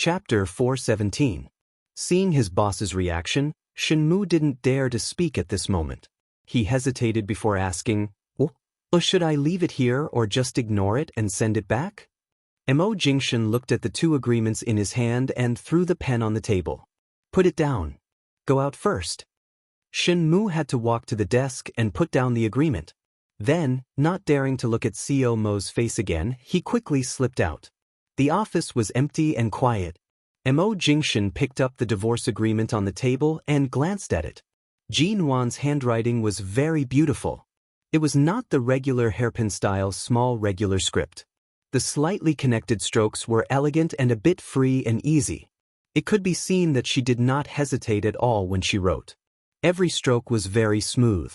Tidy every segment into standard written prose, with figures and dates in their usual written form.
Chapter 417. Seeing his boss's reaction, Shenmue didn't dare to speak at this moment. He hesitated before asking, should I leave it here or just ignore it and send it back? Mo Jingshan looked at the two agreements in his hand and threw the pen on the table. Put it down. Go out first. Shenmue had to walk to the desk and put down the agreement. Then, not daring to look at Co Mo's face again, he quickly slipped out. The office was empty and quiet. Mo Jingshan picked up the divorce agreement on the table and glanced at it. Jin Wan's handwriting was very beautiful. It was not the regular hairpin-style small regular script. The slightly connected strokes were elegant and a bit free and easy. It could be seen that she did not hesitate at all when she wrote. Every stroke was very smooth.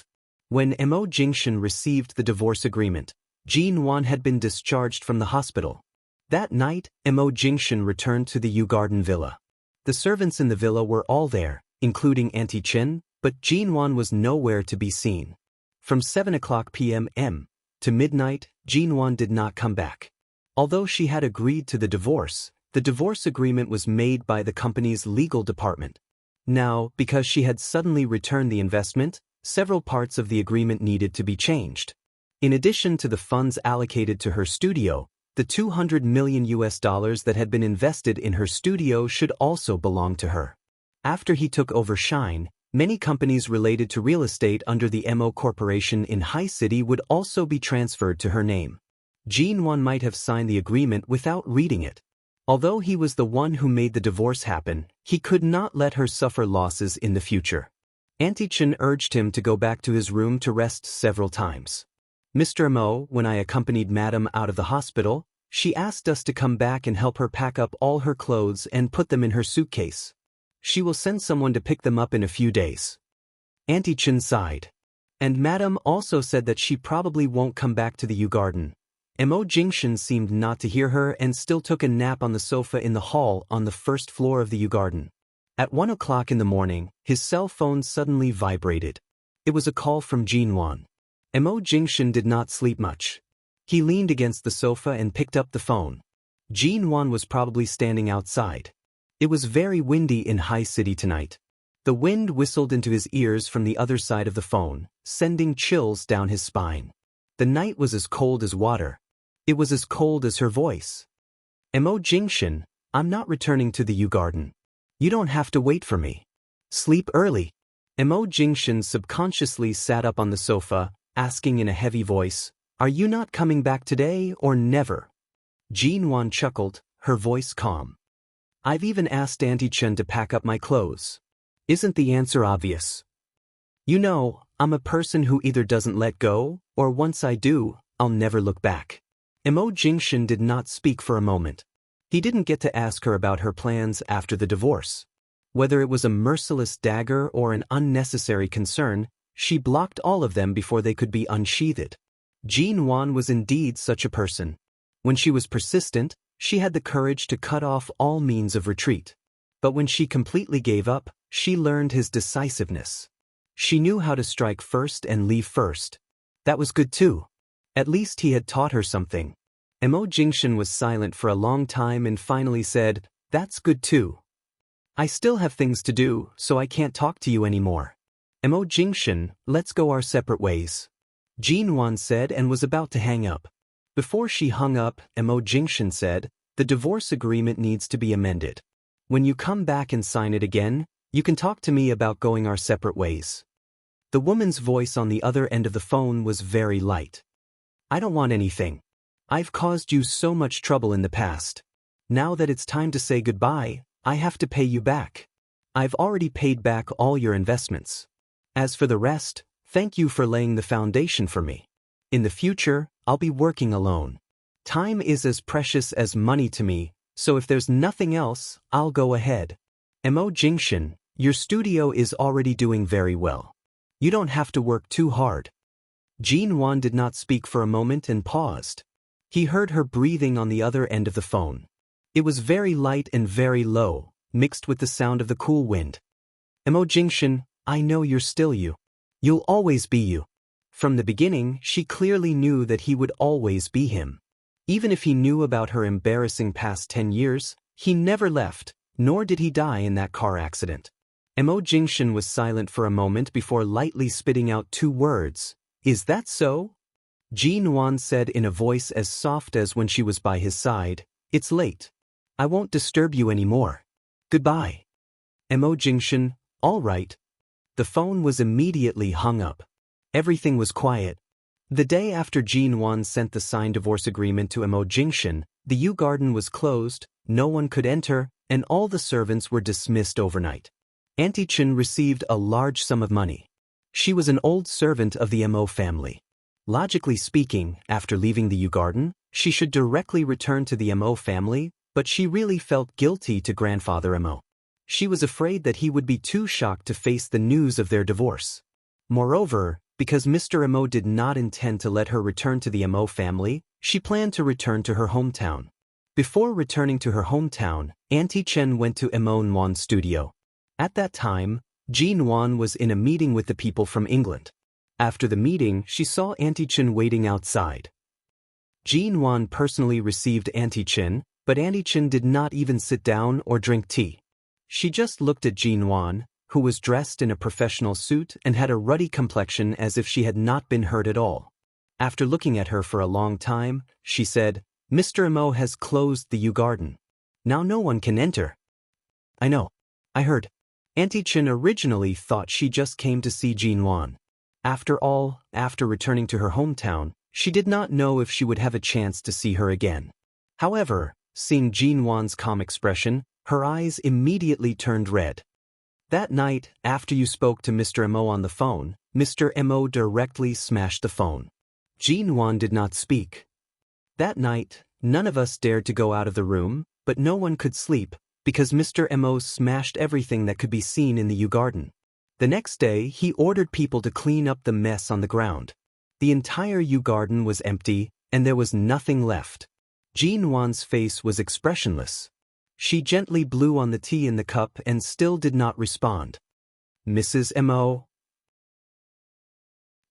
When Mo Jingshan received the divorce agreement, Jin Wan had been discharged from the hospital. That night, Mo Jingshan returned to the Yew Garden Villa. The servants in the villa were all there, including Auntie Chen, but Jin Wan was nowhere to be seen. From 7:00 p.m. to midnight, Jin Wan did not come back. Although she had agreed to the divorce agreement was made by the company's legal department. Now, because she had suddenly returned the investment, several parts of the agreement needed to be changed. In addition to the funds allocated to her studio, the $200 million that had been invested in her studio should also belong to her. After he took over Shine, many companies related to real estate under the Mo Corporation in High City would also be transferred to her name. Jin Wan might have signed the agreement without reading it. Although he was the one who made the divorce happen, he could not let her suffer losses in the future. Auntie Chen urged him to go back to his room to rest several times. Mr. Mo, when I accompanied Madam out of the hospital, she asked us to come back and help her pack up all her clothes and put them in her suitcase. She will send someone to pick them up in a few days. Auntie Chen sighed. And Madam also said that she probably won't come back to the Yew Garden. Mo Jingshan seemed not to hear her and still took a nap on the sofa in the hall on the first floor of the Yew Garden. At 1:00 in the morning, his cell phone suddenly vibrated. It was a call from Jin Wan. Mo Jingshan did not sleep much. He leaned against the sofa and picked up the phone. Jin Wan was probably standing outside. It was very windy in High City tonight. The wind whistled into his ears from the other side of the phone, sending chills down his spine. The night was as cold as water. It was as cold as her voice. Mo Jingshan, I'm not returning to the Yew Garden. You don't have to wait for me. Sleep early. Mo Jingshan subconsciously sat up on the sofa, asking in a heavy voice, Are you not coming back today or never? Jin Wan chuckled, her voice calm. I've even asked Auntie Chen to pack up my clothes. Isn't the answer obvious? You know, I'm a person who either doesn't let go, or once I do, I'll never look back. Mo Jingshan did not speak for a moment. He didn't get to ask her about her plans after the divorce. Whether it was a merciless dagger or an unnecessary concern, she blocked all of them before they could be unsheathed. Jin Wan was indeed such a person. When she was persistent, she had the courage to cut off all means of retreat. But when she completely gave up, she learned his decisiveness. She knew how to strike first and leave first. That was good too. At least he had taught her something. Mo Jingshan was silent for a long time and finally said, That's good too. I still have things to do, so I can't talk to you anymore. Mo Jingshan, let's go our separate ways. Jin Wan said and was about to hang up. Before she hung up, Mo Jingshan said, The divorce agreement needs to be amended. When you come back and sign it again, you can talk to me about going our separate ways. The woman's voice on the other end of the phone was very light. I don't want anything. I've caused you so much trouble in the past. Now that it's time to say goodbye, I have to pay you back. I've already paid back all your investments. As for the rest, thank you for laying the foundation for me. In the future, I'll be working alone. Time is as precious as money to me, so if there's nothing else, I'll go ahead. Mo Jingshan, your studio is already doing very well. You don't have to work too hard. Jin Wan did not speak for a moment and paused. He heard her breathing on the other end of the phone. It was very light and very low, mixed with the sound of the cool wind. Mo Jingshan, I know you're still you. You'll always be you. From the beginning, she clearly knew that he would always be him. Even if he knew about her embarrassing past 10 years, He never left, nor did he die in that car accident. Mo Jingshan was silent for a moment before lightly spitting out 2 words. Is that so? Ji Nuan said in a voice as soft as when she was by his side, It's late. I won't disturb you anymore. Goodbye. Mo Jingshan, all right. The phone was immediately hung up. Everything was quiet. The day after Ji Nuan sent the signed divorce agreement to Mo Jingshan, the Yu Garden was closed, no one could enter, and all the servants were dismissed overnight. Auntie Chen received a large sum of money. She was an old servant of the Mo family. Logically speaking, after leaving the Yu Garden, she should directly return to the Mo family, but she really felt guilty to grandfather Mo. She was afraid that he would be too shocked to face the news of their divorce. Moreover, because Mr. Mo did not intend to let her return to the Mo family, she planned to return to her hometown. Before returning to her hometown, Auntie Chen went to Mo Nuan's studio. At that time, Ji Nuan was in a meeting with the people from England. After the meeting, she saw Auntie Chen waiting outside. Ji Nuan personally received Auntie Chen, but Auntie Chen did not even sit down or drink tea. She just looked at Ji Nuan, who was dressed in a professional suit and had a ruddy complexion as if she had not been hurt at all. After looking at her for a long time, she said, Mr. Mo has closed the Yu Garden. Now no one can enter. I know. I heard. Auntie Chen originally thought she just came to see Ji Nuan. After all, after returning to her hometown, she did not know if she would have a chance to see her again. However, seeing Ji Nuan's calm expression, her eyes immediately turned red. That night, after you spoke to Mr. Mo on the phone, Mr. Mo directly smashed the phone. Ji Nuan did not speak. That night, none of us dared to go out of the room, but no one could sleep, because Mr. Mo smashed everything that could be seen in the Yu Garden. The next day, he ordered people to clean up the mess on the ground. The entire Yu Garden was empty, and there was nothing left. Ji Nuan's face was expressionless. She gently blew on the tea in the cup and still did not respond. Mrs. Mo.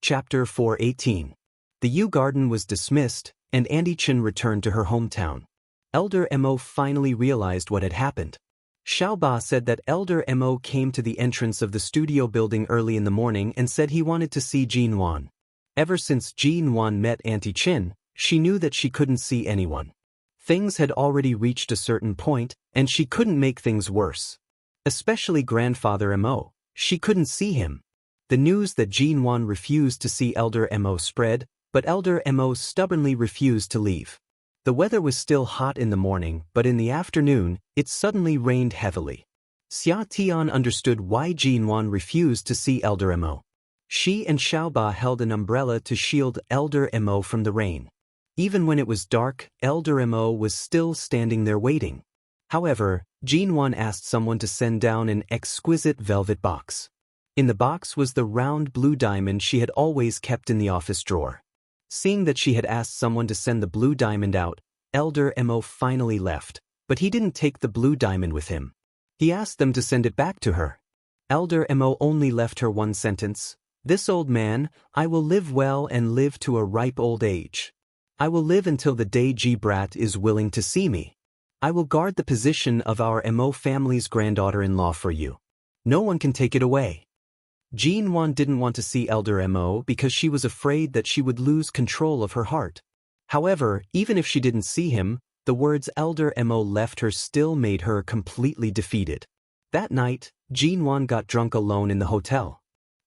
Chapter 418. The Yu Garden was dismissed, and Auntie Chen returned to her hometown. Elder Mo finally realized what had happened. Xiaoba said that Elder Mo came to the entrance of the studio building early in the morning and said he wanted to see Ji Nuan. Ever since Ji Nuan met Auntie Chen, she knew that she couldn't see anyone. Things had already reached a certain point, and she couldn't make things worse. Especially grandfather Mo, she couldn't see him. The news that Ji Nuan refused to see Elder Mo spread, but Elder Mo stubbornly refused to leave. The weather was still hot in the morning, but in the afternoon, it suddenly rained heavily. Xia Tian understood why Ji Nuan refused to see Elder Mo. She and Xiaoba held an umbrella to shield Elder Mo from the rain. Even when it was dark, Elder Mo was still standing there waiting. However, Ji Nuan asked someone to send down an exquisite velvet box. In the box was the round blue diamond she had always kept in the office drawer. Seeing that she had asked someone to send the blue diamond out, Elder Mo finally left, but he didn't take the blue diamond with him. He asked them to send it back to her. Elder Mo only left her one sentence, This old man, I will live well and live to a ripe old age. I will live until the day Ji Brat is willing to see me. I will guard the position of our Mo family's granddaughter-in-law for you. No one can take it away. Ji Nuan didn't want to see Elder Mo because she was afraid that she would lose control of her heart. However, even if she didn't see him, the words Elder Mo left her still made her completely defeated. That night, Ji Nuan got drunk alone in the hotel.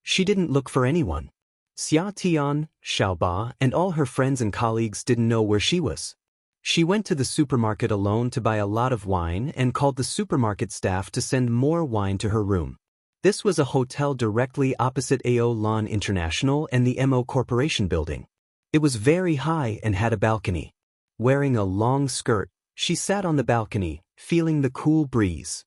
She didn't look for anyone. Xia Tian, Xiaoba, and all her friends and colleagues didn't know where she was. She went to the supermarket alone to buy a lot of wine and called the supermarket staff to send more wine to her room. This was a hotel directly opposite AO Lan International and the Mo Corporation building. It was very high and had a balcony. Wearing a long skirt, she sat on the balcony, feeling the cool breeze.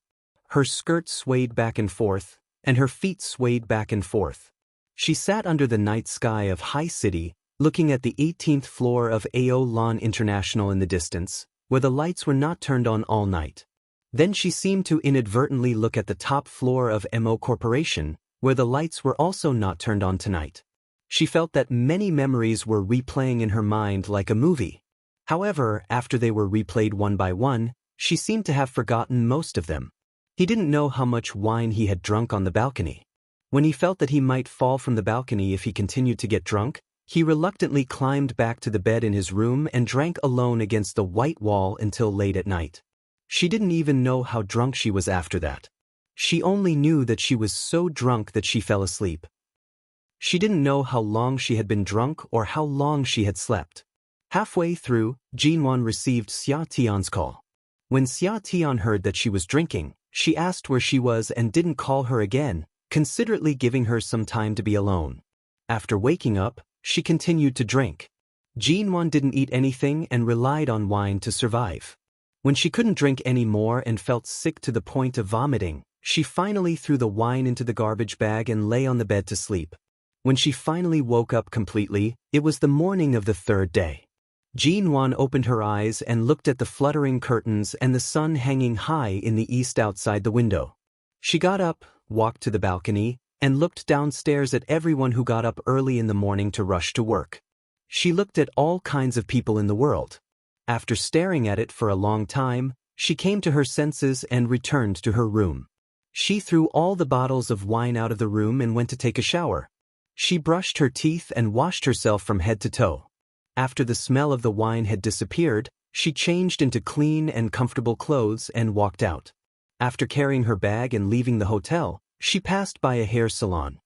Her skirt swayed back and forth, and her feet swayed back and forth. She sat under the night sky of High City, looking at the 18th floor of AO Lan International in the distance, where the lights were not turned on all night. Then she seemed to inadvertently look at the top floor of Mo Corporation, where the lights were also not turned on tonight. She felt that many memories were replaying in her mind like a movie. However, after they were replayed one by one, She seemed to have forgotten most of them. He didn't know how much wine he had drunk on the balcony. When he felt that he might fall from the balcony if he continued to get drunk, he reluctantly climbed back to the bed in his room and drank alone against the white wall until late at night. She didn't even know how drunk she was after that. She only knew that she was so drunk that she fell asleep. She didn't know how long she had been drunk or how long she had slept. Halfway through, Jinwon received Xia Tian's call. When Xia Tian heard that she was drinking, she asked where she was and didn't call her again, considerately giving her some time to be alone. After waking up, she continued to drink. Jinwon didn't eat anything and relied on wine to survive. When she couldn't drink any more and felt sick to the point of vomiting, she finally threw the wine into the garbage bag and lay on the bed to sleep. When she finally woke up completely, it was the morning of the third day. Jinwon opened her eyes and looked at the fluttering curtains and the sun hanging high in the east outside the window. She got up, walked to the balcony, and looked downstairs at everyone who got up early in the morning to rush to work. She looked at all kinds of people in the world. After staring at it for a long time, she came to her senses and returned to her room. She threw all the bottles of wine out of the room and went to take a shower. She brushed her teeth and washed herself from head to toe. After the smell of the wine had disappeared, she changed into clean and comfortable clothes and walked out. After carrying her bag and leaving the hotel, she passed by a hair salon.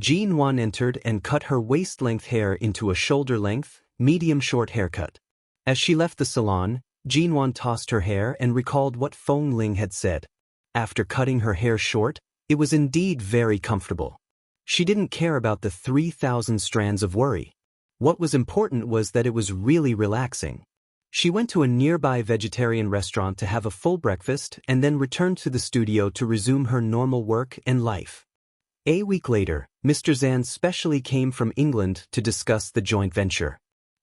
Jinwon entered and cut her waist-length hair into a shoulder-length, medium-short haircut. As she left the salon, Jinwon tossed her hair and recalled what Feng Ling had said. After cutting her hair short, it was indeed very comfortable. She didn't care about the 3,000 strands of worry. What was important was that it was really relaxing. She went to a nearby vegetarian restaurant to have a full breakfast and then returned to the studio to resume her normal work and life. A week later, Mr. Zan specially came from England to discuss the joint venture.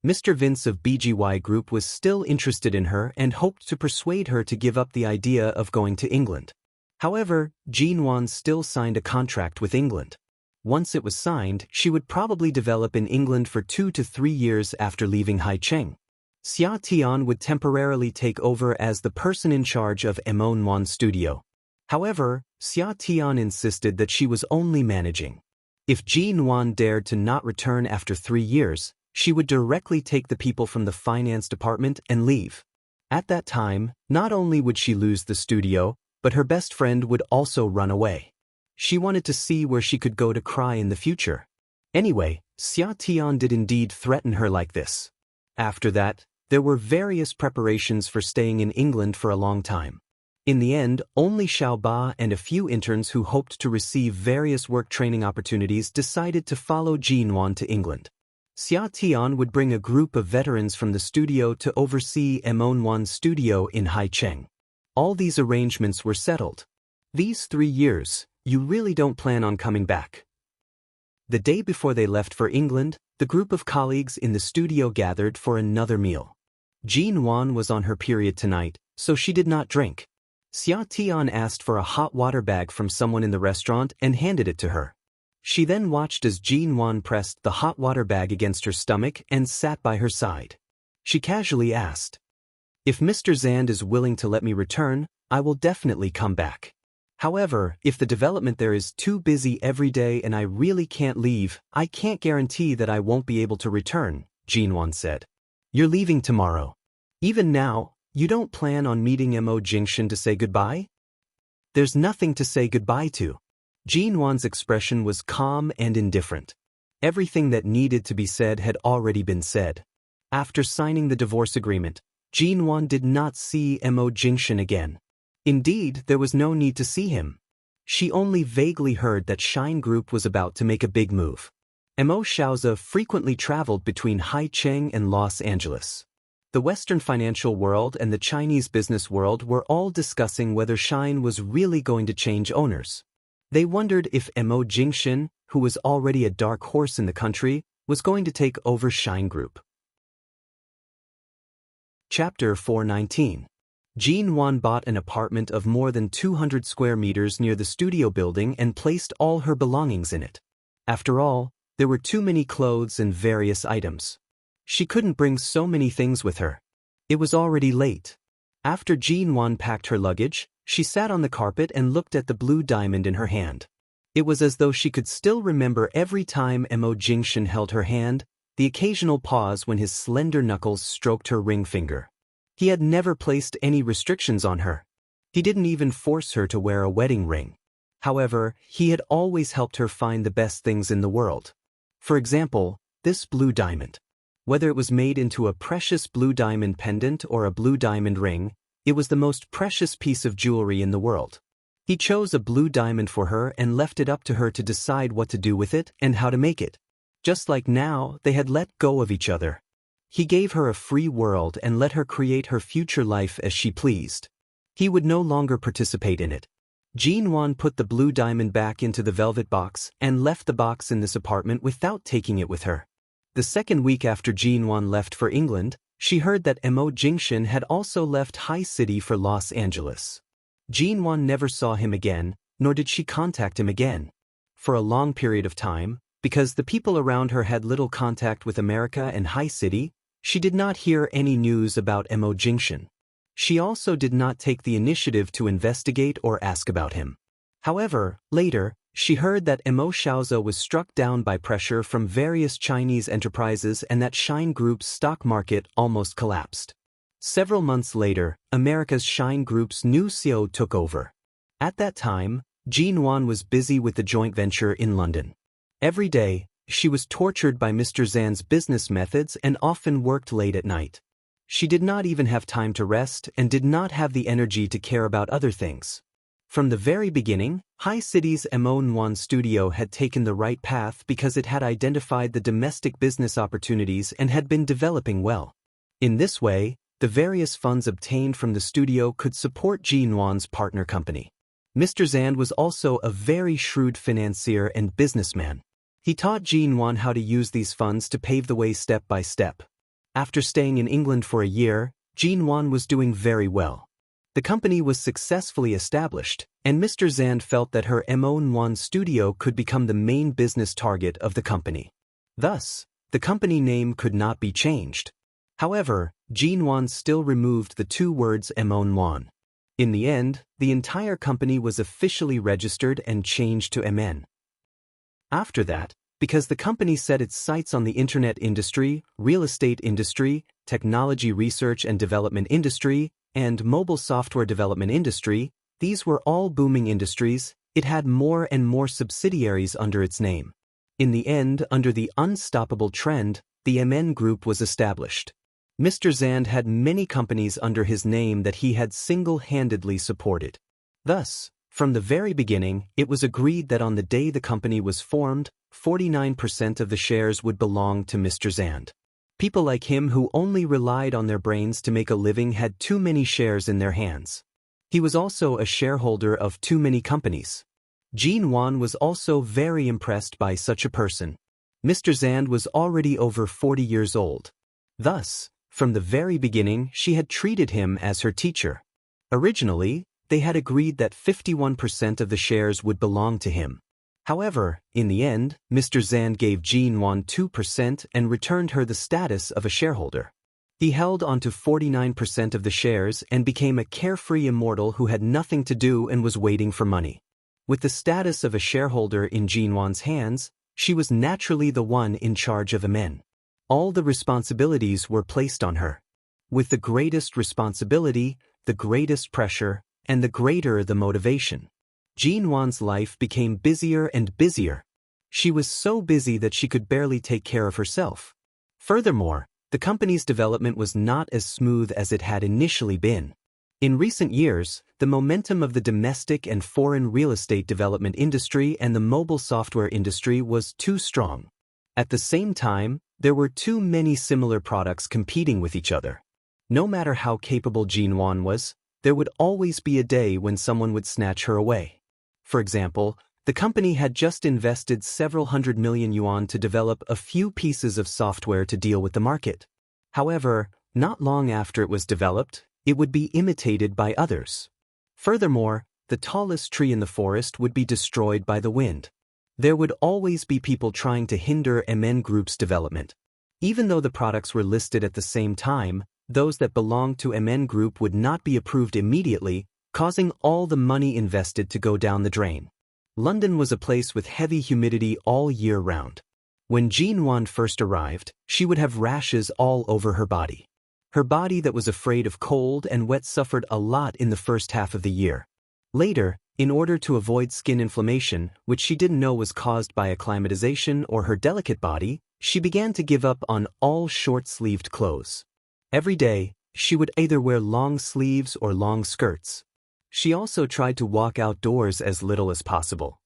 Mr. Vince of BGY Group was still interested in her and hoped to persuade her to give up the idea of going to England. However, Jinwon still signed a contract with England. Once it was signed, she would probably develop in England for 2 to 3 years after leaving Haicheng. Xia Tian would temporarily take over as the person in charge of Emonwan Studio. However, Xia Tian insisted that she was only managing. If Jinwon dared to not return after 3 years, she would directly take the people from the finance department and leave. At that time, not only would she lose the studio, but her best friend would also run away. She wanted to see where she could go to cry in the future. Anyway, Xia Tian did indeed threaten her like this. After that, there were various preparations for staying in England for a long time. In the end, only Xiao Ba and a few interns who hoped to receive various work training opportunities decided to follow Jinwon to England. Xia Tian would bring a group of veterans from the studio to oversee Emonwan Studio in Haicheng. All these arrangements were settled. These 3 years, you really don't plan on coming back. The day before they left for England, the group of colleagues in the studio gathered for another meal. Jinwon was on her period tonight, so she did not drink. Xia Tian asked for a hot water bag from someone in the restaurant and handed it to her. She then watched as Jinwon pressed the hot water bag against her stomach and sat by her side. She casually asked, "If Mr. Zand is willing to let me return, I will definitely come back. However, if the development there is too busy every day and I really can't leave, I can't guarantee that I won't be able to return," Jinwon said. "You're leaving tomorrow. Even now, you don't plan on meeting Mo Jingshan to say goodbye?" "There's nothing to say goodbye to." Jinwon's expression was calm and indifferent. Everything that needed to be said had already been said. After signing the divorce agreement, Jinwon did not see Mo Jingshan again. Indeed, there was no need to see him. She only vaguely heard that Shine Group was about to make a big move. Mo Xiaozi frequently traveled between Haicheng and Los Angeles. The Western financial world and the Chinese business world were all discussing whether Shine was really going to change owners. They wondered if Mo Jingshan, who was already a dark horse in the country, was going to take over Shine Group. Chapter 419. Jinwon bought an apartment of more than 200 square meters near the studio building and placed all her belongings in it. After all, there were too many clothes and various items. She couldn't bring so many things with her. It was already late. After Jean Wan packed her luggage, she sat on the carpet and looked at the blue diamond in her hand. It was as though she could still remember every time Mo Jingshan held her hand, the occasional pause when his slender knuckles stroked her ring finger. He had never placed any restrictions on her. He didn't even force her to wear a wedding ring. However, he had always helped her find the best things in the world. For example, this blue diamond. Whether it was made into a precious blue diamond pendant or a blue diamond ring, it was the most precious piece of jewelry in the world. He chose a blue diamond for her and left it up to her to decide what to do with it and how to make it. Just like now, they had let go of each other. He gave her a free world and let her create her future life as she pleased. He would no longer participate in it. Jean Wan put the blue diamond back into the velvet box and left the box in this apartment without taking it with her. The second week after Jean Wan left for England, she heard that Mo Jingshan had also left High City for Los Angeles. Jean Wan never saw him again, nor did she contact him again. For a long period of time, because the people around her had little contact with America and High City, she did not hear any news about Mo Jingshan. She also did not take the initiative to investigate or ask about him. However, later, she heard that Mo Xiaoze was struck down by pressure from various Chinese enterprises and that Shine Group's stock market almost collapsed. Several months later, America's Shine Group's new CEO took over. At that time, Jean Wan was busy with the joint venture in London. Every day, she was tortured by Mr. Zan's business methods and often worked late at night. She did not even have time to rest and did not have the energy to care about other things. From the very beginning, High City's Mo Wan studio had taken the right path because it had identified the domestic business opportunities and had been developing well. In this way, the various funds obtained from the studio could support Jean Wan's partner company. Mr. Zan was also a very shrewd financier and businessman. He taught Jean Wan how to use these funds to pave the way step by step. After staying in England for a year, Jean Wan was doing very well. The company was successfully established, and Mr. Zan felt that her Mo Wan studio could become the main business target of the company. Thus, the company name could not be changed. However, Jean Wan still removed the two words Mo Wan. In the end, the entire company was officially registered and changed to MN. After that, because the company set its sights on the internet industry, real estate industry, technology research and development industry, and mobile software development industry, these were all booming industries, it had more and more subsidiaries under its name. In the end, under the unstoppable trend, the MN Group was established. Mr. Zand had many companies under his name that he had single-handedly supported. Thus, from the very beginning, it was agreed that on the day the company was formed, 49% of the shares would belong to Mr. Zand. People like him who only relied on their brains to make a living had too many shares in their hands. He was also a shareholder of too many companies. Jean Wan was also very impressed by such a person. Mr. Zand was already over 40 years old. Thus, from the very beginning, she had treated him as her teacher. Originally, they had agreed that 51% of the shares would belong to him. However, in the end, Mr. Zand gave Jean Wan 2% and returned her the status of a shareholder. He held onto 49% of the shares and became a carefree immortal who had nothing to do and was waiting for money. With the status of a shareholder in Jean Wan's hands, she was naturally the one in charge of MN. All the responsibilities were placed on her. With the greatest responsibility, the greatest pressure, and the greater the motivation. Jean Wan's life became busier and busier. She was so busy that she could barely take care of herself. Furthermore, the company's development was not as smooth as it had initially been. In recent years, the momentum of the domestic and foreign real estate development industry and the mobile software industry was too strong. At the same time, there were too many similar products competing with each other. No matter how capable Jean Wan was, there would always be a day when someone would snatch her away. For example, the company had just invested several hundred million yuan to develop a few pieces of software to deal with the market. However, not long after it was developed, it would be imitated by others. Furthermore, the tallest tree in the forest would be destroyed by the wind. There would always be people trying to hinder MN Group's development. Even though the products were listed at the same time, Those that belonged to MN Group would not be approved immediately, causing all the money invested to go down the drain. London was a place with heavy humidity all year round. When Jean Wan first arrived, she would have rashes all over her body. Her body that was afraid of cold and wet suffered a lot in the first half of the year. Later, in order to avoid skin inflammation, which she didn't know was caused by acclimatization or her delicate body, she began to give up on all short-sleeved clothes. Every day, she would either wear long sleeves or long skirts. She also tried to walk outdoors as little as possible.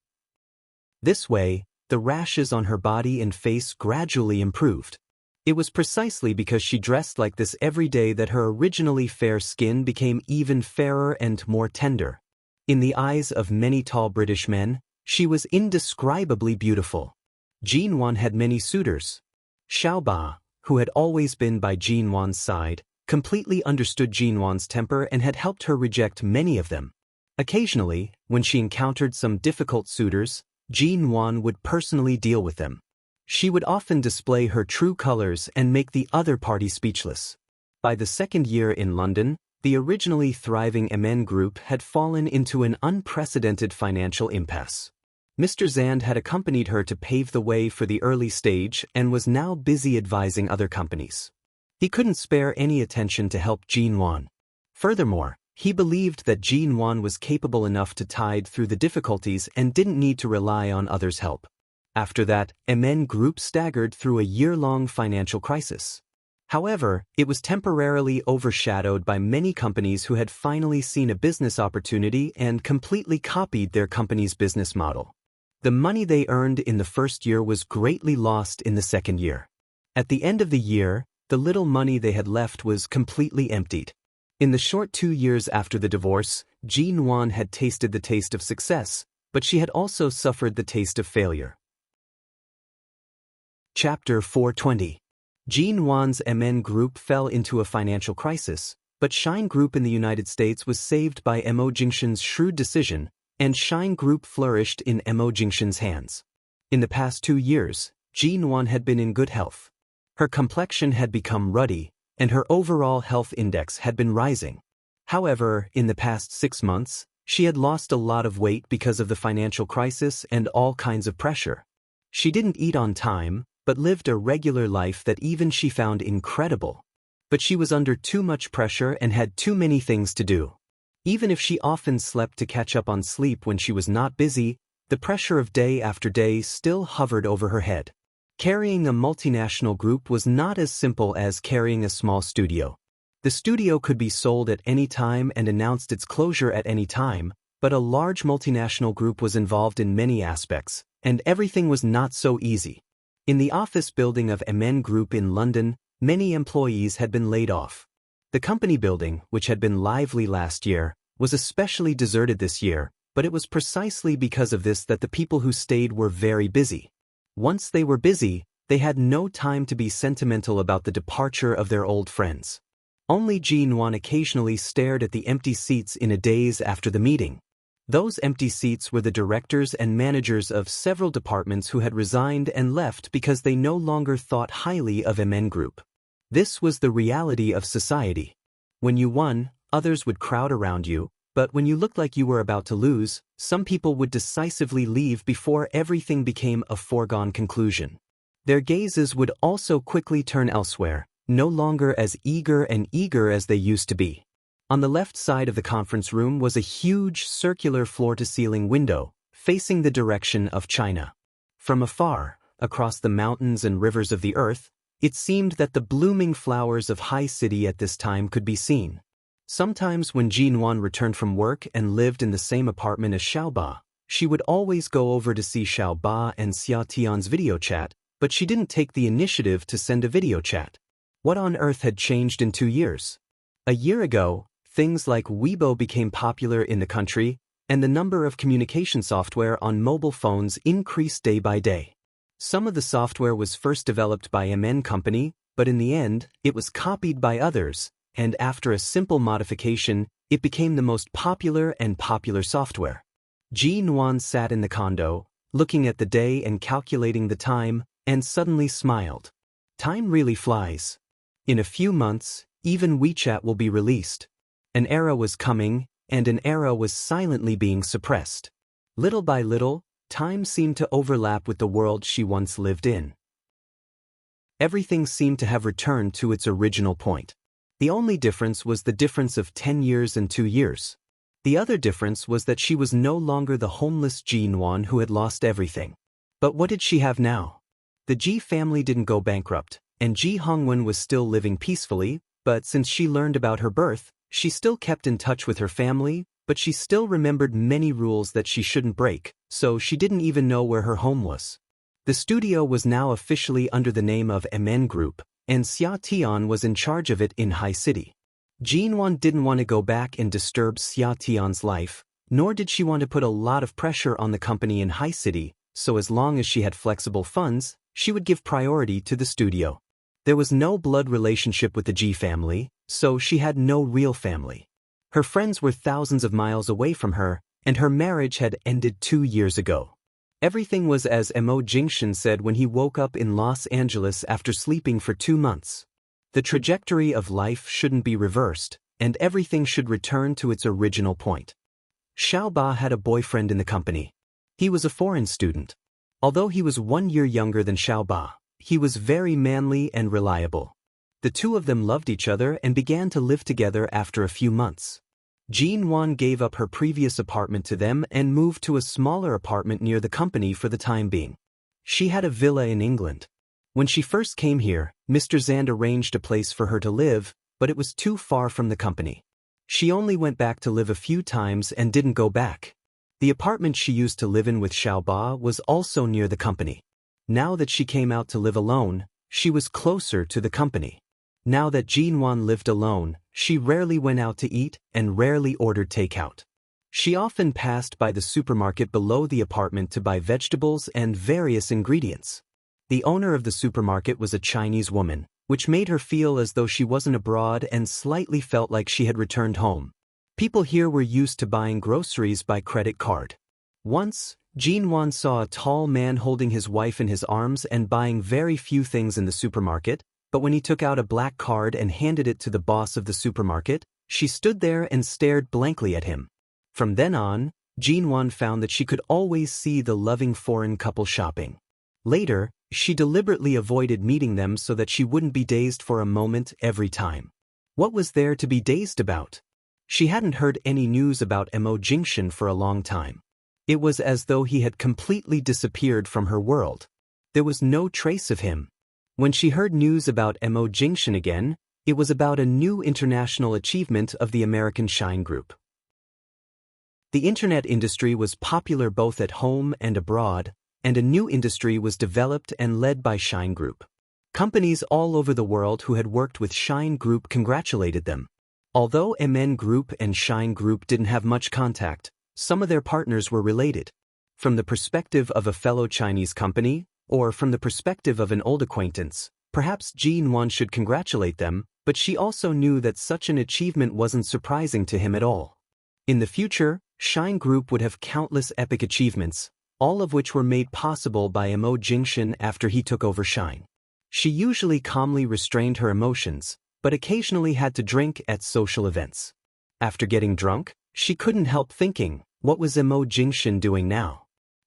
This way, the rashes on her body and face gradually improved. It was precisely because she dressed like this every day that her originally fair skin became even fairer and more tender. In the eyes of many tall British men, she was indescribably beautiful. Jean Wan had many suitors. Xiao Ba, who had always been by Jean Wan's side, completely understood Jean Wan's temper and had helped her reject many of them. Occasionally, when she encountered some difficult suitors, Jean Wan would personally deal with them. She would often display her true colors and make the other party speechless. By the second year in London, the originally thriving MN Group had fallen into an unprecedented financial impasse. Mr. Zand had accompanied her to pave the way for the early stage and was now busy advising other companies. He couldn't spare any attention to help Jean Wan. Furthermore, he believed that Jean Wan was capable enough to tide through the difficulties and didn't need to rely on others' help. After that, MN Group staggered through a year-long financial crisis. However, it was temporarily overshadowed by many companies who had finally seen a business opportunity and completely copied their company's business model. The money they earned in the first year was greatly lost in the second year. At the end of the year, the little money they had left was completely emptied. In the short 2 years after the divorce, Jean Wan had tasted the taste of success, but she had also suffered the taste of failure. Chapter 420. Jean Wan's MN Group fell into a financial crisis, but Shine Group in the United States was saved by Mo Jingshan's shrewd decision, and Shine Group flourished in Mo Jingshan's hands. In the past 2 years, Jean Wan had been in good health. Her complexion had become ruddy, and her overall health index had been rising. However, in the past 6 months, she had lost a lot of weight because of the financial crisis and all kinds of pressure. She didn't eat on time, but lived a regular life that even she found incredible. But she was under too much pressure and had too many things to do. Even if she often slept to catch up on sleep when she was not busy, the pressure of day after day still hovered over her head. Carrying a multinational group was not as simple as carrying a small studio. The studio could be sold at any time and announced its closure at any time, but a large multinational group was involved in many aspects, and everything was not so easy. In the office building of MN Group in London, many employees had been laid off. The company building, which had been lively last year, was especially deserted this year, but it was precisely because of this that the people who stayed were very busy. Once they were busy, they had no time to be sentimental about the departure of their old friends. Only Jean Wan occasionally stared at the empty seats in a daze after the meeting. Those empty seats were the directors and managers of several departments who had resigned and left because they no longer thought highly of MN Group. This was the reality of society. When you won, others would crowd around you, but when you looked like you were about to lose, some people would decisively leave before everything became a foregone conclusion. Their gazes would also quickly turn elsewhere, no longer as eager as they used to be. On the left side of the conference room was a huge circular floor-to-ceiling window, facing the direction of China. From afar, across the mountains and rivers of the earth, it seemed that the blooming flowers of High City at this time could be seen. Sometimes when Jean Wan returned from work and lived in the same apartment as Xiao Ba, she would always go over to see Xiao Ba and Xia Tian's video chat, but she didn't take the initiative to send a video chat. What on earth had changed in 2 years? A year ago, things like Weibo became popular in the country, and the number of communication software on mobile phones increased day by day. Some of the software was first developed by MN Company, but in the end, it was copied by others, and after a simple modification, it became the most popular software. Jean Wan sat in the condo, looking at the day and calculating the time, and suddenly smiled. Time really flies. In a few months, Even WeChat will be released. An era was coming, and an era was silently being suppressed. Little by little, time seemed to overlap with the world she once lived in. Everything seemed to have returned to its original point. The only difference was the difference of 10 years and 2 years. The other difference was that she was no longer the homeless Jinwan who had lost everything. But what did she have now? The Ji family didn't go bankrupt, and Ji Hongwen was still living peacefully, but since she learned about her birth, she still kept in touch with her family, but she still remembered many rules that she shouldn't break, so she didn't even know where her home was. The studio was now officially under the name of MN Group, and Xia Tian was in charge of it in High City. Jinwan didn't want to go back and disturb Xia Tian's life, nor did she want to put a lot of pressure on the company in High City, so as long as she had flexible funds, she would give priority to the studio. There was no blood relationship with the Ji family, so she had no real family. Her friends were thousands of miles away from her, and her marriage had ended 2 years ago. Everything was as Mo Jingshan said when he woke up in Los Angeles after sleeping for 2 months. The trajectory of life shouldn't be reversed, and everything should return to its original point. Xiaoba had a boyfriend in the company. He was a foreign student. Although he was 1 year younger than Xiaoba, he was very manly and reliable. The two of them loved each other and began to live together after a few months. Jinwan gave up her previous apartment to them and moved to a smaller apartment near the company for the time being. She had a villa in England. When she first came here, Mr. Zand arranged a place for her to live, but it was too far from the company. She only went back to live a few times and didn't go back. The apartment she used to live in with Xiaoba was also near the company. Now that she came out to live alone, she was closer to the company. Now that Jinwan lived alone, she rarely went out to eat and rarely ordered takeout. She often passed by the supermarket below the apartment to buy vegetables and various ingredients. The owner of the supermarket was a Chinese woman, which made her feel as though she wasn't abroad and slightly felt like she had returned home. People here were used to buying groceries by credit card. Once, Jinwan saw a tall man holding his wife in his arms and buying very few things in the supermarket, but when he took out a black card and handed it to the boss of the supermarket, she stood there and stared blankly at him. From then on, Jinwan found that she could always see the loving foreign couple shopping. Later, she deliberately avoided meeting them so that she wouldn't be dazed for a moment every time. What was there to be dazed about? She hadn't heard any news about Mo Jingshan for a long time. It was as though he had completely disappeared from her world. There was no trace of him. When she heard news about Mo Jingshan again, it was about a new international achievement of the American Shine Group. The internet industry was popular both at home and abroad, and a new industry was developed and led by Shine Group. Companies all over the world who had worked with Shine Group congratulated them. Although MN Group and Shine Group didn't have much contact, some of their partners were related. From the perspective of a fellow Chinese company, or from the perspective of an old acquaintance, perhaps Jinwan should congratulate them, but she also knew that such an achievement wasn't surprising to him at all. In the future, Shine Group would have countless epic achievements, all of which were made possible by Mo Jingshan after he took over Shine. She usually calmly restrained her emotions, but occasionally had to drink at social events. After getting drunk, she couldn't help thinking, what was Mo Jingshan doing now?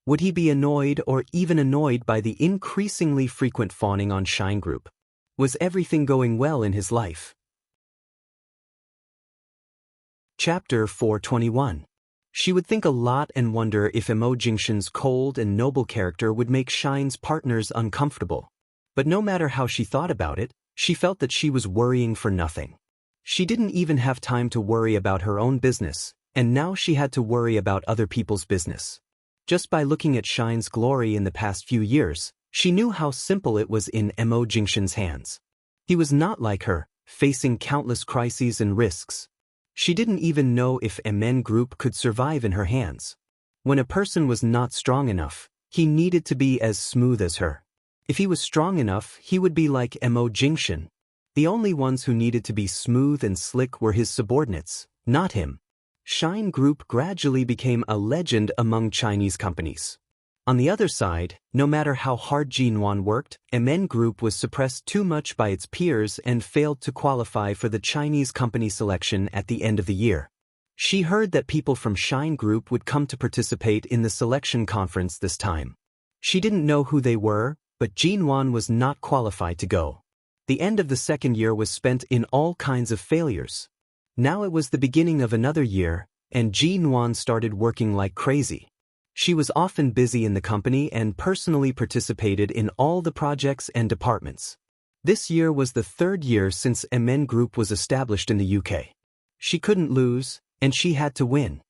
Would he be annoyed or even annoyed by the increasingly frequent fawning on Shine Group? Was everything going well in his life? Chapter 421. She would think a lot and wonder if Mo Jingshan's cold and noble character would make Shine's partners uncomfortable. But no matter how she thought about it, she felt that she was worrying for nothing. She didn't even have time to worry about her own business, and now she had to worry about other people's business. Just by looking at Shine's glory in the past few years, she knew how simple it was in Mo Jingshan's hands. He was not like her, facing countless crises and risks. She didn't even know if MN Group could survive in her hands. When a person was not strong enough, he needed to be as smooth as her. If he was strong enough, he would be like Mo Jingshan. The only ones who needed to be smooth and slick were his subordinates, not him. Shine Group gradually became a legend among Chinese companies. On the other side, no matter how hard Jinwan worked, MN Group was suppressed too much by its peers and failed to qualify for the Chinese company selection at the end of the year. She heard that people from Shine Group would come to participate in the selection conference this time. She didn't know who they were, but Jinwan was not qualified to go. The end of the second year was spent in all kinds of failures. Now it was the beginning of another year, and Jinwan started working like crazy. She was often busy in the company and personally participated in all the projects and departments. This year was the third year since MN Group was established in the UK. She couldn't lose, and she had to win.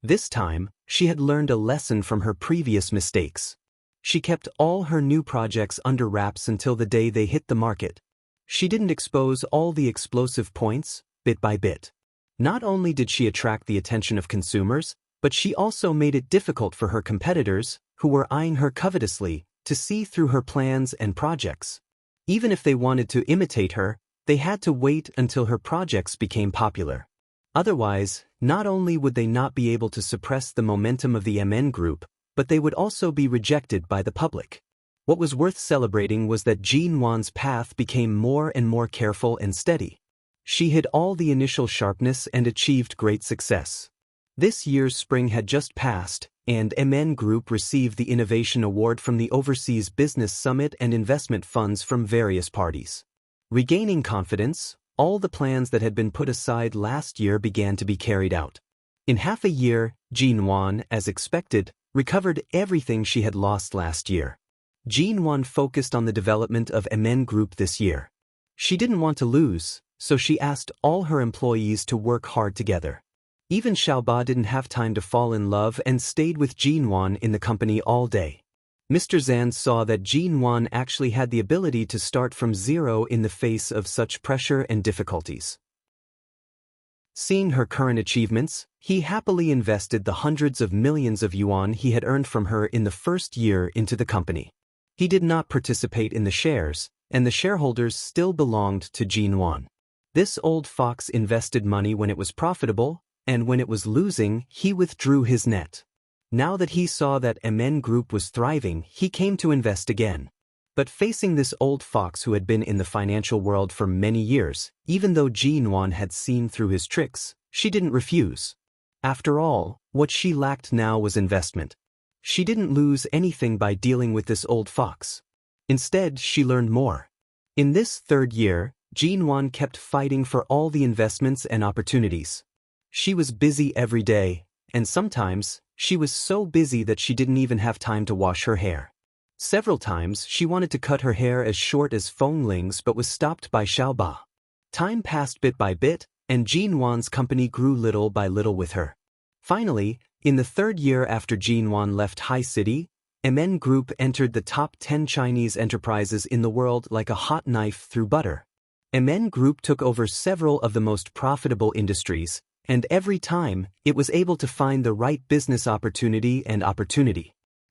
This time, she had learned a lesson from her previous mistakes. She kept all her new projects under wraps until the day they hit the market. She didn't expose all the explosive points, bit by bit. Not only did she attract the attention of consumers, but she also made it difficult for her competitors, who were eyeing her covetously, to see through her plans and projects. Even if they wanted to imitate her, they had to wait until her projects became popular. Otherwise, not only would they not be able to suppress the momentum of the MN Group, but they would also be rejected by the public. What was worth celebrating was that Jinwan's path became more and more careful and steady. She hid all the initial sharpness and achieved great success. This year's spring had just passed, and MN Group received the Innovation Award from the Overseas Business Summit and investment funds from various parties. Regaining confidence, all the plans that had been put aside last year began to be carried out. In half a year, Jinwan, as expected, recovered everything she had lost last year. Jinwan focused on the development of MN Group this year. She didn't want to lose, so she asked all her employees to work hard together. Even Xiaoba didn't have time to fall in love and stayed with Jinwan in the company all day. Mr. Zan saw that Jinwan actually had the ability to start from zero in the face of such pressure and difficulties. Seeing her current achievements, he happily invested the hundreds of millions of yuan he had earned from her in the first year into the company. He did not participate in the shares, and the shareholders still belonged to Jinwan. This old fox invested money when it was profitable, and when it was losing, he withdrew his net. Now that he saw that MN Group was thriving, he came to invest again. But facing this old fox who had been in the financial world for many years, even though Jinwan had seen through his tricks, she didn't refuse. After all, what she lacked now was investment. She didn't lose anything by dealing with this old fox. Instead, she learned more. In this third year, Jinwan kept fighting for all the investments and opportunities. She was busy every day, and sometimes, she was so busy that she didn't even have time to wash her hair. Several times, she wanted to cut her hair as short as Feng Ling's but was stopped by Xiaoba. Time passed bit by bit, and Jinwan's company grew little by little with her. Finally, in the third year after Jinwan left High City, MN Group entered the top 10 Chinese enterprises in the world like a hot knife through butter. MN Group took over several of the most profitable industries, and every time, it was able to find the right business opportunity.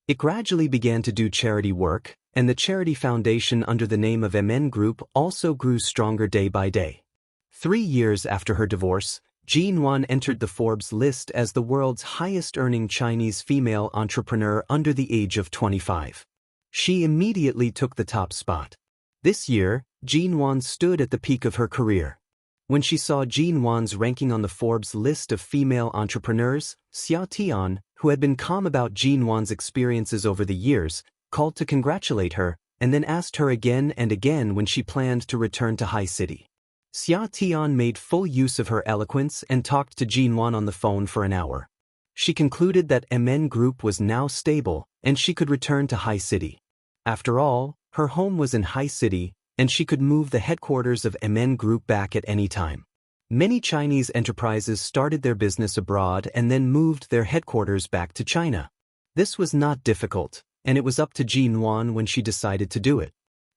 It gradually began to do charity work, and the charity foundation under the name of MN Group also grew stronger day by day. 3 years after her divorce, Jinwan entered the Forbes list as the world's highest-earning Chinese female entrepreneur under the age of 25. She immediately took the top spot. This year, Jinwan stood at the peak of her career. When she saw Jinwan's ranking on the Forbes list of female entrepreneurs, Xia Tian, who had been calm about Jinwan's experiences over the years, called to congratulate her, and then asked her again and again when she planned to return to High City. Xia Tian made full use of her eloquence and talked to Jinwan on the phone for an hour. She concluded that MN Group was now stable, and she could return to High City. After all, her home was in High City, and she could move the headquarters of MN Group back at any time. Many Chinese enterprises started their business abroad and then moved their headquarters back to China. This was not difficult, and it was up to Jinwan when she decided to do it.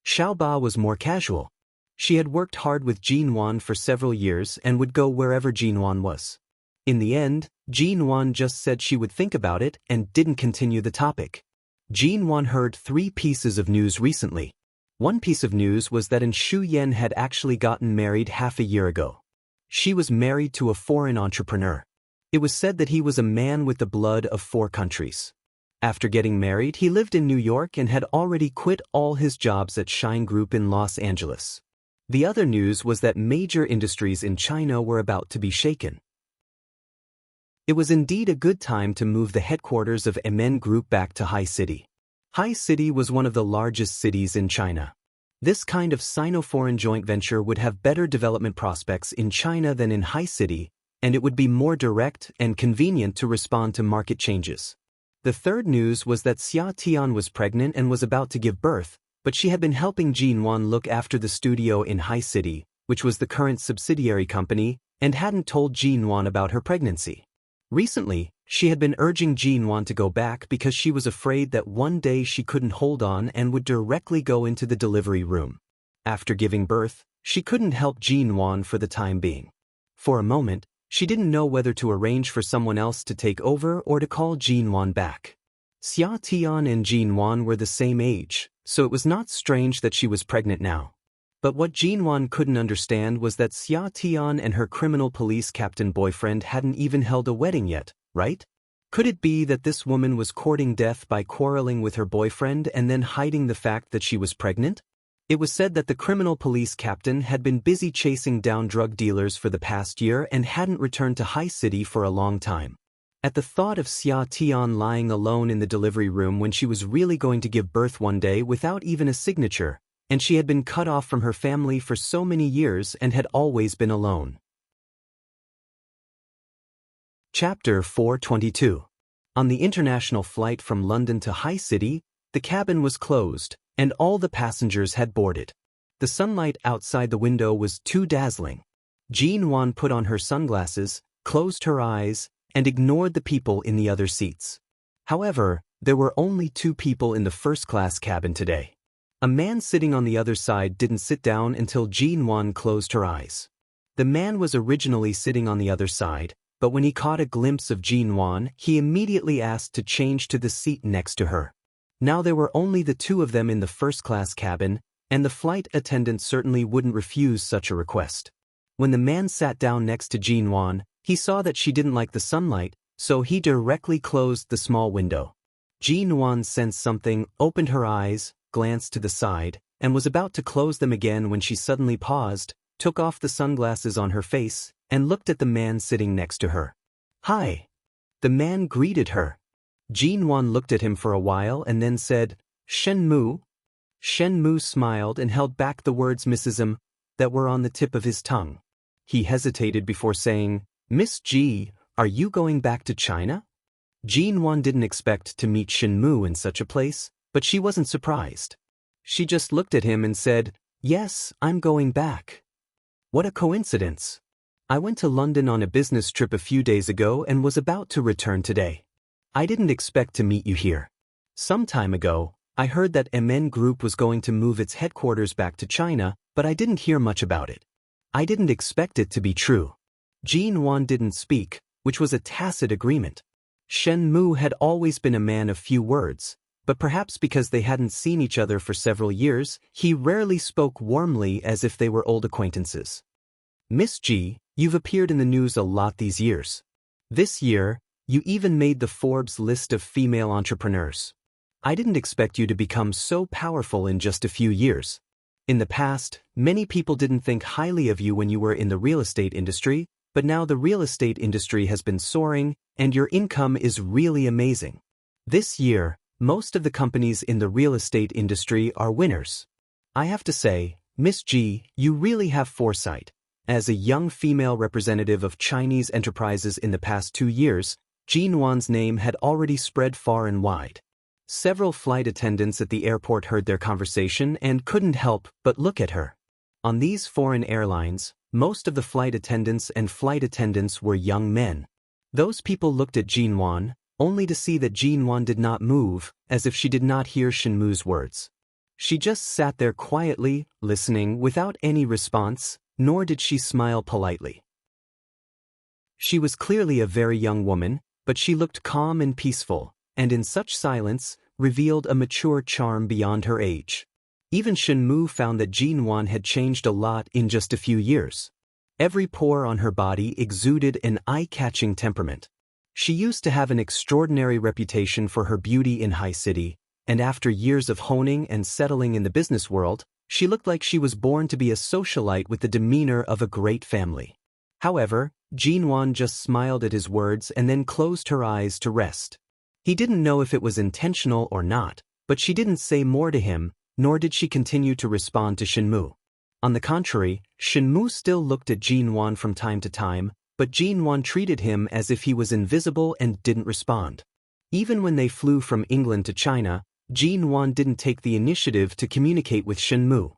Xiaoba was more casual. She had worked hard with Jinwan for several years and would go wherever Jinwan was. In the end, Jinwan just said she would think about it and didn't continue the topic. Jinwan heard 3 pieces of news recently. One piece of news was that Shu Yan had actually gotten married half a year ago. She was married to a foreign entrepreneur. It was said that he was a man with the blood of 4 countries. After getting married, he lived in New York and had already quit all his jobs at Shine Group in Los Angeles. The other news was that major industries in China were about to be shaken. It was indeed a good time to move the headquarters of MN Group back to Hai City. Hai City was one of the largest cities in China. This kind of Sino-foreign joint venture would have better development prospects in China than in Hai City, and it would be more direct and convenient to respond to market changes. The third news was that Xia Tian was pregnant and was about to give birth, but she had been helping Jin Wan look after the studio in Hai City, which was the current subsidiary company, and hadn't told Jin Wan about her pregnancy. Recently, she had been urging Jin Wan to go back because she was afraid that one day she couldn't hold on and would directly go into the delivery room. After giving birth, she couldn't help Jin Wan for the time being. For a moment, she didn't know whether to arrange for someone else to take over or to call Jin Wan back. Xia Tian and Jin Wan were the same age, so it was not strange that she was pregnant now. But what Jin Wan couldn't understand was that Xia Tian and her criminal police captain boyfriend hadn't even held a wedding yet, right? Could it be that this woman was courting death by quarreling with her boyfriend and then hiding the fact that she was pregnant? It was said that the criminal police captain had been busy chasing down drug dealers for the past year and hadn't returned to Hai City for a long time. At the thought of Xia Tian lying alone in the delivery room when she was really going to give birth one day without even a signature, and she had been cut off from her family for so many years and had always been alone. Chapter 422. On the international flight from London to Hai City, the cabin was closed, and all the passengers had boarded. The sunlight outside the window was too dazzling. Jin Wan put on her sunglasses, closed her eyes, and ignored the people in the other seats. However, there were only 2 people in the first-class cabin today. A man sitting on the other side didn't sit down until Jin Wan closed her eyes. The man was originally sitting on the other side, but when he caught a glimpse of Jin Wan, he immediately asked to change to the seat next to her. Now there were only the 2 of them in the first-class cabin, and the flight attendant certainly wouldn't refuse such a request. When the man sat down next to Jin Wan, he saw that she didn't like the sunlight, so he directly closed the small window. Jin Wan sensed something, opened her eyes, glanced to the side, and was about to close them again when she suddenly paused, took off the sunglasses on her face, and looked at the man sitting next to her. "Hi." The man greeted her. Jin Wan looked at him for a while and then said, "Shen Mu." Shen Mu smiled and held back the words Mrs. M that were on the tip of his tongue. He hesitated before saying, "Miss Ji, are you going back to China?" Jin Wan didn't expect to meet Shen Mu in such a place, but she wasn't surprised. She just looked at him and said, "Yes, I'm going back." "What a coincidence. I went to London on a business trip a few days ago and was about to return today. I didn't expect to meet you here. Some time ago, I heard that MN Group was going to move its headquarters back to China, but I didn't hear much about it. I didn't expect it to be true." Jin Wan didn't speak, which was a tacit agreement. Shen Mu had always been a man of few words, but perhaps because they hadn't seen each other for several years, he rarely spoke warmly as if they were old acquaintances. "Miss Ji, you've appeared in the news a lot these years. This year, you even made the Forbes list of female entrepreneurs. I didn't expect you to become so powerful in just a few years. In the past, many people didn't think highly of you when you were in the real estate industry, but now the real estate industry has been soaring, and your income is really amazing. This year, most of the companies in the real estate industry are winners. I have to say, Miss Ji, you really have foresight." As a young female representative of Chinese enterprises in the past 2 years, Jin Wan's name had already spread far and wide. Several flight attendants at the airport heard their conversation and couldn't help but look at her. On these foreign airlines, most of the flight attendants were young men. Those people looked at Jin Wan, only to see that Jin Wan did not move, as if she did not hear Shen Mu's words. She just sat there quietly, listening without any response, nor did she smile politely. She was clearly a very young woman, but she looked calm and peaceful, and in such silence, revealed a mature charm beyond her age. Even Shen Mu found that Jin Wan had changed a lot in just a few years. Every pore on her body exuded an eye-catching temperament. She used to have an extraordinary reputation for her beauty in High City, and after years of honing and settling in the business world, she looked like she was born to be a socialite with the demeanor of a great family. However, Jinwan just smiled at his words and then closed her eyes to rest. He didn't know if it was intentional or not, but she didn't say more to him, nor did she continue to respond to Shinmu. On the contrary, Shinmu still looked at Jinwan from time to time, but Jinwan treated him as if he was invisible and didn't respond. Even when they flew from England to China, Jinwan didn't take the initiative to communicate with Shinmu.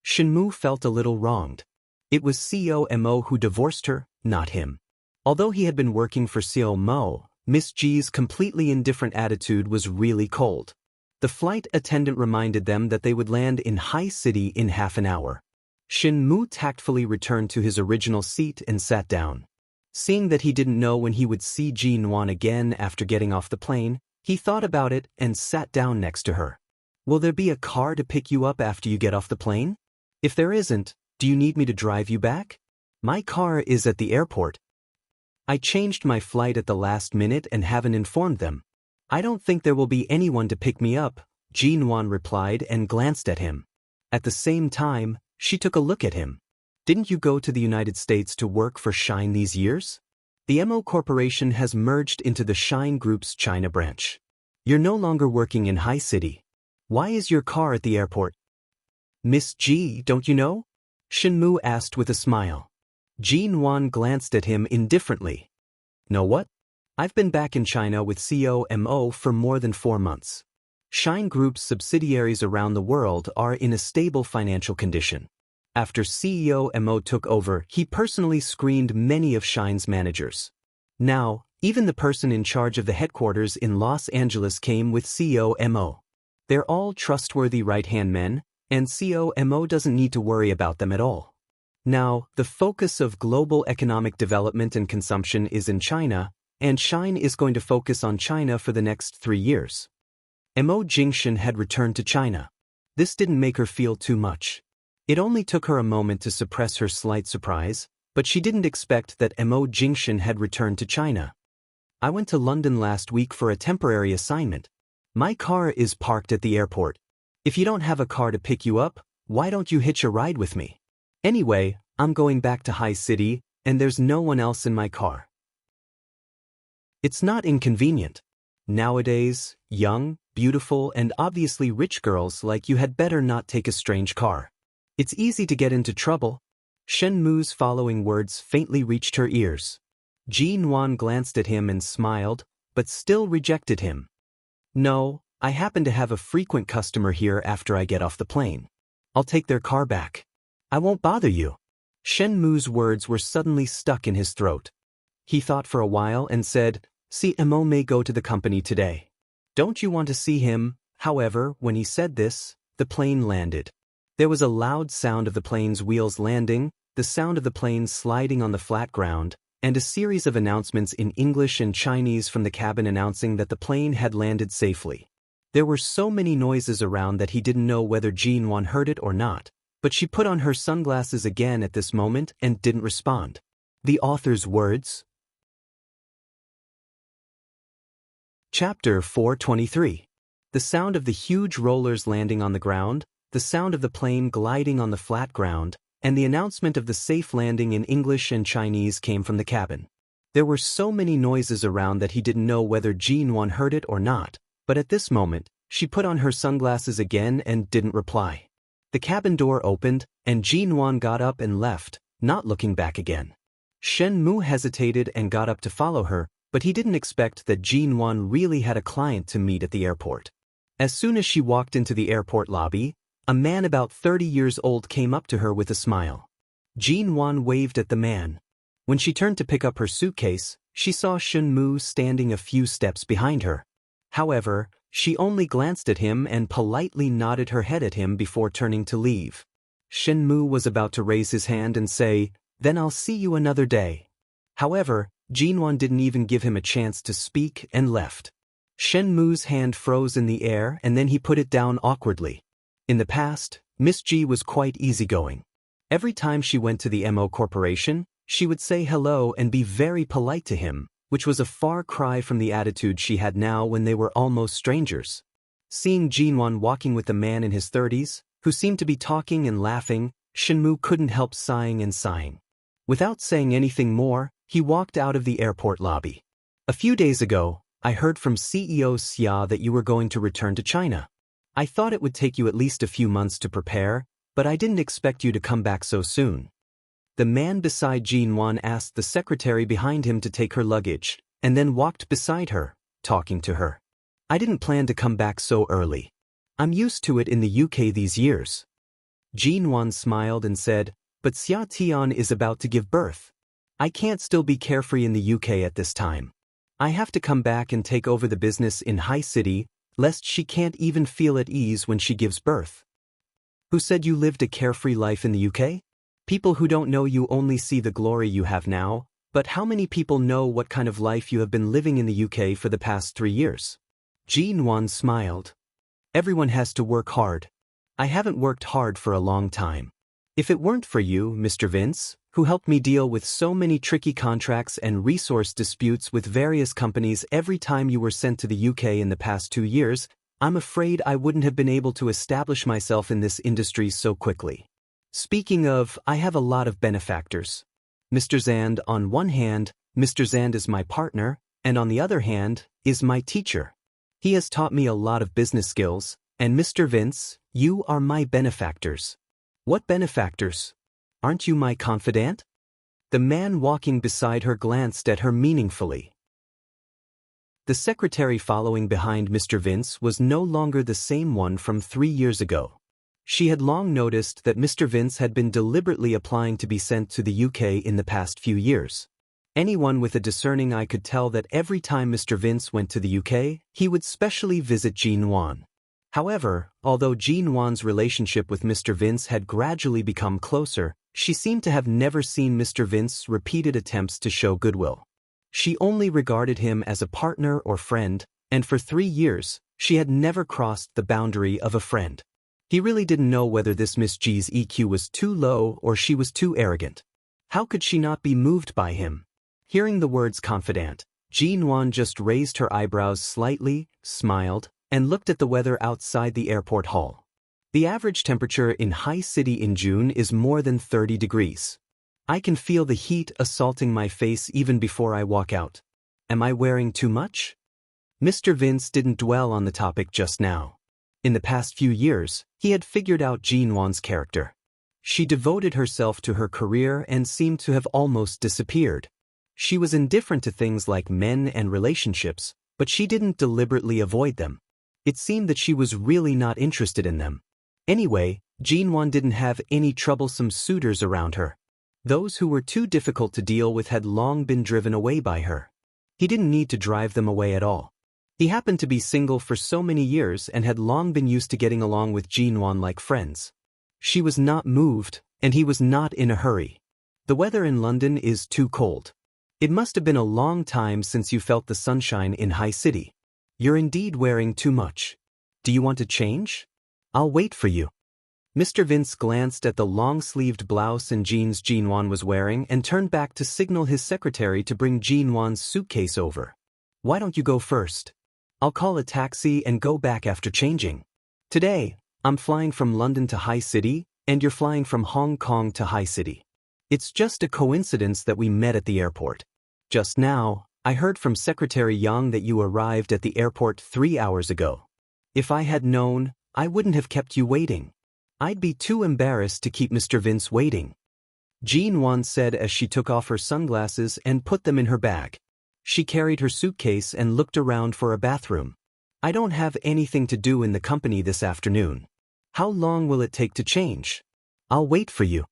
Shinmu felt a little wronged. It was CEO Mo who divorced her, not him. Although he had been working for CEO Mo, Miss G's completely indifferent attitude was really cold. The flight attendant reminded them that they would land in High City in half an hour. Shinmu tactfully returned to his original seat and sat down. Seeing that he didn't know when he would see Jinwan again after getting off the plane, he thought about it and sat down next to her. "Will there be a car to pick you up after you get off the plane? If there isn't, do you need me to drive you back? My car is at the airport. I changed my flight at the last minute and haven't informed them. I don't think there will be anyone to pick me up," Jinwan replied and glanced at him. At the same time, she took a look at him. "Didn't you go to the United States to work for Shine these years? The MO Corporation has merged into the Shine Group's China branch. You're no longer working in High City. Why is your car at the airport?" "Miss G, don't you know?" Shinmu asked with a smile. Jinwan glanced at him indifferently. "Know what? I've been back in China with CEO Mo for more than 4 months. Shine Group's subsidiaries around the world are in a stable financial condition. After CEO Mo took over, he personally screened many of Shine's managers. Now, even the person in charge of the headquarters in Los Angeles came with CEO Mo. They're all trustworthy right-hand men, and CEO Mo doesn't need to worry about them at all. Now, the focus of global economic development and consumption is in China, and Shine is going to focus on China for the next 3 years." Mo Jingshan had returned to China. This didn't make her feel too much. It only took her a moment to suppress her slight surprise, but she didn't expect that Mo Jingshan had returned to China. "I went to London last week for a temporary assignment. My car is parked at the airport. If you don't have a car to pick you up, why don't you hitch a ride with me? Anyway, I'm going back to High City, and there's no one else in my car. It's not inconvenient. Nowadays, young, beautiful, and obviously rich girls like you had better not take a strange car. It's easy to get into trouble." Shenmu's following words faintly reached her ears. Jinwan glanced at him and smiled, but still rejected him. "No, I happen to have a frequent customer here after I get off the plane. I'll take their car back. I won't bother you." Shenmu's words were suddenly stuck in his throat. He thought for a while and said, "CMO may go to the company today. Don't you want to see him?" However, when he said this, the plane landed. There was a loud sound of the plane's wheels landing, the sound of the plane sliding on the flat ground, and a series of announcements in English and Chinese from the cabin announcing that the plane had landed safely. There were so many noises around that he didn't know whether Jinwan heard it or not, but she put on her sunglasses again at this moment and didn't respond. The author's words. Chapter 423. The sound of the huge rollers landing on the ground, the sound of the plane gliding on the flat ground, and the announcement of the safe landing in English and Chinese came from the cabin. There were so many noises around that he didn't know whether Jinwan heard it or not, but at this moment, she put on her sunglasses again and didn't reply. The cabin door opened, and Jinwan got up and left, not looking back again. Shenmu hesitated and got up to follow her, but he didn't expect that Jinwan really had a client to meet at the airport. As soon as she walked into the airport lobby, a man about 30 years old came up to her with a smile. Jinwan waved at the man. When she turned to pick up her suitcase, she saw Shenmu standing a few steps behind her. However, she only glanced at him and politely nodded her head at him before turning to leave. Shenmu was about to raise his hand and say, "Then I'll see you another day." However, Jinwan didn't even give him a chance to speak and left. Shenmu's hand froze in the air and then he put it down awkwardly. In the past, Miss G was quite easygoing. Every time she went to the MO Corporation, she would say hello and be very polite to him, which was a far cry from the attitude she had now when they were almost strangers. Seeing Jinwon walking with a man in his 30s, who seemed to be talking and laughing, Shinmu couldn't help sighing and sighing. Without saying anything more, he walked out of the airport lobby. A few days ago, I heard from CEO Xia that you were going to return to China. I thought it would take you at least a few months to prepare, but I didn't expect you to come back so soon. The man beside Jinwon asked the secretary behind him to take her luggage, and then walked beside her, talking to her. I didn't plan to come back so early. I'm used to it in the UK these years. Jinwon smiled and said, but Xia Tian is about to give birth. I can't still be carefree in the UK at this time. I have to come back and take over the business in High City, lest she can't even feel at ease when she gives birth. Who said you lived a carefree life in the UK? People who don't know you only see the glory you have now, but how many people know what kind of life you have been living in the UK for the past 3 years? Jinwon smiled. Everyone has to work hard. I haven't worked hard for a long time. If it weren't for you, Mr. Vince, who helped me deal with so many tricky contracts and resource disputes with various companies every time you were sent to the UK in the past 2 years, I'm afraid I wouldn't have been able to establish myself in this industry so quickly. Speaking of, I have a lot of benefactors. Mr. Zand, on one hand, Mr. Zand is my partner, and on the other hand, is my teacher. He has taught me a lot of business skills, and Mr. Vince, you are my benefactors. What benefactors? Aren't you my confidant? The man walking beside her glanced at her meaningfully. The secretary following behind Mr. Vince was no longer the same one from 3 years ago. She had long noticed that Mr. Vince had been deliberately applying to be sent to the UK in the past few years. Anyone with a discerning eye could tell that every time Mr. Vince went to the UK, he would specially visit Jinwon. However, although Jinwon's relationship with Mr. Vince had gradually become closer, she seemed to have never seen Mr. Vince's repeated attempts to show goodwill. She only regarded him as a partner or friend, and for 3 years, she had never crossed the boundary of a friend. He really didn't know whether this Miss G's EQ was too low or she was too arrogant. How could she not be moved by him? Hearing the words confidant, Jinwon just raised her eyebrows slightly, smiled, and looked at the weather outside the airport hall. The average temperature in High City in June is more than 30 degrees. I can feel the heat assaulting my face even before I walk out. Am I wearing too much? Mr. Vince didn't dwell on the topic just now. In the past few years, he had figured out Jinwon's character. She devoted herself to her career and seemed to have almost disappeared. She was indifferent to things like men and relationships, but she didn't deliberately avoid them. It seemed that she was really not interested in them. Anyway, Jinwon didn't have any troublesome suitors around her. Those who were too difficult to deal with had long been driven away by her. He didn't need to drive them away at all. He happened to be single for so many years and had long been used to getting along with Jinwon like friends. She was not moved, and he was not in a hurry. The weather in London is too cold. It must have been a long time since you felt the sunshine in High City. You're indeed wearing too much. Do you want to change? I'll wait for you. Mr. Vince glanced at the long-sleeved blouse and jeans Jinwon was wearing and turned back to signal his secretary to bring Jinwon's suitcase over. Why don't you go first? I'll call a taxi and go back after changing. Today, I'm flying from London to High City, and you're flying from Hong Kong to High City. It's just a coincidence that we met at the airport. Just now, I heard from Secretary Yang that you arrived at the airport 3 hours ago. If I had known, I wouldn't have kept you waiting. I'd be too embarrassed to keep Mr. Vince waiting. Jinwon said as she took off her sunglasses and put them in her bag. She carried her suitcase and looked around for a bathroom. I don't have anything to do in the company this afternoon. How long will it take to change? I'll wait for you.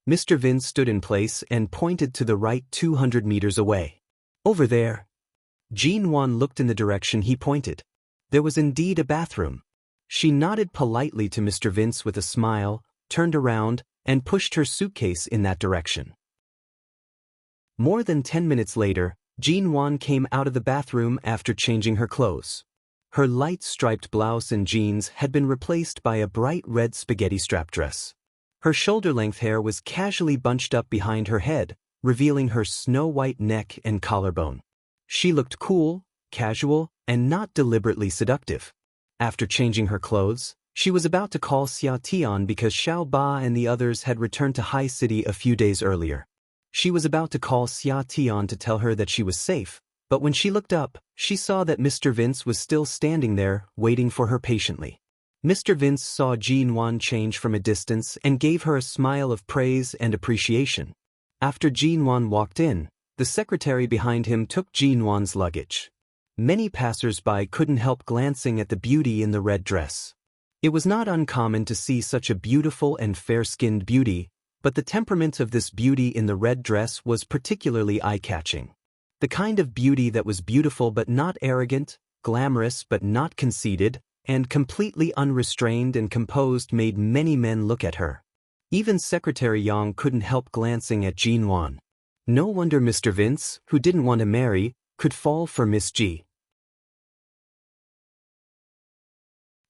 Mr. Vince stood in place and pointed to the right 200 meters away. Over there. Jinwon looked in the direction he pointed. There was indeed a bathroom. She nodded politely to Mr. Vince with a smile, turned around, and pushed her suitcase in that direction. More than 10 minutes later, Jinwon came out of the bathroom after changing her clothes. Her light striped blouse and jeans had been replaced by a bright red spaghetti strap dress. Her shoulder-length hair was casually bunched up behind her head, revealing her snow-white neck and collarbone. She looked cool, casual, and not deliberately seductive. After changing her clothes, she was about to call Xia Tian because Xiao Ba and the others had returned to High City a few days earlier. She was about to call Xia Tian to tell her that she was safe, but when she looked up, she saw that Mr. Vince was still standing there, waiting for her patiently. Mr. Vince saw Jean Wan change from a distance and gave her a smile of praise and appreciation. After Jean Wan walked in, the secretary behind him took Jean Wan's luggage. Many passers-by couldn't help glancing at the beauty in the red dress. It was not uncommon to see such a beautiful and fair-skinned beauty, but the temperament of this beauty in the red dress was particularly eye-catching. The kind of beauty that was beautiful but not arrogant, glamorous but not conceited, and completely unrestrained and composed made many men look at her. Even Secretary Yang couldn't help glancing at Jean Wan. No wonder Mr. Vince, who didn't want to marry, could fall for Miss G.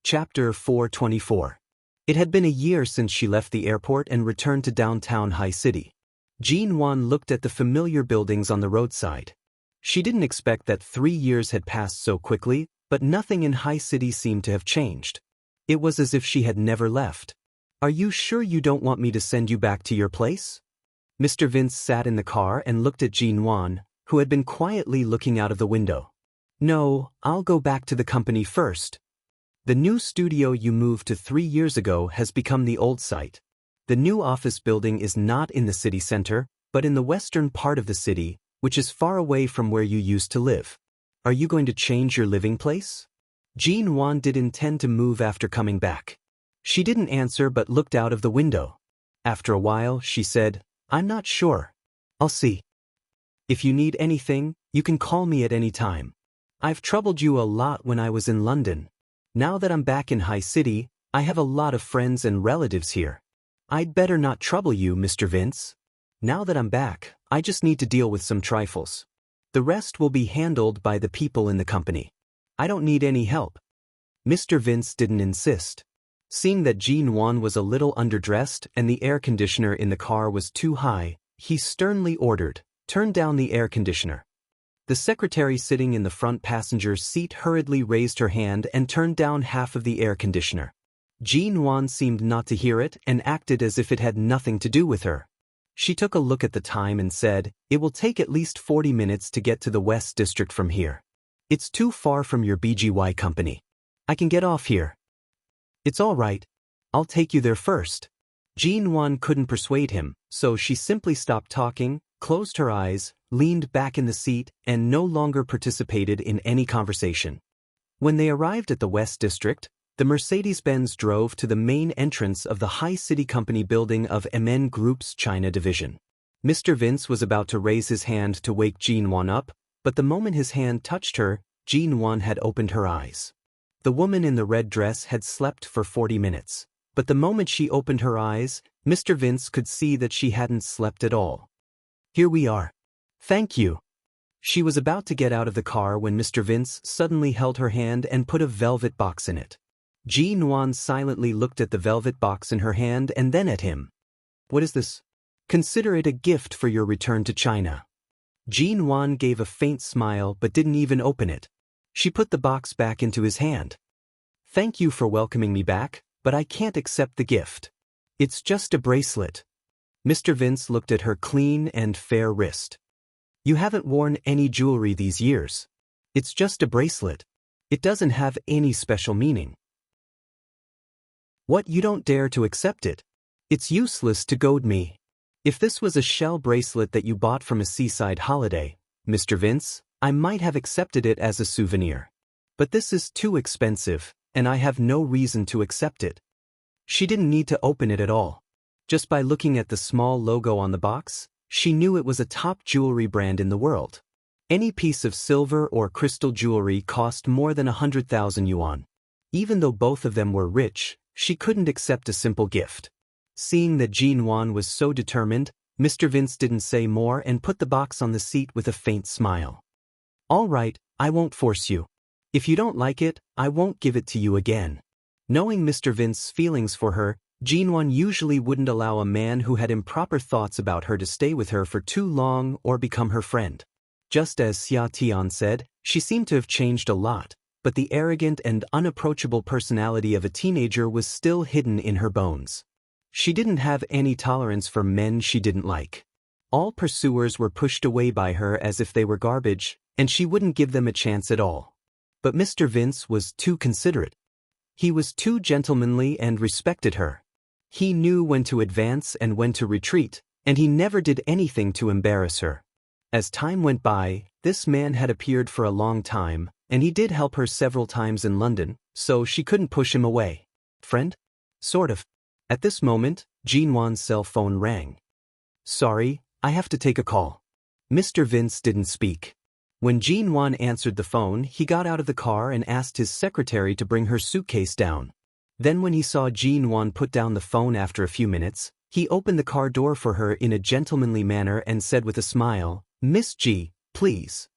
Chapter 424. It had been a year since she left the airport and returned to downtown High City. Jean Wan looked at the familiar buildings on the roadside. She didn't expect that 3 years had passed so quickly, but nothing in High City seemed to have changed. It was as if she had never left. "Are you sure you don't want me to send you back to your place?" Mr. Vince sat in the car and looked at Jean Wan, who had been quietly looking out of the window. "No, I'll go back to the company first. The new studio you moved to 3 years ago has become the old site. The new office building is not in the city center, but in the western part of the city, which is far away from where you used to live. Are you going to change your living place?" Jean Wan did intend to move after coming back. She didn't answer but looked out of the window. After a while, she said, "I'm not sure. I'll see. If you need anything, you can call me at any time. I've troubled you a lot when I was in London. Now that I'm back in High City, I have a lot of friends and relatives here. I'd better not trouble you, Mr. Vince. Now that I'm back, I just need to deal with some trifles. The rest will be handled by the people in the company. I don't need any help." Mr. Vince didn't insist. Seeing that Jean Wan was a little underdressed and the air conditioner in the car was too high, he sternly ordered, "Turn down the air conditioner." The secretary sitting in the front passenger's seat hurriedly raised her hand and turned down half of the air conditioner. Jean Wan seemed not to hear it and acted as if it had nothing to do with her. She took a look at the time and said, "It will take at least 40 minutes to get to the West District from here. It's too far from your BGY company. I can get off here." "It's all right. I'll take you there first." Jean Wan couldn't persuade him, so she simply stopped talking, closed her eyes, leaned back in the seat, and no longer participated in any conversation. When they arrived at the West District, the Mercedes-Benz drove to the main entrance of the High City Company building of MN Group's China division. Mr. Vince was about to raise his hand to wake Jean Wan up, but the moment his hand touched her, Jean Wan had opened her eyes. The woman in the red dress had slept for 40 minutes, but the moment she opened her eyes, Mr. Vince could see that she hadn't slept at all. "Here we are. Thank you." She was about to get out of the car when Mr. Vince suddenly held her hand and put a velvet box in it. Jean Wan silently looked at the velvet box in her hand and then at him. "What is this?" "Consider it a gift for your return to China." Jean Wan gave a faint smile but didn't even open it. She put the box back into his hand. "Thank you for welcoming me back, but I can't accept the gift. It's just a bracelet." Mr. Vince looked at her clean and fair wrist. "You haven't worn any jewelry these years. It's just a bracelet. It doesn't have any special meaning." "What, you don't dare to accept it? It's useless to goad me. If this was a shell bracelet that you bought from a seaside holiday, Mr. Vince, I might have accepted it as a souvenir. But this is too expensive, and I have no reason to accept it." She didn't need to open it at all. Just by looking at the small logo on the box, she knew it was a top jewelry brand in the world. Any piece of silver or crystal jewelry cost more than 100,000 yuan. Even though both of them were rich, she couldn't accept a simple gift. Seeing that Jean Wan was so determined, Mr. Vince didn't say more and put the box on the seat with a faint smile. "All right, I won't force you. If you don't like it, I won't give it to you again." Knowing Mr. Vince's feelings for her, Jean Wan usually wouldn't allow a man who had improper thoughts about her to stay with her for too long or become her friend. Just as Xia Tian said, she seemed to have changed a lot, but the arrogant and unapproachable personality of a teenager was still hidden in her bones. She didn't have any tolerance for men she didn't like. All pursuers were pushed away by her as if they were garbage, and she wouldn't give them a chance at all. But Mr. Vince was too considerate. He was too gentlemanly and respected her. He knew when to advance and when to retreat, and he never did anything to embarrass her. As time went by, this man had appeared for a long time, and he did help her several times in London, so she couldn't push him away. Friend? Sort of. At this moment, Jinwan's cell phone rang. Sorry, I have to take a call. Mr. Vince didn't speak. When Jinwan answered the phone, he got out of the car and asked his secretary to bring her suitcase down. Then when he saw Jinwan put down the phone after a few minutes, he opened the car door for her in a gentlemanly manner and said with a smile, Miss G, please.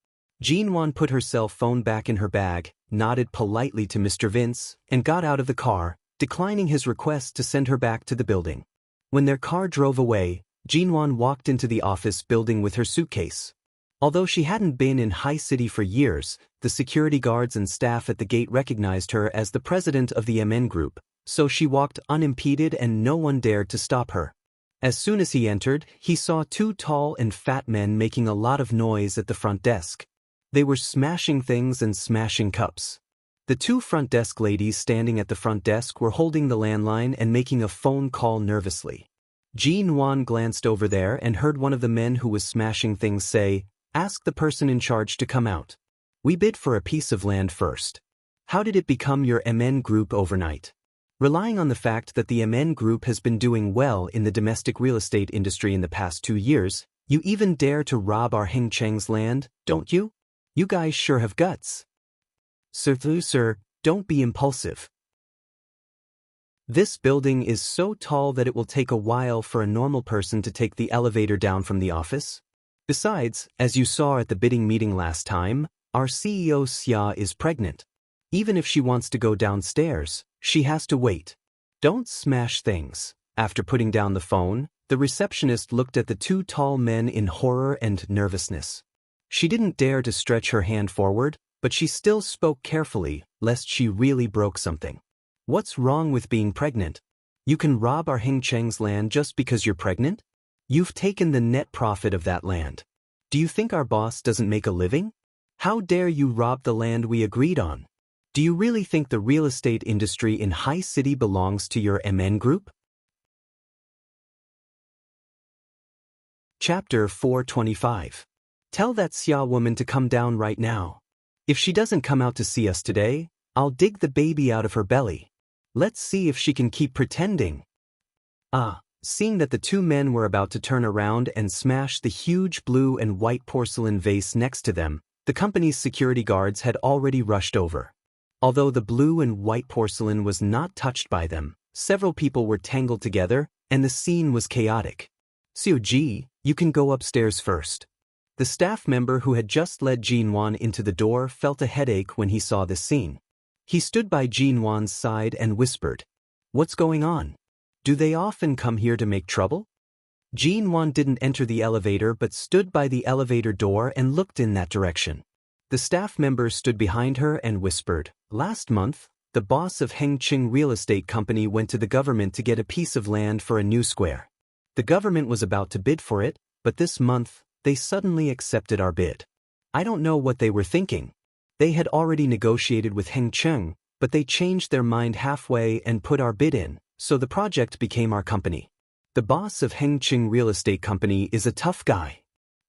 Jinwan put her cell phone back in her bag, nodded politely to Mr. Vince, and got out of the car, declining his request to send her back to the building. When their car drove away, Jinwan walked into the office building with her suitcase. Although she hadn't been in High City for years, the security guards and staff at the gate recognized her as the president of the MN Group, so she walked unimpeded and no one dared to stop her. As soon as he entered, he saw two tall and fat men making a lot of noise at the front desk. They were smashing things and smashing cups. The two front desk ladies standing at the front desk were holding the landline and making a phone call nervously. Jinwan glanced over there and heard one of the men who was smashing things say, Ask the person in charge to come out. We bid for a piece of land first. How did it become your MN Group overnight? Relying on the fact that the MN Group has been doing well in the domestic real estate industry in the past 2 years, you even dare to rob our Heng Cheng's land, don't you? You guys sure have guts. Sir, don't be impulsive. This building is so tall that it will take a while for a normal person to take the elevator down from the office. Besides, as you saw at the bidding meeting last time, our CEO Xia is pregnant. Even if she wants to go downstairs, she has to wait. Don't smash things. After putting down the phone, the receptionist looked at the two tall men in horror and nervousness. She didn't dare to stretch her hand forward, but she still spoke carefully, lest she really broke something. What's wrong with being pregnant? You can rob our Heng Cheng's land just because you're pregnant? You've taken the net profit of that land. Do you think our boss doesn't make a living? How dare you rob the land we agreed on? Do you really think the real estate industry in High City belongs to your MN Group? Chapter 425. Tell that Xia woman to come down right now. If she doesn't come out to see us today, I'll dig the baby out of her belly. Let's see if she can keep pretending. Seeing that the two men were about to turn around and smash the huge blue and white porcelain vase next to them, the company's security guards had already rushed over. Although the blue and white porcelain was not touched by them, several people were tangled together, and the scene was chaotic. Xiu Ji, you can go upstairs first. The staff member who had just led Jinwan into the door felt a headache when he saw this scene. He stood by Jinwan's side and whispered, What's going on? Do they often come here to make trouble? Jinwan didn't enter the elevator but stood by the elevator door and looked in that direction. The staff member stood behind her and whispered, Last month, the boss of Heng Cheng Real Estate Company went to the government to get a piece of land for a new square. The government was about to bid for it, but this month, they suddenly accepted our bid. I don't know what they were thinking. They had already negotiated with Heng Cheng, but they changed their mind halfway and put our bid in, so the project became our company. The boss of Heng Cheng Real Estate Company is a tough guy.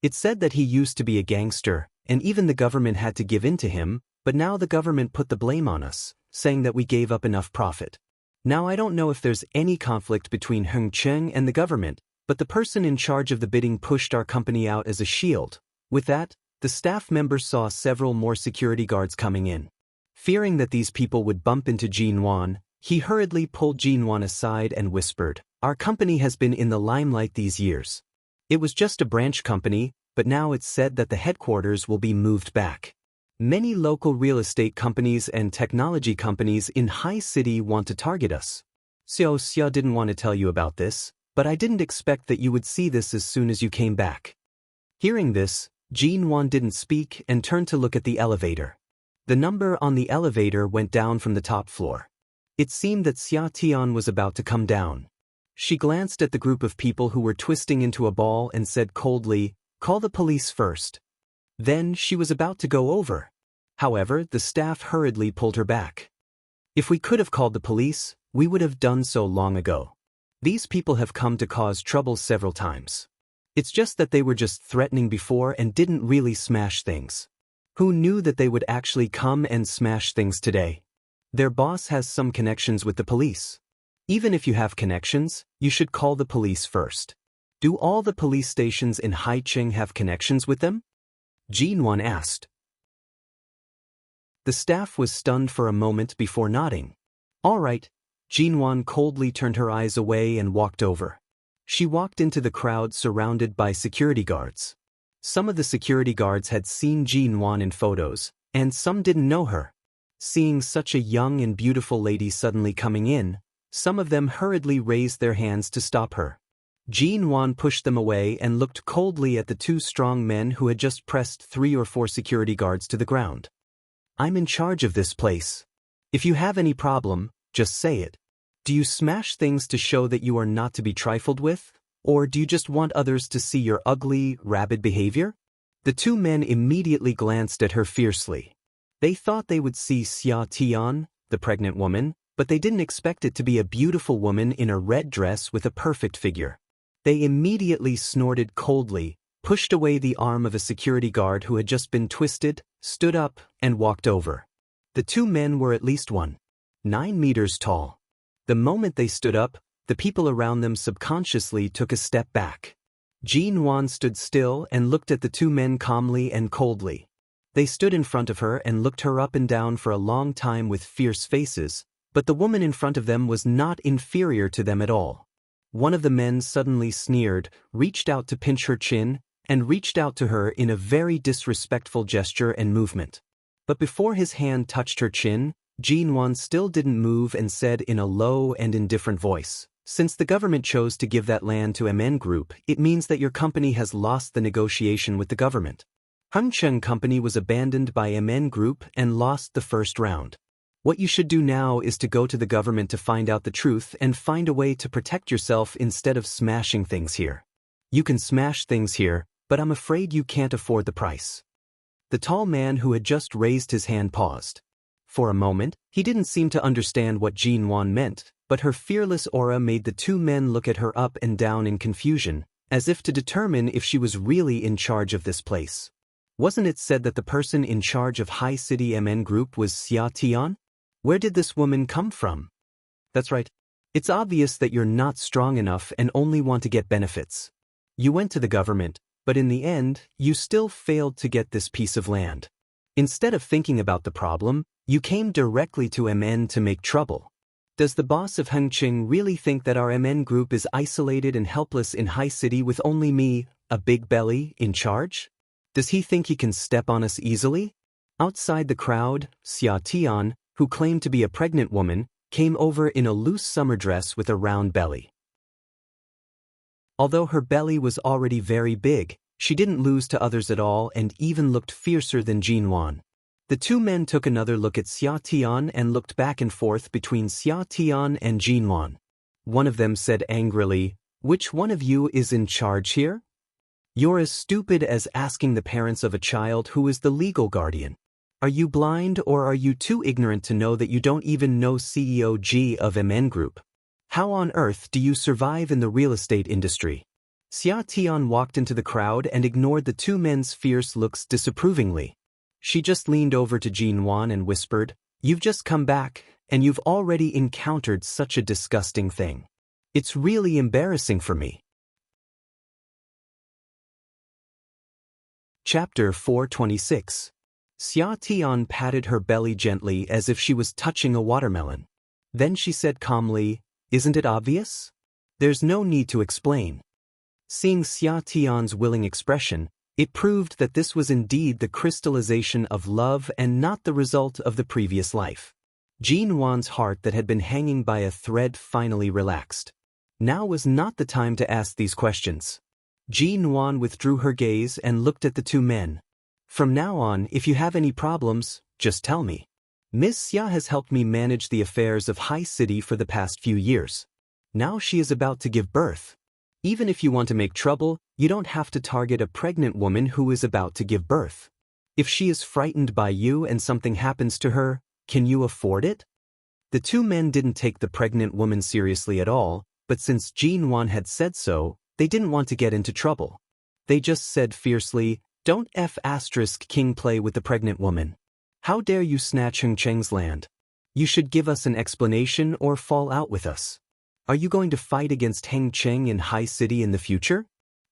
It's said that he used to be a gangster, and even the government had to give in to him, but now the government put the blame on us, saying that we gave up enough profit. Now I don't know if there's any conflict between Heng Cheng and the government, but the person in charge of the bidding pushed our company out as a shield. With that, the staff members saw several more security guards coming in. Fearing that these people would bump into Jinwan, he hurriedly pulled Jinwan aside and whispered, Our company has been in the limelight these years. It was just a branch company, but now it's said that the headquarters will be moved back. Many local real estate companies and technology companies in High City want to target us. Xia didn't want to tell you about this, but I didn't expect that you would see this as soon as you came back. Hearing this, Jinwan didn't speak and turned to look at the elevator. The number on the elevator went down from the top floor. It seemed that Xia Tian was about to come down. She glanced at the group of people who were twisting into a ball and said coldly, "Call the police first." Then she was about to go over. However, the staff hurriedly pulled her back. "If we could have called the police, we would have done so long ago. These people have come to cause trouble several times. It's just that they were just threatening before and didn't really smash things. Who knew that they would actually come and smash things today? Their boss has some connections with the police. Even if you have connections, you should call the police first. Do all the police stations in Haicheng have connections with them?" Jinwan asked. The staff was stunned for a moment before nodding. "All right." Jinwan coldly turned her eyes away and walked over. She walked into the crowd surrounded by security guards. Some of the security guards had seen Jinwan in photos, and some didn't know her. Seeing such a young and beautiful lady suddenly coming in, some of them hurriedly raised their hands to stop her. Jinwan pushed them away and looked coldly at the two strong men who had just pressed 3 or 4 security guards to the ground. "I'm in charge of this place. If you have any problem, just say it. Do you smash things to show that you are not to be trifled with? Or do you just want others to see your ugly, rabid behavior?" The two men immediately glanced at her fiercely. They thought they would see Xia Tian, the pregnant woman, but they didn't expect it to be a beautiful woman in a red dress with a perfect figure. They immediately snorted coldly, pushed away the arm of a security guard who had just been twisted, stood up, and walked over. The two men were at least 1.9 meters tall. The moment they stood up, the people around them subconsciously took a step back. Jinwan stood still and looked at the two men calmly and coldly. They stood in front of her and looked her up and down for a long time with fierce faces, but the woman in front of them was not inferior to them at all. One of the men suddenly sneered, reached out to pinch her chin, and reached out to her in a very disrespectful gesture and movement. But before his hand touched her chin, Jinwan still didn't move and said in a low and indifferent voice, "Since the government chose to give that land to MN Group, it means that your company has lost the negotiation with the government. Hengcheng Company was abandoned by MN Group and lost the first round. What you should do now is to go to the government to find out the truth and find a way to protect yourself instead of smashing things here. You can smash things here, but I'm afraid you can't afford the price." The tall man who had just raised his hand paused. For a moment, he didn't seem to understand what Jinwan meant, but her fearless aura made the two men look at her up and down in confusion, as if to determine if she was really in charge of this place. Wasn't it said that the person in charge of High City MN Group was Xia Tian? Where did this woman come from? That's right. It's obvious that you're not strong enough and only want to get benefits. You went to the government, but in the end, you still failed to get this piece of land. Instead of thinking about the problem, you came directly to MN to make trouble. Does the boss of Hengcheng really think that our MN Group is isolated and helpless in High City with only me, a big belly, in charge? Does he think he can step on us easily? Outside the crowd, Xia Tian, who claimed to be a pregnant woman, came over in a loose summer dress with a round belly. Although her belly was already very big, she didn't lose to others at all and even looked fiercer than Jinwan. The two men took another look at Xia Tian and looked back and forth between Xia Tian and Jinwan. One of them said angrily, "Which one of you is in charge here? You're as stupid as asking the parents of a child who is the legal guardian. Are you blind or are you too ignorant to know that you don't even know CEO G of MN Group? How on earth do you survive in the real estate industry?" Xia Tian walked into the crowd and ignored the two men's fierce looks disapprovingly. She just leaned over to Jinwan and whispered, "You've just come back, and you've already encountered such a disgusting thing. It's really embarrassing for me." Chapter 426. Xia Tian patted her belly gently as if she was touching a watermelon. Then she said calmly, "Isn't it obvious? There's no need to explain." Seeing Xia Tian's willing expression, it proved that this was indeed the crystallization of love and not the result of the previous life. Jinwan's heart that had been hanging by a thread finally relaxed. Now was not the time to ask these questions. Jin Wan withdrew her gaze and looked at the two men. From now on, if you have any problems, just tell me. Ms. Xia has helped me manage the affairs of High City for the past few years. Now she is about to give birth. Even if you want to make trouble, you don't have to target a pregnant woman who is about to give birth. If she is frightened by you and something happens to her, can you afford it? The two men didn't take the pregnant woman seriously at all, but since Jin Wan had said so, they didn't want to get into trouble. They just said fiercely, "Don't King play with the pregnant woman. How dare you snatch Heng Cheng's land? You should give us an explanation or fall out with us. Are you going to fight against Heng Cheng in High City in the future?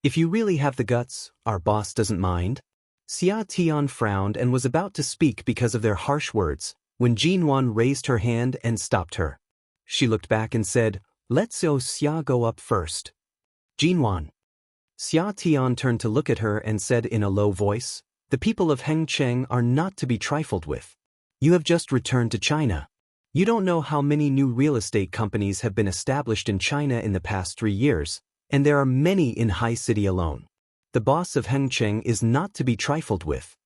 If you really have the guts, our boss doesn't mind." Xia Tian frowned and was about to speak because of their harsh words, when Jin Wan raised her hand and stopped her. She looked back and said, "Let Xia go up first." Jin Wan. Xia Tian turned to look at her and said in a low voice, "The people of Heng Cheng are not to be trifled with. You have just returned to China. You don't know how many new real estate companies have been established in China in the past 3 years, and there are many in High City alone. The boss of Heng Cheng is not to be trifled with."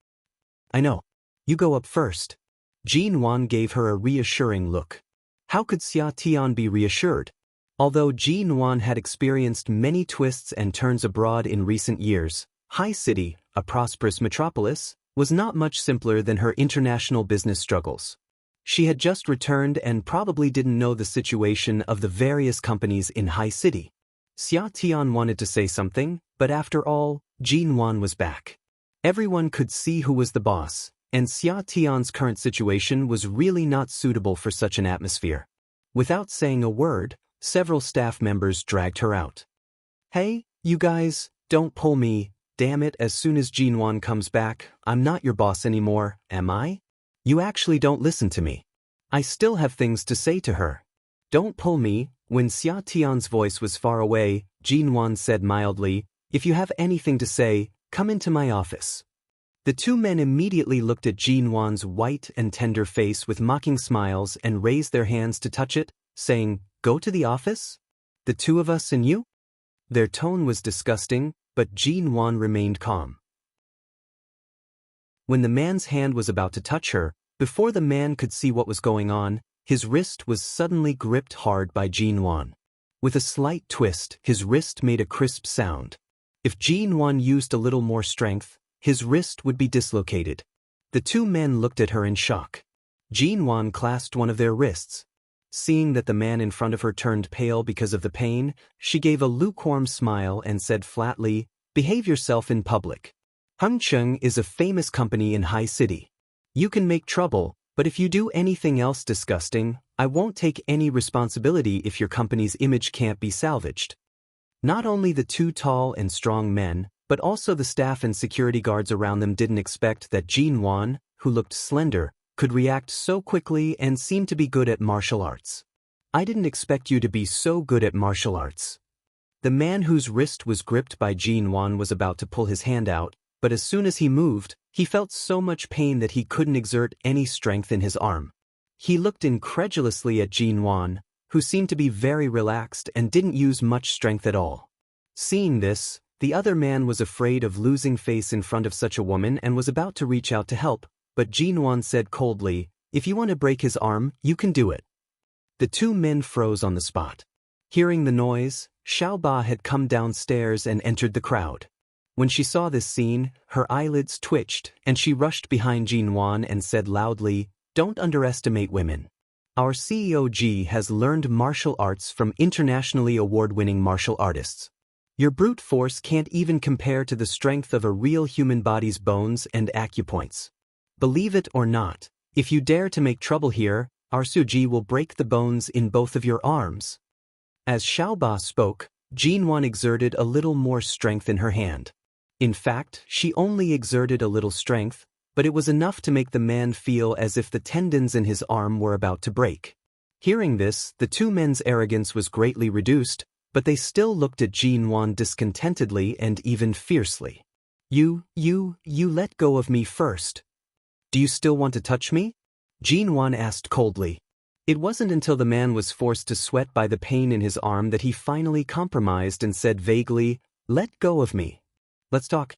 "I know. You go up first." Jin Wan gave her a reassuring look. How could Xia Tian be reassured? Although Jin Wan had experienced many twists and turns abroad in recent years, High City, a prosperous metropolis, was not much simpler than her international business struggles. She had just returned and probably didn't know the situation of the various companies in High City. Xia Tian wanted to say something, but after all, Jin Wan was back. Everyone could see who was the boss, and Xia Tian's current situation was really not suitable for such an atmosphere. Without saying a word, several staff members dragged her out. "Hey, you guys, don't pull me, damn it, as soon as Jin Wan comes back, I'm not your boss anymore, am I? You actually don't listen to me. I still have things to say to her. Don't pull me." When Xia Tian's voice was far away, Jin Wan said mildly, "If you have anything to say, come into my office." The two men immediately looked at Jin Wan's white and tender face with mocking smiles and raised their hands to touch it, saying, "Go to the office? The two of us and you?" Their tone was disgusting, but Jin Wan remained calm. When the man's hand was about to touch her, before the man could see what was going on, his wrist was suddenly gripped hard by Jin Wan. With a slight twist, his wrist made a crisp sound. If Jin Wan used a little more strength, his wrist would be dislocated. The two men looked at her in shock. Jin Wan clasped one of their wrists. Seeing that the man in front of her turned pale because of the pain, she gave a lukewarm smile and said flatly, "Behave yourself in public. Heng Cheng is a famous company in High City. You can make trouble, but if you do anything else disgusting, I won't take any responsibility if your company's image can't be salvaged." Not only the two tall and strong men, but also the staff and security guards around them didn't expect that Jin Wan, who looked slender, could react so quickly and seemed to be good at martial arts. "I didn't expect you to be so good at martial arts." The man whose wrist was gripped by Jin Wan was about to pull his hand out, but as soon as he moved, he felt so much pain that he couldn't exert any strength in his arm. He looked incredulously at Jin Wan, who seemed to be very relaxed and didn't use much strength at all. Seeing this, the other man was afraid of losing face in front of such a woman and was about to reach out to help, but Jin Wan said coldly, "If you want to break his arm, you can do it." The two men froze on the spot. Hearing the noise, Xiao Ba had come downstairs and entered the crowd. When she saw this scene, her eyelids twitched, and she rushed behind Jin Wan and said loudly, "Don't underestimate women. Our CEO Ji has learned martial arts from internationally award-winning martial artists. Your brute force can't even compare to the strength of a real human body's bones and acupoints. Believe it or not, if you dare to make trouble here, our Suji will break the bones in both of your arms." As Xiao Ba spoke, Jin Wan exerted a little more strength in her hand. In fact, she only exerted a little strength, but it was enough to make the man feel as if the tendons in his arm were about to break. Hearing this, the two men's arrogance was greatly reduced, but they still looked at Jin Wan discontentedly and even fiercely. You let go of me first. Do you still want to touch me?" Jin Wan asked coldly. It wasn't until the man was forced to sweat by the pain in his arm that he finally compromised and said vaguely, Let go of me. Let's talk.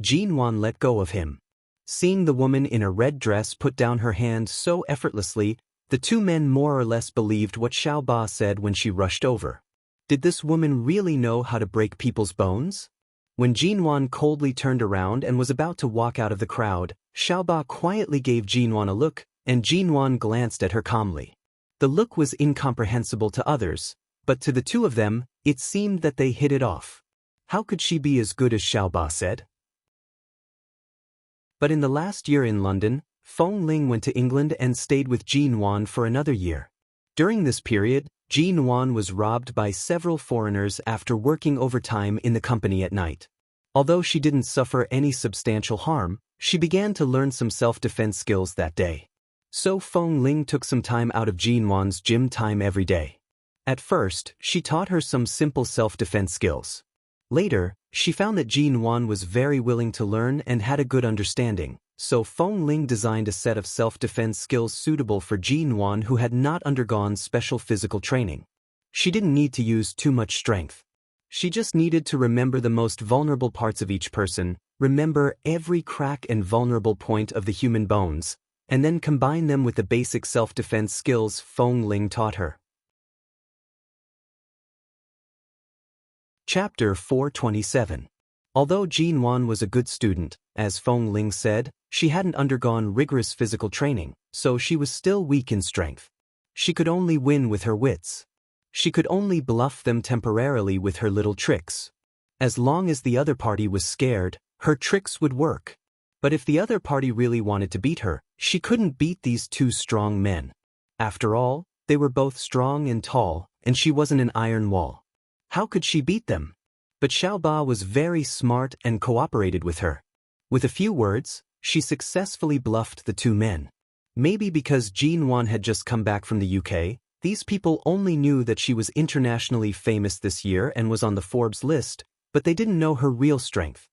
Jean Wan let go of him. Seeing the woman in a red dress put down her hand so effortlessly, the two men more or less believed what Xiao Ba said when she rushed over. Did this woman really know how to break people's bones? When Jean Wan coldly turned around and was about to walk out of the crowd, Xiao Ba quietly gave Jean Wan a look, and Jean Wan glanced at her calmly. The look was incomprehensible to others, but to the two of them, it seemed that they hit it off. How could she be as good as Xiao Ba said? But in the last year in London, Feng Ling went to England and stayed with Jean Wan for another year. During this period, Jean Wan was robbed by several foreigners after working overtime in the company at night. Although she didn't suffer any substantial harm, she began to learn some self-defense skills that day. So Feng Ling took some time out of Jean Wan's gym time every day. At first, she taught her some simple self-defense skills. Later, she found that Jean Wan was very willing to learn and had a good understanding, so Feng Ling designed a set of self-defense skills suitable for Jean Wan who had not undergone special physical training. She didn't need to use too much strength. She just needed to remember the most vulnerable parts of each person, remember every crack and vulnerable point of the human bones, and then combine them with the basic self-defense skills Feng Ling taught her. Chapter 427. Although Jean Wan was a good student, as Feng Ling said, she hadn't undergone rigorous physical training, so she was still weak in strength. She could only win with her wits. She could only bluff them temporarily with her little tricks. As long as the other party was scared, her tricks would work. But if the other party really wanted to beat her, she couldn't beat these two strong men. After all, they were both strong and tall, and she wasn't an iron wall. How could she beat them? But Xiao Ba was very smart and cooperated with her. With a few words, she successfully bluffed the two men. Maybe because Jean Wan had just come back from the UK, these people only knew that she was internationally famous this year and was on the Forbes list, but they didn't know her real strength.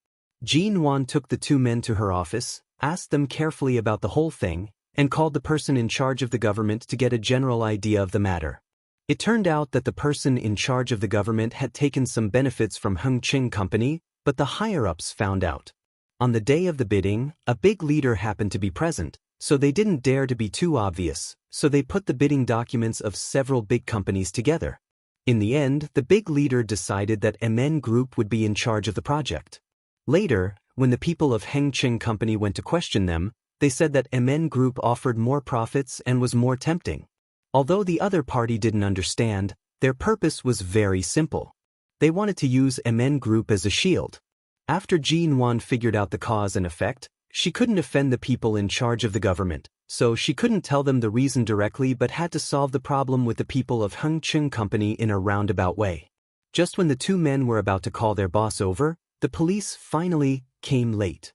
Jean Wan took the two men to her office, asked them carefully about the whole thing, and called the person in charge of the government to get a general idea of the matter. It turned out that the person in charge of the government had taken some benefits from Heng Ching Company, but the higher-ups found out. On the day of the bidding, a big leader happened to be present, so they didn't dare to be too obvious, so they put the bidding documents of several big companies together. In the end, the big leader decided that MN Group would be in charge of the project. Later, when the people of Heng Ching Company went to question them, they said that MN Group offered more profits and was more tempting. Although the other party didn't understand, their purpose was very simple. They wanted to use MN Group as a shield. After Jean Wan figured out the cause and effect, she couldn't offend the people in charge of the government, so she couldn't tell them the reason directly but had to solve the problem with the people of Heng Ching Company in a roundabout way. Just when the two men were about to call their boss over, the police finally came late.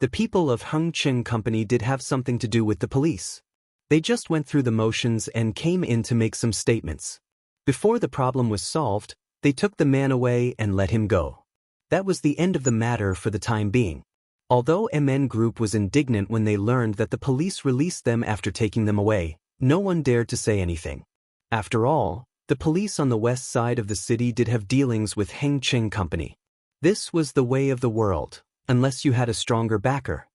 The people of Heng Ching Company did have something to do with the police. They just went through the motions and came in to make some statements. Before the problem was solved, they took the man away and let him go. That was the end of the matter for the time being. Although MN Group was indignant when they learned that the police released them after taking them away, no one dared to say anything. After all, the police on the west side of the city did have dealings with Heng Ching Company. This was the way of the world, unless you had a stronger backer.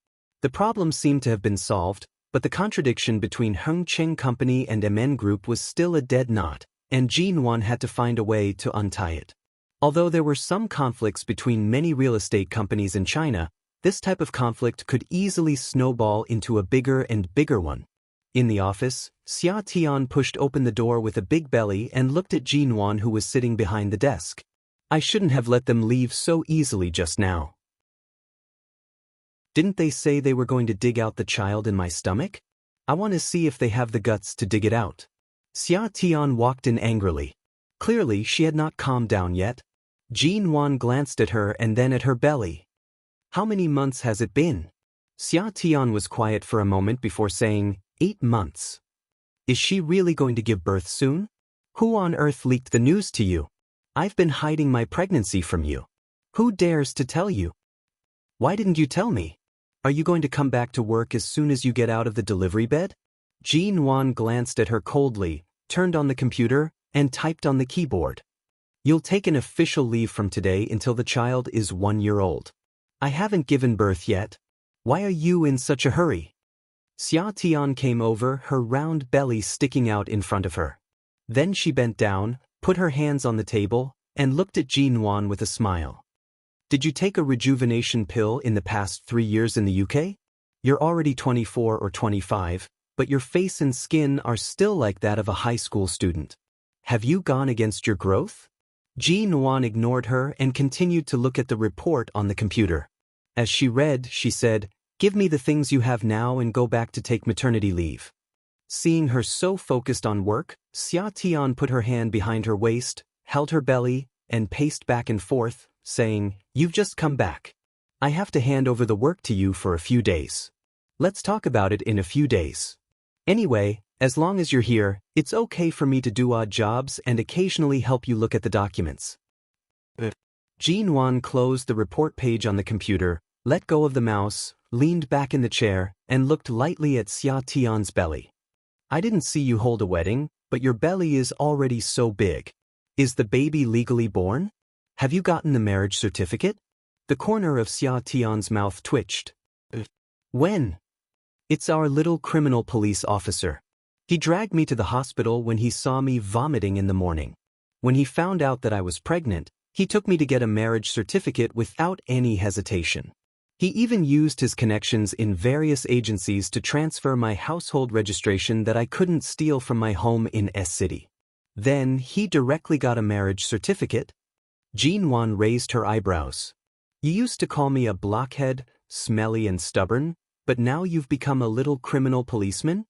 The problem seemed to have been solved, but the contradiction between Heng Ching Company and MN Group was still a dead knot, and Jean Wan had to find a way to untie it. Although there were some conflicts between many real estate companies in China, this type of conflict could easily snowball into a bigger and bigger one. In the office, Xia Tian pushed open the door with a big belly and looked at Jean Wan, who was sitting behind the desk. I shouldn't have let them leave so easily just now. Didn't they say they were going to dig out the child in my stomach? I want to see if they have the guts to dig it out. Xia Tian walked in angrily. Clearly, she had not calmed down yet. Jean Wan glanced at her and then at her belly. How many months has it been? Xia Tian was quiet for a moment before saying, 8 months. Is she really going to give birth soon? Who on earth leaked the news to you? I've been hiding my pregnancy from you. Who dares to tell you? Why didn't you tell me? Are you going to come back to work as soon as you get out of the delivery bed? Jean Wan glanced at her coldly, turned on the computer, and typed on the keyboard. You'll take an official leave from today until the child is 1 year old. I haven't given birth yet. Why are you in such a hurry? Xia Tian came over, her round belly sticking out in front of her. Then she bent down, put her hands on the table, and looked at Jin Wan with a smile. Did you take a rejuvenation pill in the past 3 years in the UK? You're already 24 or 25, but your face and skin are still like that of a high school student. Have you gone against your growth? Jin Wan ignored her and continued to look at the report on the computer. As she read, she said, "Give me the things you have now and go back to take maternity leave." Seeing her so focused on work, Xia Tian put her hand behind her waist, held her belly, and paced back and forth, saying, "You've just come back. I have to hand over the work to you for a few days. Let's talk about it in a few days. Anyway, as long as you're here, it's okay for me to do odd jobs and occasionally help you look at the documents." Jin Wan closed the report page on the computer, let go of the mouse, leaned back in the chair, and looked lightly at Xia Tian's belly. "I didn't see you hold a wedding, but your belly is already so big. Is the baby legally born? Have you gotten the marriage certificate?" The corner of Xia Tian's mouth twitched. "When?" "It's our little criminal police officer. He dragged me to the hospital when he saw me vomiting in the morning. When he found out that I was pregnant, he took me to get a marriage certificate without any hesitation. He even used his connections in various agencies to transfer my household registration that I couldn't steal from my home in S City. Then he directly got a marriage certificate." Jin Wan raised her eyebrows. "You used to call me a blockhead, smelly and stubborn, but now you've become a little criminal policeman?"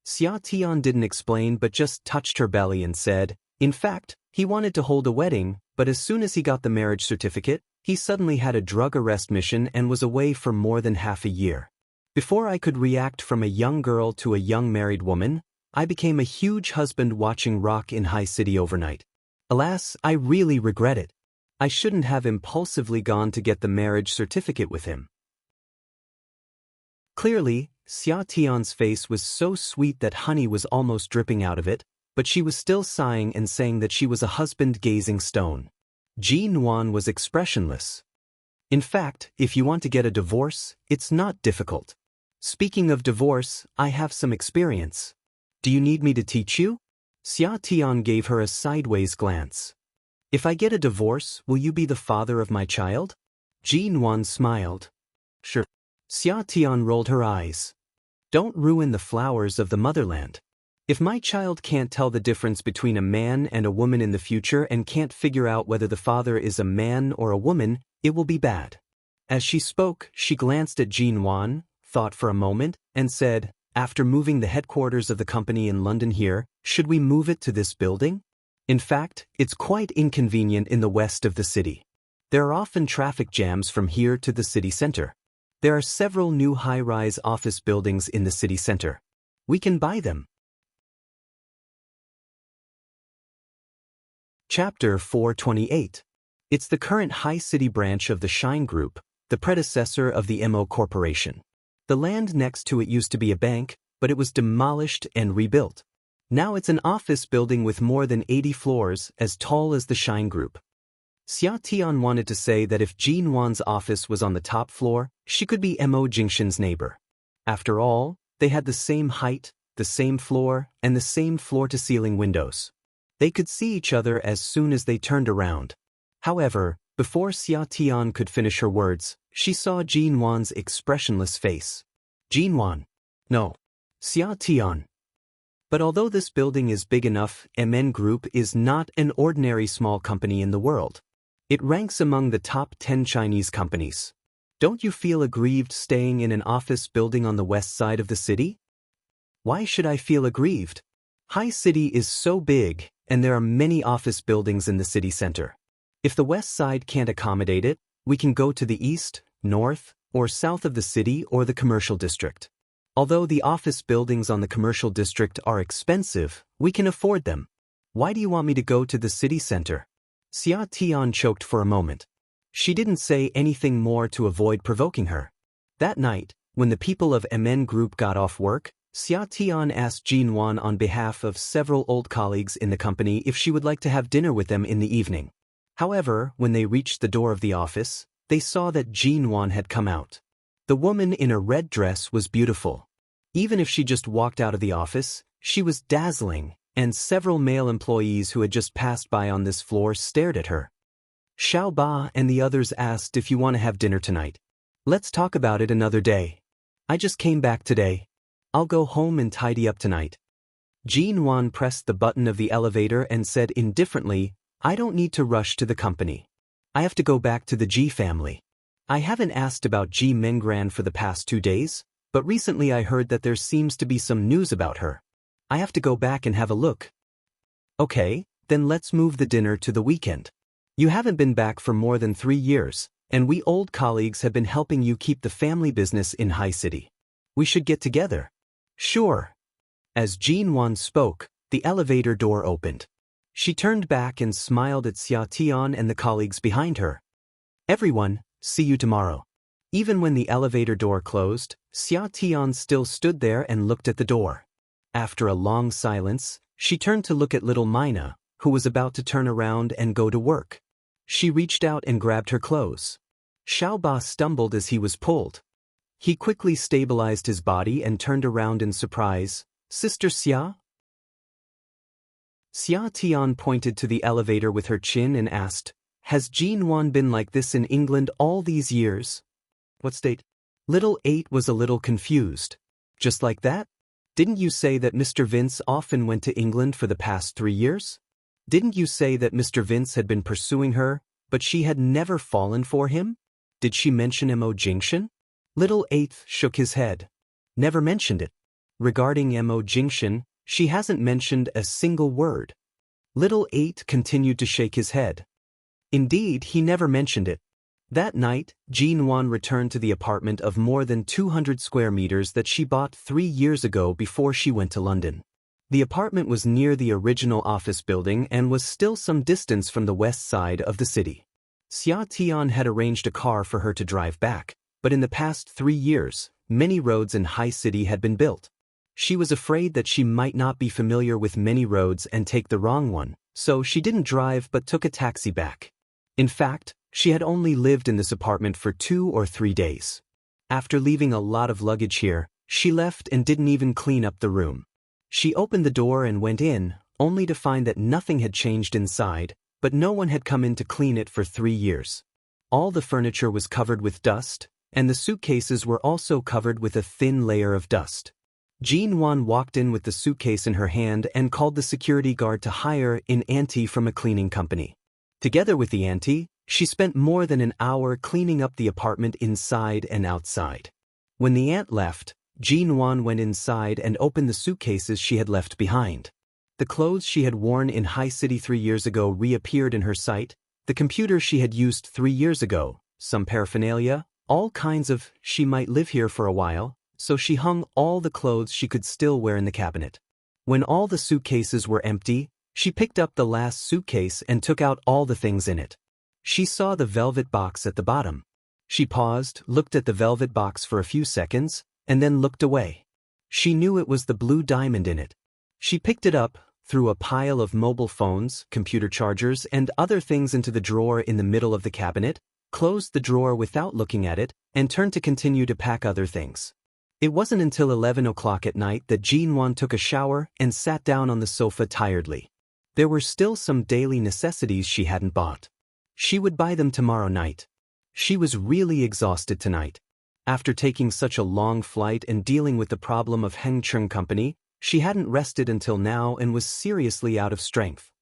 Xia Tian didn't explain but just touched her belly and said, "In fact, he wanted to hold a wedding, but as soon as he got the marriage certificate, he suddenly had a drug arrest mission and was away for more than half a year. Before I could react from a young girl to a young married woman, I became a huge husband watching Rock in High City overnight. Alas, I really regret it. I shouldn't have impulsively gone to get the marriage certificate with him." Clearly, Xia Tian's face was so sweet that honey was almost dripping out of it, but she was still sighing and saying that she was a husband-gazing stone. Jin Wan was expressionless. "In fact, if you want to get a divorce, it's not difficult. Speaking of divorce, I have some experience. Do you need me to teach you?" Xia Tian gave her a sideways glance. "If I get a divorce, will you be the father of my child?" Jin Wan smiled. "Sure." Xia Tian rolled her eyes. "Don't ruin the flowers of the motherland. If my child can't tell the difference between a man and a woman in the future and can't figure out whether the father is a man or a woman, it will be bad." As she spoke, she glanced at Jin Wan, thought for a moment, and said, "After moving the headquarters of the company in London here, should we move it to this building? In fact, it's quite inconvenient in the west of the city. There are often traffic jams from here to the city center. There are several new high-rise office buildings in the city center. We can buy them." Chapter 428. It's the current High City branch of the Shine Group, the predecessor of the MO Corporation. The land next to it used to be a bank, but it was demolished and rebuilt. Now it's an office building with more than 80 floors, as tall as the Shine Group. Xia Tian wanted to say that if Jin Wan's office was on the top floor, she could be Mo Jingxin's neighbor. After all, they had the same height, the same floor, and the same floor-to-ceiling windows. They could see each other as soon as they turned around. However, before Xia Tian could finish her words, she saw Jin Wan's expressionless face. "Jin Wan." "No." "Xia Tian." But although this building is big enough, MN Group is not an ordinary small company in the world. It ranks among the top 10 Chinese companies. Don't you feel aggrieved staying in an office building on the west side of the city? Why should I feel aggrieved? High City is so big, and there are many office buildings in the city center. If the west side can't accommodate it, we can go to the east, north, or south of the city or the commercial district. Although the office buildings on the commercial district are expensive, we can afford them. Why do you want me to go to the city center?" Xia Tian choked for a moment. She didn't say anything more to avoid provoking her. That night, when the people of MN Group got off work, Xia Tian asked Jin Wan on behalf of several old colleagues in the company if she would like to have dinner with them in the evening. However, when they reached the door of the office, they saw that Jinwan had come out. The woman in a red dress was beautiful. Even if she just walked out of the office, she was dazzling, and several male employees who had just passed by on this floor stared at her. Xiao Ba and the others asked if you want to have dinner tonight. Let's talk about it another day. I just came back today. I'll go home and tidy up tonight. Jinwan pressed the button of the elevator and said indifferently, I don't need to rush to the company. I have to go back to the Ji family. I haven't asked about Ji Mengran for the past 2 days, but recently I heard that there seems to be some news about her. I have to go back and have a look. Okay, then let's move the dinner to the weekend. You haven't been back for more than 3 years, and we old colleagues have been helping you keep the family business in High City. We should get together. Sure. As Jinwan spoke, the elevator door opened. She turned back and smiled at Xia Tian and the colleagues behind her. Everyone, see you tomorrow. Even when the elevator door closed, Xia Tian still stood there and looked at the door. After a long silence, she turned to look at little Mina, who was about to turn around and go to work. She reached out and grabbed her clothes. Xiao Ba stumbled as he was pulled. He quickly stabilized his body and turned around in surprise. Sister Xia? Xia Tian pointed to the elevator with her chin and asked, Has Jinwan been like this in England all these years? What state? Little 8 was a little confused. Just like that? Didn't you say that Mr. Vince often went to England for the past 3 years? Didn't you say that Mr. Vince had been pursuing her, but she had never fallen for him? Did she mention Mo Jingshan? Little 8 shook his head. Never mentioned it. Regarding Mo Jingshan, she hasn't mentioned a single word. Little 8 continued to shake his head. Indeed, he never mentioned it. That night, Jinwan returned to the apartment of more than 200 square meters that she bought 3 years ago before she went to London. The apartment was near the original office building and was still some distance from the west side of the city. Xia Tian had arranged a car for her to drive back, but in the past 3 years, many roads in High City had been built. She was afraid that she might not be familiar with many roads and take the wrong one, so she didn't drive but took a taxi back. In fact, she had only lived in this apartment for 2 or 3 days. After leaving a lot of luggage here, she left and didn't even clean up the room. She opened the door and went in, only to find that nothing had changed inside, but no one had come in to clean it for 3 years. All the furniture was covered with dust, and the suitcases were also covered with a thin layer of dust. Jinwan walked in with the suitcase in her hand and called the security guard to hire an auntie from a cleaning company. Together with the auntie, she spent more than an hour cleaning up the apartment inside and outside. When the aunt left, Jinwan went inside and opened the suitcases she had left behind. The clothes she had worn in High City 3 years ago reappeared in her sight, the computer she had used 3 years ago, some paraphernalia, all kinds of, she might live here for a while, so she hung all the clothes she could still wear in the cabinet. When all the suitcases were empty, she picked up the last suitcase and took out all the things in it. She saw the velvet box at the bottom. She paused, looked at the velvet box for a few seconds, and then looked away. She knew it was the blue diamond in it. She picked it up, threw a pile of mobile phones, computer chargers, and other things into the drawer in the middle of the cabinet, closed the drawer without looking at it, and turned to continue to pack other things. It wasn't until 11 o'clock at night that Jinwan took a shower and sat down on the sofa tiredly. There were still some daily necessities she hadn't bought. She would buy them tomorrow night. She was really exhausted tonight. After taking such a long flight and dealing with the problem of Hengcheng Company, she hadn't rested until now and was seriously out of strength.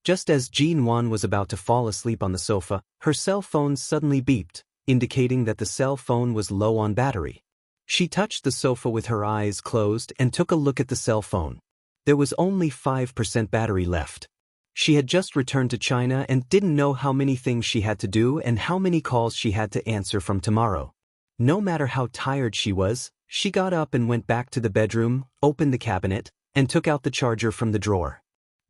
Just as Jinwan was about to fall asleep on the sofa, her cell phone suddenly beeped, indicating that the cell phone was low on battery. She touched the sofa with her eyes closed and took a look at the cell phone. There was only 5% battery left. She had just returned to China and didn't know how many things she had to do and how many calls she had to answer from tomorrow. No matter how tired she was, she got up and went back to the bedroom, opened the cabinet, and took out the charger from the drawer.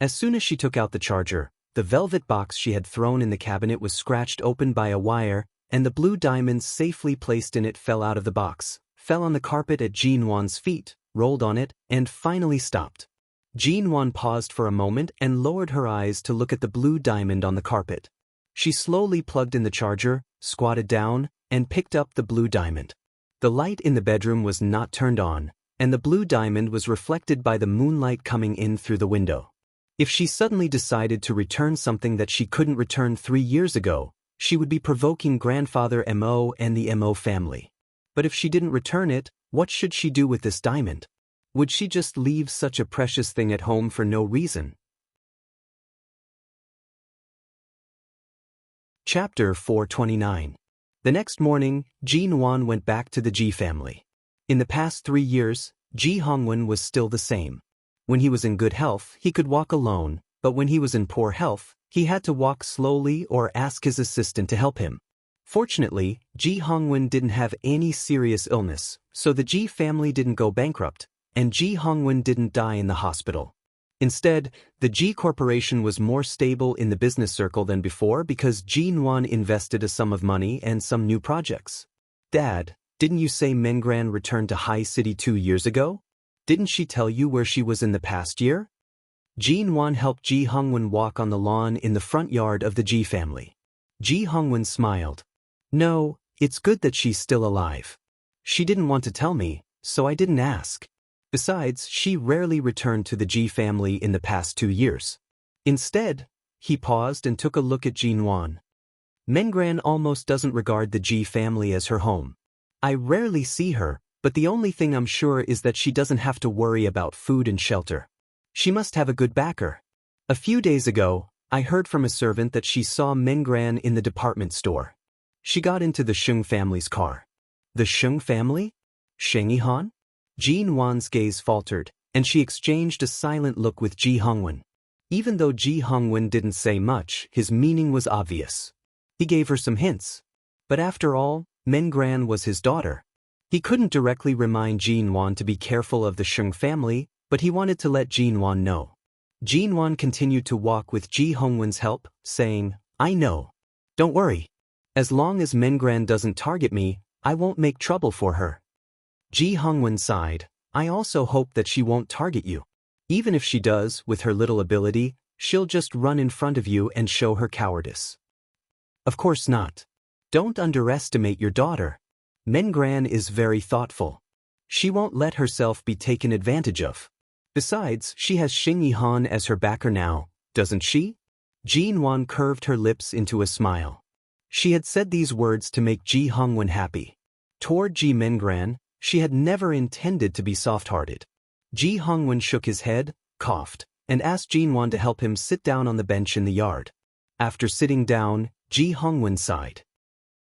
As soon as she took out the charger, the velvet box she had thrown in the cabinet was scratched open by a wire, and the blue diamonds safely placed in it fell out of the box, fell on the carpet at Jinwan's feet, rolled on it, and finally stopped. Jean-Wan paused for a moment and lowered her eyes to look at the blue diamond on the carpet. She slowly plugged in the charger, squatted down, and picked up the blue diamond. The light in the bedroom was not turned on, and the blue diamond was reflected by the moonlight coming in through the window. If she suddenly decided to return something that she couldn't return 3 years ago, she would be provoking Grandfather Mo and the Mo family. But if she didn't return it, what should she do with this diamond? Would she just leave such a precious thing at home for no reason? Chapter 429. The next morning, Jean-Wan went back to the Ji family. In the past 3 years, Ji Hongwen was still the same. When he was in good health, he could walk alone, but when he was in poor health, he had to walk slowly or ask his assistant to help him. Fortunately, Ji Hongwen didn't have any serious illness, so the Ji family didn't go bankrupt, and Ji Hongwen didn't die in the hospital. Instead, the Ji Corporation was more stable in the business circle than before because Jean-Wan invested a sum of money and some new projects. Dad, didn't you say Mengran returned to High City 2 years ago? Didn't she tell you where she was in the past year? Jean-Wan helped Ji Hongwen walk on the lawn in the front yard of the Ji family. Ji Hongwen smiled. No, it's good that she's still alive. She didn't want to tell me, so I didn't ask. Besides, she rarely returned to the Ji family in the past 2 years. Instead, he paused and took a look at Jean-Wan. Mengran almost doesn't regard the Ji family as her home. I rarely see her, but the only thing I'm sure is that she doesn't have to worry about food and shelter. She must have a good backer. A few days ago, I heard from a servant that she saw Mengran in the department store. She got into the Sheng family's car. The Sheng family? Sheng Yihan? Jean-Wan's gaze faltered, and she exchanged a silent look with Ji Hongwen. Even though Ji Hongwen didn't say much, his meaning was obvious. He gave her some hints. But after all, Mengran was his daughter. He couldn't directly remind Jean-Wan to be careful of the Sheng family, but he wanted to let Jean-Wan know. Jean-Wan continued to walk with Ji Hongwen's help, saying, I know. Don't worry. As long as Mengran doesn't target me, I won't make trouble for her. Ji Hongwen sighed. I also hope that she won't target you. Even if she does, with her little ability, she'll just run in front of you and show her cowardice. Of course not. Don't underestimate your daughter. Mengran is very thoughtful. She won't let herself be taken advantage of. Besides, she has Sheng Yihan as her backer now, doesn't she? Jean-Wan curved her lips into a smile. She had said these words to make Ji Hongwen happy. Toward Ji Mengran, she had never intended to be soft-hearted. Ji Hongwen shook his head, coughed, and asked Jean-Wan to help him sit down on the bench in the yard. After sitting down, Ji Hongwen sighed.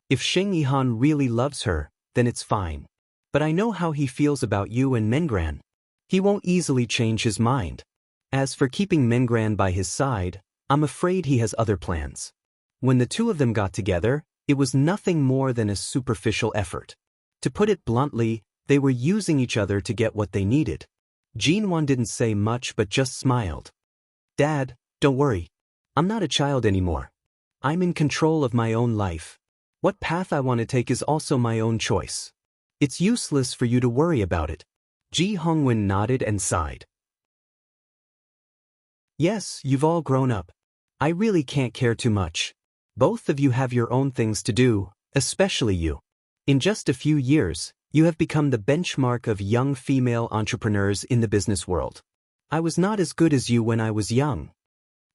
If Sheng Yihan really loves her, then it's fine. But I know how he feels about you and Mengran. He won't easily change his mind. As for keeping Mengran by his side, I'm afraid he has other plans. When the two of them got together, it was nothing more than a superficial effort. To put it bluntly, they were using each other to get what they needed. Jean-Wan didn't say much but just smiled. Dad, don't worry. I'm not a child anymore. I'm in control of my own life. What path I want to take is also my own choice. It's useless for you to worry about it. Ji Hongwen nodded and sighed. Yes, you've all grown up. I really can't care too much. Both of you have your own things to do, especially you. In just a few years, you have become the benchmark of young female entrepreneurs in the business world. I was not as good as you when I was young.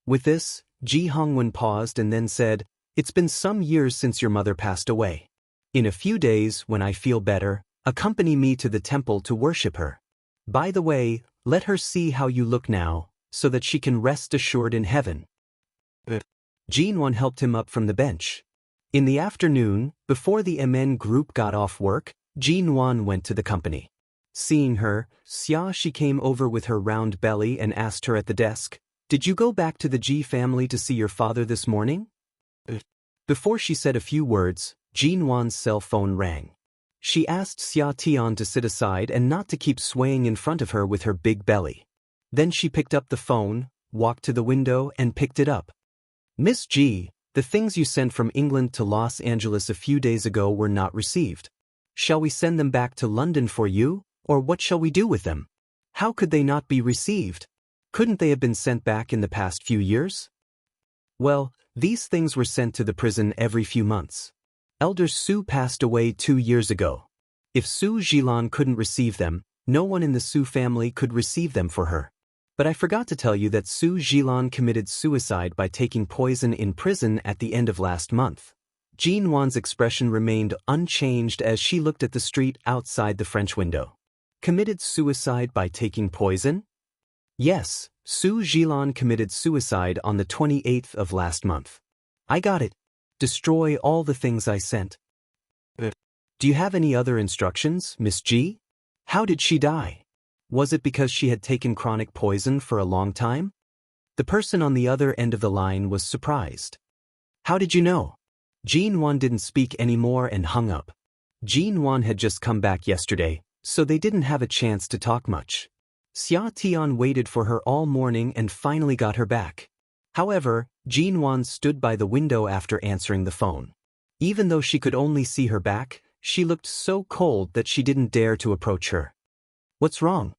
With this, Ji Hongwen paused and then said, It's been some years since your mother passed away. In a few days, when I feel better, accompany me to the temple to worship her. By the way, let her see how you look now, so that she can rest assured in heaven. Jean-Wan helped him up from the bench. In the afternoon, before the MN group got off work, Jean-Wan went to the company. Seeing her, she came over with her round belly and asked her at the desk, Did you go back to the Ji family to see your father this morning? Before she said a few words, Jean-Wan's cell phone rang. She asked Xia Tian to sit aside and not to keep swaying in front of her with her big belly. Then she picked up the phone, walked to the window and picked it up. Miss G, the things you sent from England to Los Angeles a few days ago were not received. Shall we send them back to London for you, or what shall we do with them? How could they not be received? Couldn't they have been sent back in the past few years? Well, these things were sent to the prison every few months. Elder Su passed away 2 years ago. If Su Jilan couldn't receive them, no one in the Su family could receive them for her. But I forgot to tell you that Su Jilan committed suicide by taking poison in prison at the end of last month. Jean Wan's expression remained unchanged as she looked at the street outside the French window. Committed suicide by taking poison? Yes, Su Jilan committed suicide on the 28th of last month. I got it. Destroy all the things I sent. Do you have any other instructions, Miss G? How did she die? Was it because she had taken chronic poison for a long time? The person on the other end of the line was surprised. How did you know? Jean Wan didn't speak anymore and hung up. Jean Wan had just come back yesterday, so they didn't have a chance to talk much. Xia Tian waited for her all morning and finally got her back. However, Jean Wan stood by the window after answering the phone. Even though she could only see her back, she looked so cold that she didn't dare to approach her. What's wrong?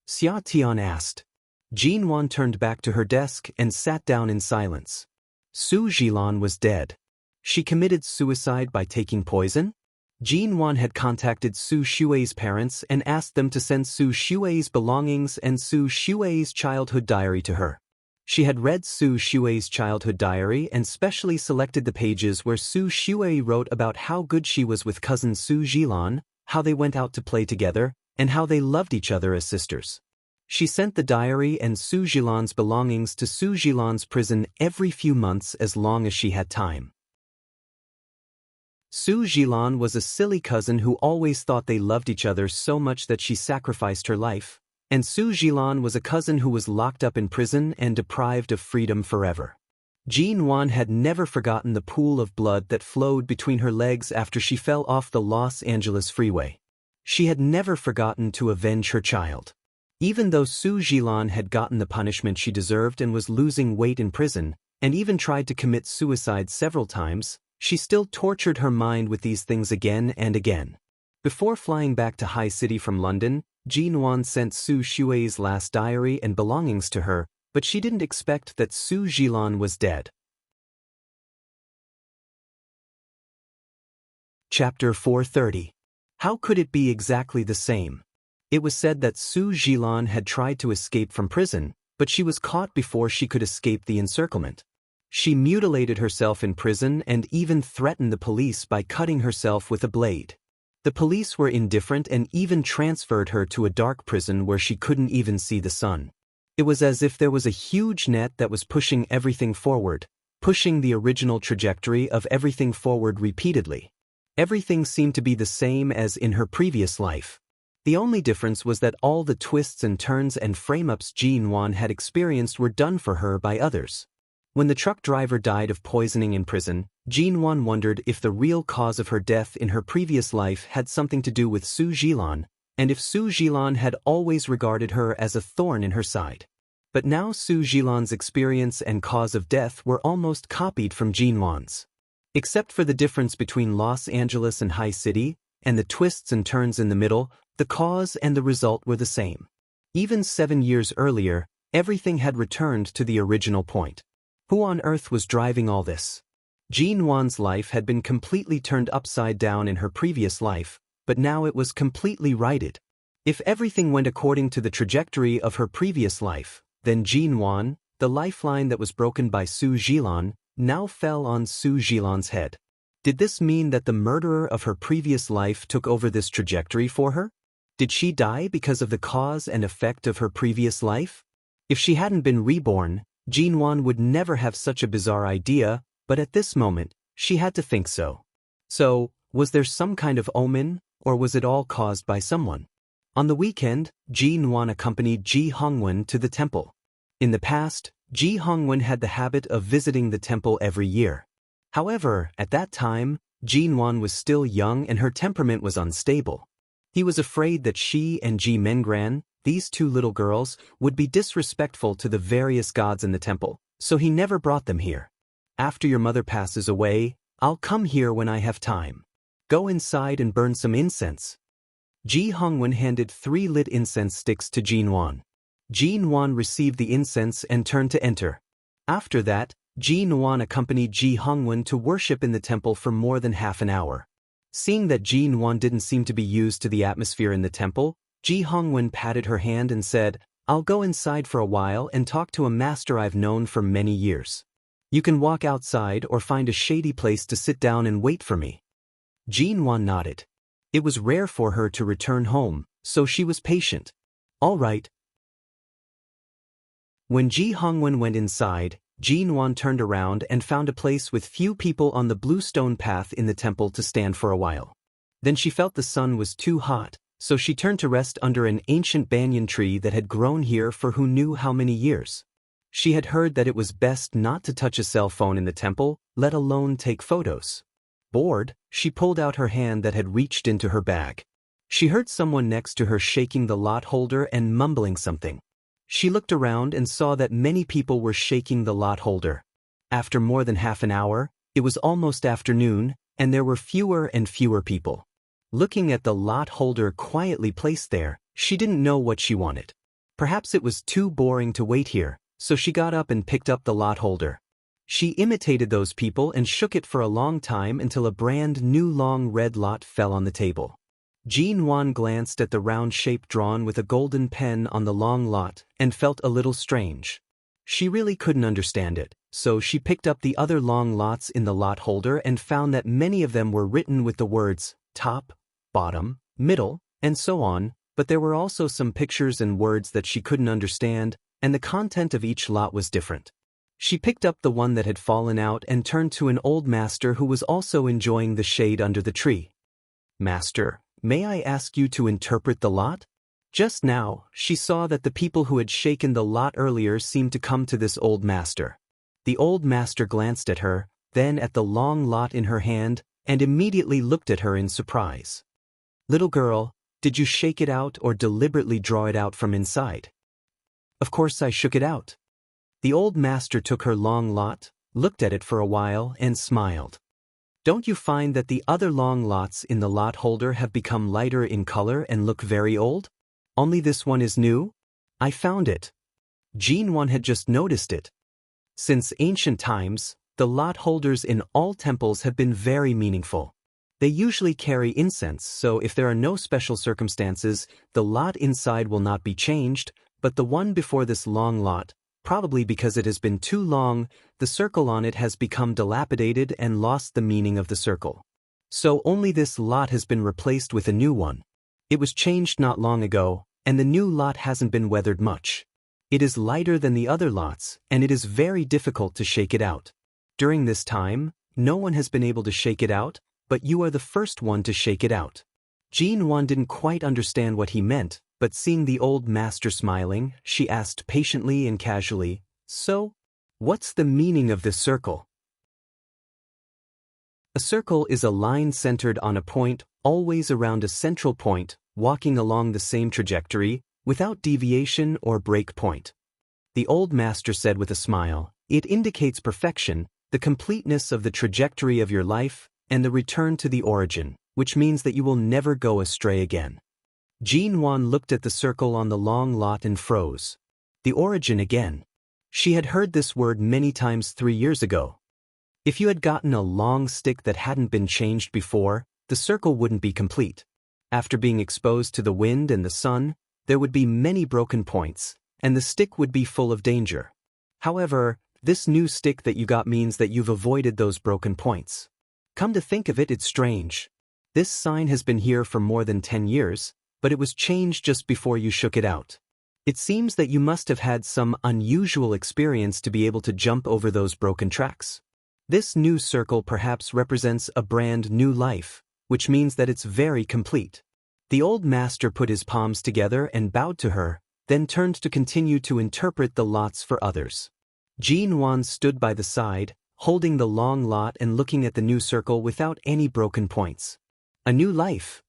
Xia Tian asked. Jean Wan turned back to her desk and sat down in silence. Su Jilan was dead. She committed suicide by taking poison? Jean Wan had contacted Su Xue's parents and asked them to send Su Xue's belongings and Su Xue's childhood diary to her. She had read Su Xue's childhood diary and specially selected the pages where Su Xue wrote about how good she was with cousin Su Jilan, how they went out to play together, and how they loved each other as sisters. She sent the diary and Su Jilan's belongings to Su Jilan's prison every few months as long as she had time. Su Jilan was a silly cousin who always thought they loved each other so much that she sacrificed her life, and Su Jilan was a cousin who was locked up in prison and deprived of freedom forever. Jean Wan had never forgotten the pool of blood that flowed between her legs after she fell off the Los Angeles freeway. She had never forgotten to avenge her child. Even though Su Jilan had gotten the punishment she deserved and was losing weight in prison, and even tried to commit suicide several times, she still tortured her mind with these things again and again. Before flying back to High City from London, Jean Wan sent Su Xue's last diary and belongings to her, but she didn't expect that Su Jilan was dead. Chapter 430. How could it be exactly the same? It was said that Su Jilan had tried to escape from prison, but she was caught before she could escape the encirclement. She mutilated herself in prison and even threatened the police by cutting herself with a blade. The police were indifferent and even transferred her to a dark prison where she couldn't even see the sun. It was as if there was a huge net that was pushing everything forward, pushing the original trajectory of everything forward repeatedly. Everything seemed to be the same as in her previous life. The only difference was that all the twists and turns and frame-ups Jean Wan had experienced were done for her by others. When the truck driver died of poisoning in prison, Jean Wan wondered if the real cause of her death in her previous life had something to do with Su Jilan, and if Su Jilan had always regarded her as a thorn in her side. But now Su Jilan's experience and cause of death were almost copied from Jean Wan's. Except for the difference between Los Angeles and High City, and the twists and turns in the middle, the cause and the result were the same. Even 7 years earlier, everything had returned to the original point. Who on earth was driving all this? Jean Wan's life had been completely turned upside down in her previous life, but now it was completely righted. If everything went according to the trajectory of her previous life, then Jean Wan, the lifeline that was broken by Su Jilan, now fell on Su Jilan's head. Did this mean that the murderer of her previous life took over this trajectory for her? Did she die because of the cause and effect of her previous life? If she hadn't been reborn, Jean Wan would never have such a bizarre idea, but at this moment, she had to think so. So, was there some kind of omen, or was it all caused by someone? On the weekend, Jean Wan accompanied Ji Hongwen to the temple. In the past, Ji Hongwen had the habit of visiting the temple every year. However, at that time, Jean Wan was still young and her temperament was unstable. He was afraid that she and Ji Mengran, these two little girls, would be disrespectful to the various gods in the temple, so he never brought them here. After your mother passes away, I'll come here when I have time. Go inside and burn some incense. Ji Hongwen handed 3 lit incense sticks to Jean Wan. Jin Wan received the incense and turned to enter. After that, Jin Wan accompanied Ji Hongwen to worship in the temple for more than half an hour. Seeing that Jin Wan didn't seem to be used to the atmosphere in the temple, Ji Hongwen patted her hand and said, "I'll go inside for a while and talk to a master I've known for many years. You can walk outside or find a shady place to sit down and wait for me." Jin Wan nodded. It was rare for her to return home, so she was patient. "All right." When Ji Hongwen went inside, Jin Wan turned around and found a place with few people on the blue stone path in the temple to stand for a while. Then she felt the sun was too hot, so she turned to rest under an ancient banyan tree that had grown here for who knew how many years. She had heard that it was best not to touch a cell phone in the temple, let alone take photos. Bored, she pulled out her hand that had reached into her bag. She heard someone next to her shaking the lot holder and mumbling something. She looked around and saw that many people were shaking the lot holder. After more than half an hour, it was almost afternoon, and there were fewer and fewer people. Looking at the lot holder quietly placed there, she didn't know what she wanted. Perhaps it was too boring to wait here, so she got up and picked up the lot holder. She imitated those people and shook it for a long time until a brand new long red lot fell on the table. Jin Wan glanced at the round shape drawn with a golden pen on the long lot and felt a little strange. She really couldn't understand it, so she picked up the other long lots in the lot holder and found that many of them were written with the words top, bottom, middle, and so on, but there were also some pictures and words that she couldn't understand, and the content of each lot was different. She picked up the one that had fallen out and turned to an old master who was also enjoying the shade under the tree. "Master, may I ask you to interpret the lot?" Just now, she saw that the people who had shaken the lot earlier seemed to come to this old master. The old master glanced at her, then at the long lot in her hand, and immediately looked at her in surprise. "Little girl, did you shake it out or deliberately draw it out from inside?" "Of course I shook it out." The old master took her long lot, looked at it for a while, and smiled. "Don't you find that the other long lots in the lot holder have become lighter in color and look very old? Only this one is new? I found it." Jin Wan had just noticed it. Since ancient times, the lot holders in all temples have been very meaningful. They usually carry incense, so if there are no special circumstances, the lot inside will not be changed, but the one before this long lot, probably because it has been too long, the circle on it has become dilapidated and lost the meaning of the circle. So only this lot has been replaced with a new one. It was changed not long ago, and the new lot hasn't been weathered much. It is lighter than the other lots, and it is very difficult to shake it out. During this time, no one has been able to shake it out, but you are the first one to shake it out. Jin Wan didn't quite understand what he meant, but seeing the old master smiling, she asked patiently and casually, "So, what's the meaning of this circle?" A circle is a line centered on a point, always around a central point, walking along the same trajectory, without deviation or break point. The old master said with a smile, "It indicates perfection, the completeness of the trajectory of your life, and the return to the origin, which means that you will never go astray again." Jin Wan looked at the circle on the long lot and froze. The origin again. She had heard this word many times 3 years ago. If you had gotten a long stick that hadn't been changed before, the circle wouldn't be complete. After being exposed to the wind and the sun, there would be many broken points, and the stick would be full of danger. However, this new stick that you got means that you've avoided those broken points. Come to think of it, it's strange. This sign has been here for more than 10 years, but it was changed just before you shook it out. It seems that you must have had some unusual experience to be able to jump over those broken tracks. This new circle perhaps represents a brand new life, which means that it's very complete. The old master put his palms together and bowed to her, then turned to continue to interpret the lots for others. Jin Wan stood by the side, holding the long lot and looking at the new circle without any broken points. A new life.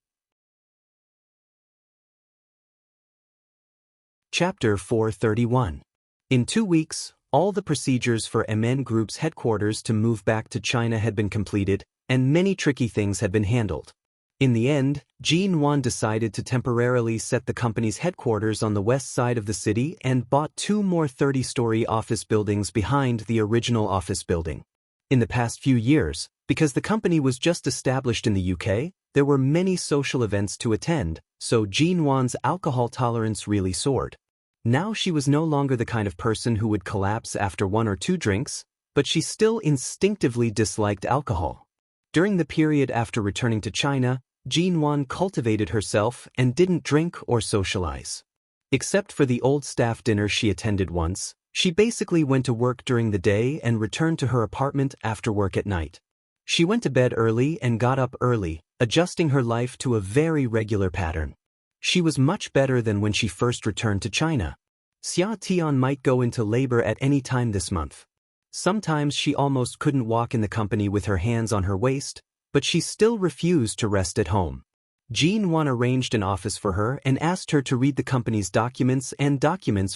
Chapter 431. In 2 weeks, all the procedures for MN Group's headquarters to move back to China had been completed, and many tricky things had been handled. In the end, Jean Wan decided to temporarily set the company's headquarters on the west side of the city and bought 2 more 30-story office buildings behind the original office building. In the past few years, because the company was just established in the UK, there were many social events to attend, so Jean Wan's alcohol tolerance really soared. Now she was no longer the kind of person who would collapse after 1 or 2 drinks, but she still instinctively disliked alcohol. During the period after returning to China, Jean Wan cultivated herself and didn't drink or socialize. Except for the old staff dinner she attended once, she basically went to work during the day and returned to her apartment after work at night. She went to bed early and got up early, adjusting her life to a very regular pattern. She was much better than when she first returned to China. Xia Tian might go into labor at any time this month. Sometimes she almost couldn't walk in the company with her hands on her waist, but she still refused to rest at home. Jean Wan arranged an office for her and asked her to read the company's documents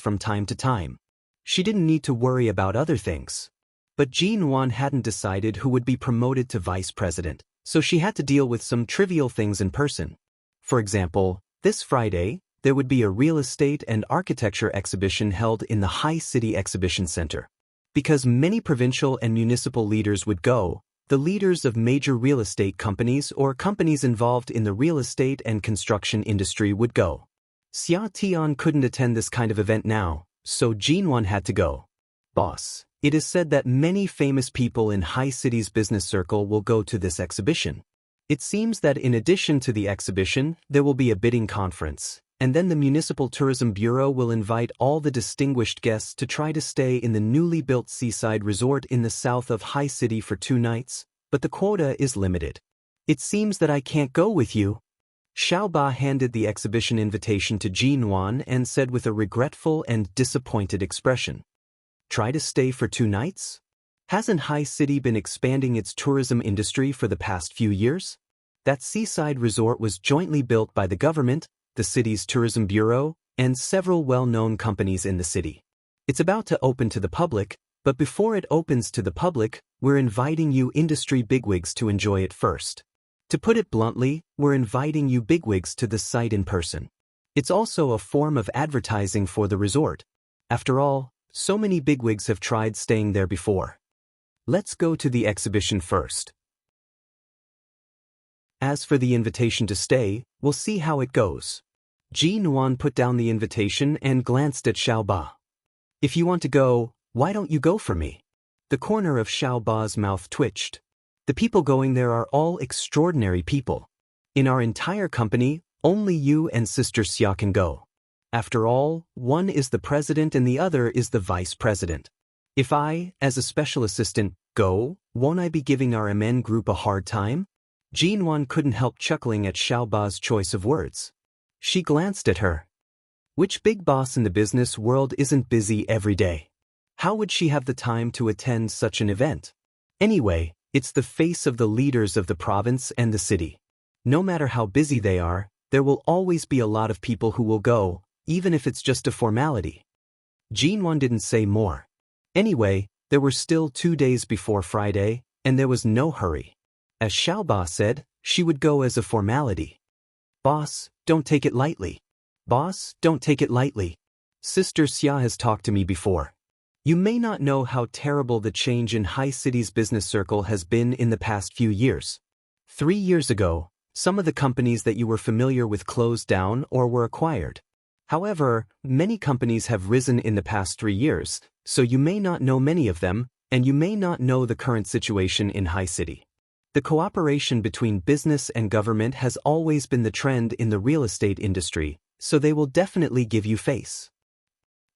from time to time. She didn't need to worry about other things. But Jean Wan hadn't decided who would be promoted to vice president, so she had to deal with some trivial things in person. For example, this Friday, there would be a real estate and architecture exhibition held in the High City Exhibition Center. Because many provincial and municipal leaders would go, the leaders of major real estate companies or companies involved in the real estate and construction industry would go. Xia Tian couldn't attend this kind of event now, so Jean Wan had to go. Boss, it is said that many famous people in High City's business circle will go to this exhibition. It seems that in addition to the exhibition, there will be a bidding conference, and then the Municipal Tourism Bureau will invite all the distinguished guests to try to stay in the newly built seaside resort in the south of High City for 2 nights, but the quota is limited. It seems that I can't go with you. Xiaoba handed the exhibition invitation to Jean Wan and said with a regretful and disappointed expression, "Try to stay for 2 nights? Hasn't High City been expanding its tourism industry for the past few years? That seaside resort was jointly built by the government, the city's tourism bureau, and several well-known companies in the city. It's about to open to the public, but before it opens to the public, we're inviting you industry bigwigs to enjoy it first. To put it bluntly, we're inviting you bigwigs to the site in person. It's also a form of advertising for the resort. After all, so many bigwigs have tried staying there before. Let's go to the exhibition first. As for the invitation to stay, we'll see how it goes." Jean Wan put down the invitation and glanced at Xiaoba. "If you want to go, why don't you go for me?" The corner of Xiaoba's mouth twitched. "The people going there are all extraordinary people. In our entire company, only you and Sister Xia can go. After all, one is the president and the other is the vice president. If I, as a special assistant, go, won't I be giving our MN group a hard time?" Jean Wan couldn't help chuckling at Xiaoba's choice of words. She glanced at her. Which big boss in the business world isn't busy every day? How would she have the time to attend such an event? Anyway, it's the face of the leaders of the province and the city. No matter how busy they are, there will always be a lot of people who will go, even if it's just a formality. Jean Wan didn't say more. Anyway, there were still 2 days before Friday, and there was no hurry. As Xiaoba said, she would go as a formality. "Boss, don't take it lightly. Boss, don't take it lightly. Sister Xia has talked to me before. You may not know how terrible the change in High City's business circle has been in the past few years. 3 years ago, some of the companies that you were familiar with closed down or were acquired. However, many companies have risen in the past 3 years, so you may not know many of them, and you may not know the current situation in High City. The cooperation between business and government has always been the trend in the real estate industry, so they will definitely give you face."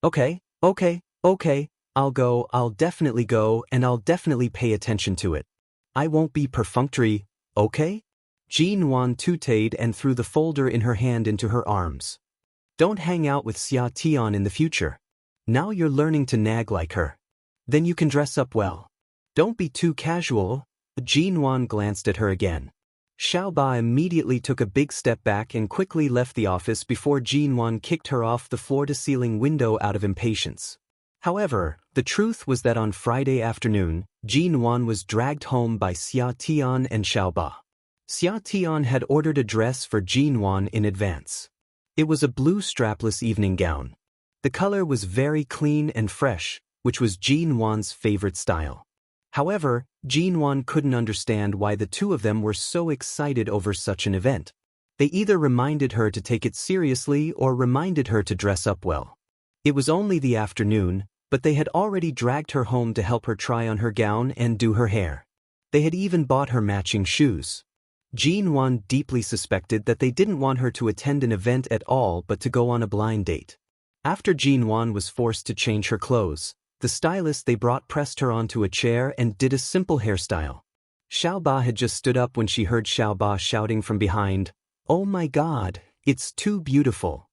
Okay, I'll definitely go, and I'll definitely pay attention to it. I won't be perfunctory, okay? Jean Wan tooted and threw the folder in her hand into her arms. "Don't hang out with Xia Tian in the future. Now you're learning to nag like her. Then you can dress up well. Don't be too casual." Jean Wan glanced at her again. Xiaoba immediately took a big step back and quickly left the office before Jean Wan kicked her off the floor-to-ceiling window out of impatience. However, the truth was that on Friday afternoon, Jean Wan was dragged home by Xia Tian and Xiaoba. Xia Tian had ordered a dress for Jin Wan in advance. It was a blue strapless evening gown. The color was very clean and fresh, which was Jin Wan's favorite style. However, Jin Wan couldn't understand why the two of them were so excited over such an event. They either reminded her to take it seriously or reminded her to dress up well. It was only the afternoon, but they had already dragged her home to help her try on her gown and do her hair. They had even bought her matching shoes. Jin Wan deeply suspected that they didn't want her to attend an event at all but to go on a blind date. After Jin Wan was forced to change her clothes, the stylist they brought pressed her onto a chair and did a simple hairstyle. Xiao Ba had just stood up when she heard Xiao Ba shouting from behind, "Oh my God, it's too beautiful.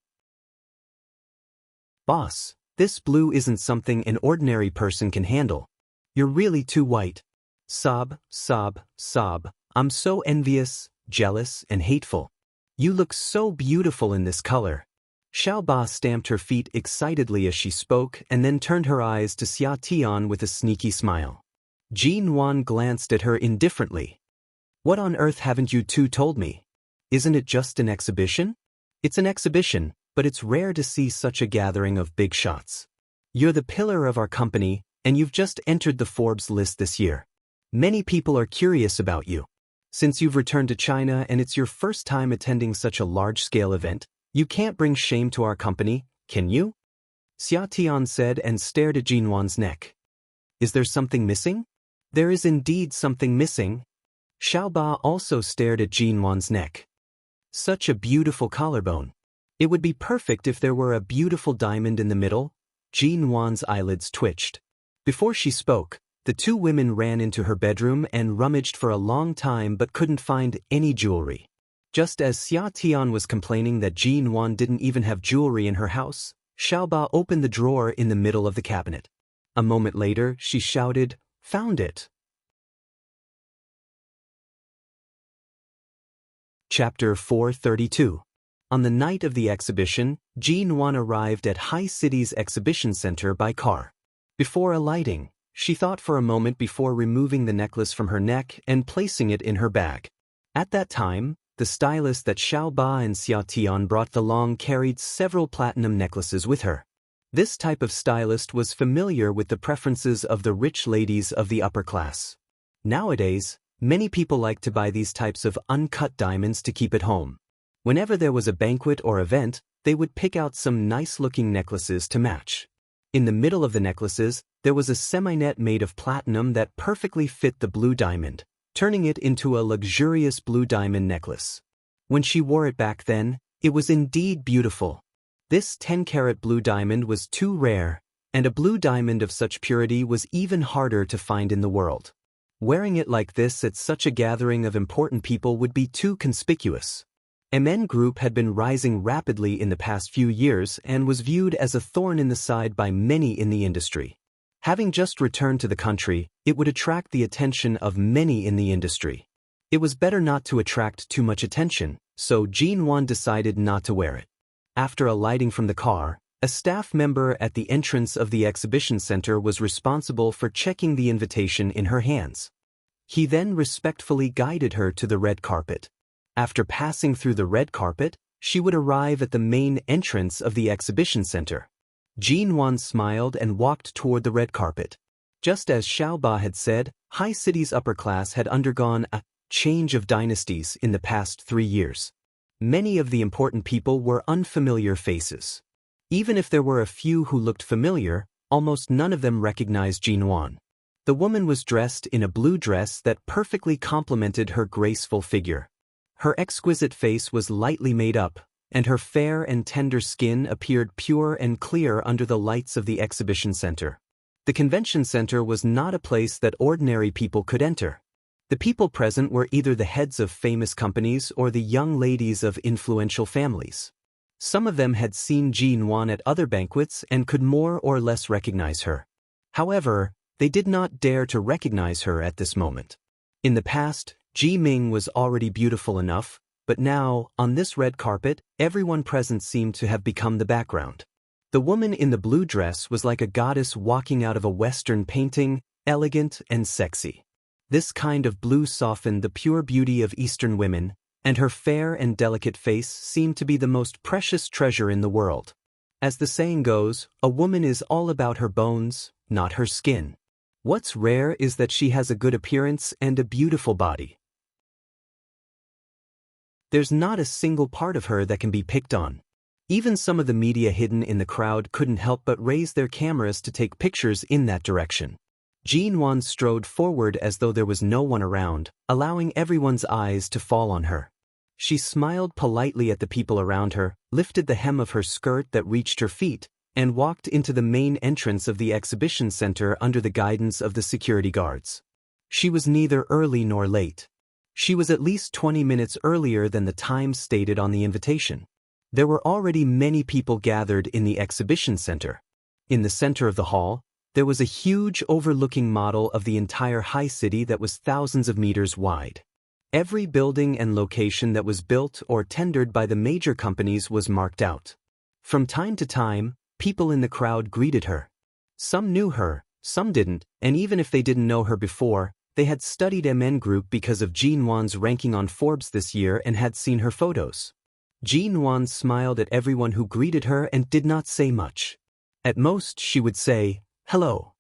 Boss, this blue isn't something an ordinary person can handle. You're really too white. Sob, sob, sob. I'm so envious, jealous, and hateful. You look so beautiful in this color." Xiao Ba stamped her feet excitedly as she spoke and then turned her eyes to Xia Tian with a sneaky smile. Jin Wan glanced at her indifferently. "What on earth haven't you two told me? Isn't it just an exhibition?" "It's an exhibition, but it's rare to see such a gathering of big shots. You're the pillar of our company, and you've just entered the Forbes list this year. Many people are curious about you. Since you've returned to China and it's your first time attending such a large-scale event, you can't bring shame to our company, can you?" Xia Tian said and stared at Jin Wan's neck. "Is there something missing?" "There is indeed something missing." Xiao Ba also stared at Jin Wan's neck. "Such a beautiful collarbone. It would be perfect if there were a beautiful diamond in the middle." Jin Wan's eyelids twitched. Before she spoke, the two women ran into her bedroom and rummaged for a long time but couldn't find any jewelry. Just as Xia Tian was complaining that Jin Wan didn't even have jewelry in her house, Xiao Ba opened the drawer in the middle of the cabinet. A moment later, she shouted, "Found it!" Chapter 432. On the night of the exhibition, Jin Wan arrived at High City's exhibition center by car. Before alighting, she thought for a moment before removing the necklace from her neck and placing it in her bag. At that time, the stylist that Xiao Ba and Xia Tian brought along carried several platinum necklaces with her. This type of stylist was familiar with the preferences of the rich ladies of the upper class. Nowadays, many people like to buy these types of uncut diamonds to keep at home. Whenever there was a banquet or event, they would pick out some nice-looking necklaces to match. In the middle of the necklaces, there was a semi-net made of platinum that perfectly fit the blue diamond, turning it into a luxurious blue diamond necklace. When she wore it back then, it was indeed beautiful. This 10-carat blue diamond was too rare, and a blue diamond of such purity was even harder to find in the world. Wearing it like this at such a gathering of important people would be too conspicuous. MN Group had been rising rapidly in the past few years and was viewed as a thorn in the side by many in the industry. Having just returned to the country, it would attract the attention of many in the industry. It was better not to attract too much attention, so Jin Wan decided not to wear it. After alighting from the car, a staff member at the entrance of the exhibition center was responsible for checking the invitation in her hands. He then respectfully guided her to the red carpet. After passing through the red carpet, she would arrive at the main entrance of the exhibition center. Jin Wan smiled and walked toward the red carpet. Just as Xiao Ba had said, High City's upper class had undergone a change of dynasties in the past 3 years. Many of the important people were unfamiliar faces. Even if there were a few who looked familiar, almost none of them recognized Jin Wan. The woman was dressed in a blue dress that perfectly complemented her graceful figure. Her exquisite face was lightly made up, and her fair and tender skin appeared pure and clear under the lights of the exhibition center. The convention center was not a place that ordinary people could enter. The people present were either the heads of famous companies or the young ladies of influential families. Some of them had seen Jin Wan at other banquets and could more or less recognize her. However, they did not dare to recognize her at this moment. In the past, Ji Ming was already beautiful enough, but now, on this red carpet, everyone present seemed to have become the background. The woman in the blue dress was like a goddess walking out of a Western painting, elegant and sexy. This kind of blue softened the pure beauty of Eastern women, and her fair and delicate face seemed to be the most precious treasure in the world. As the saying goes, a woman is all about her bones, not her skin. What's rare is that she has a good appearance and a beautiful body. There's not a single part of her that can be picked on. Even some of the media hidden in the crowd couldn't help but raise their cameras to take pictures in that direction. Jean Wan strode forward as though there was no one around, allowing everyone's eyes to fall on her. She smiled politely at the people around her, lifted the hem of her skirt that reached her feet, and walked into the main entrance of the exhibition center under the guidance of the security guards. She was neither early nor late. She was at least 20 minutes earlier than the time stated on the invitation. There were already many people gathered in the exhibition center. In the center of the hall, there was a huge overlooking model of the entire high city that was thousands of meters wide. Every building and location that was built or tendered by the major companies was marked out. From time to time, people in the crowd greeted her. Some knew her, some didn't, and even if they didn't know her before, they had studied MN Group because of Jean Wan's ranking on Forbes this year and had seen her photos. Jean Wan smiled at everyone who greeted her and did not say much. At most, she would say, "Hello."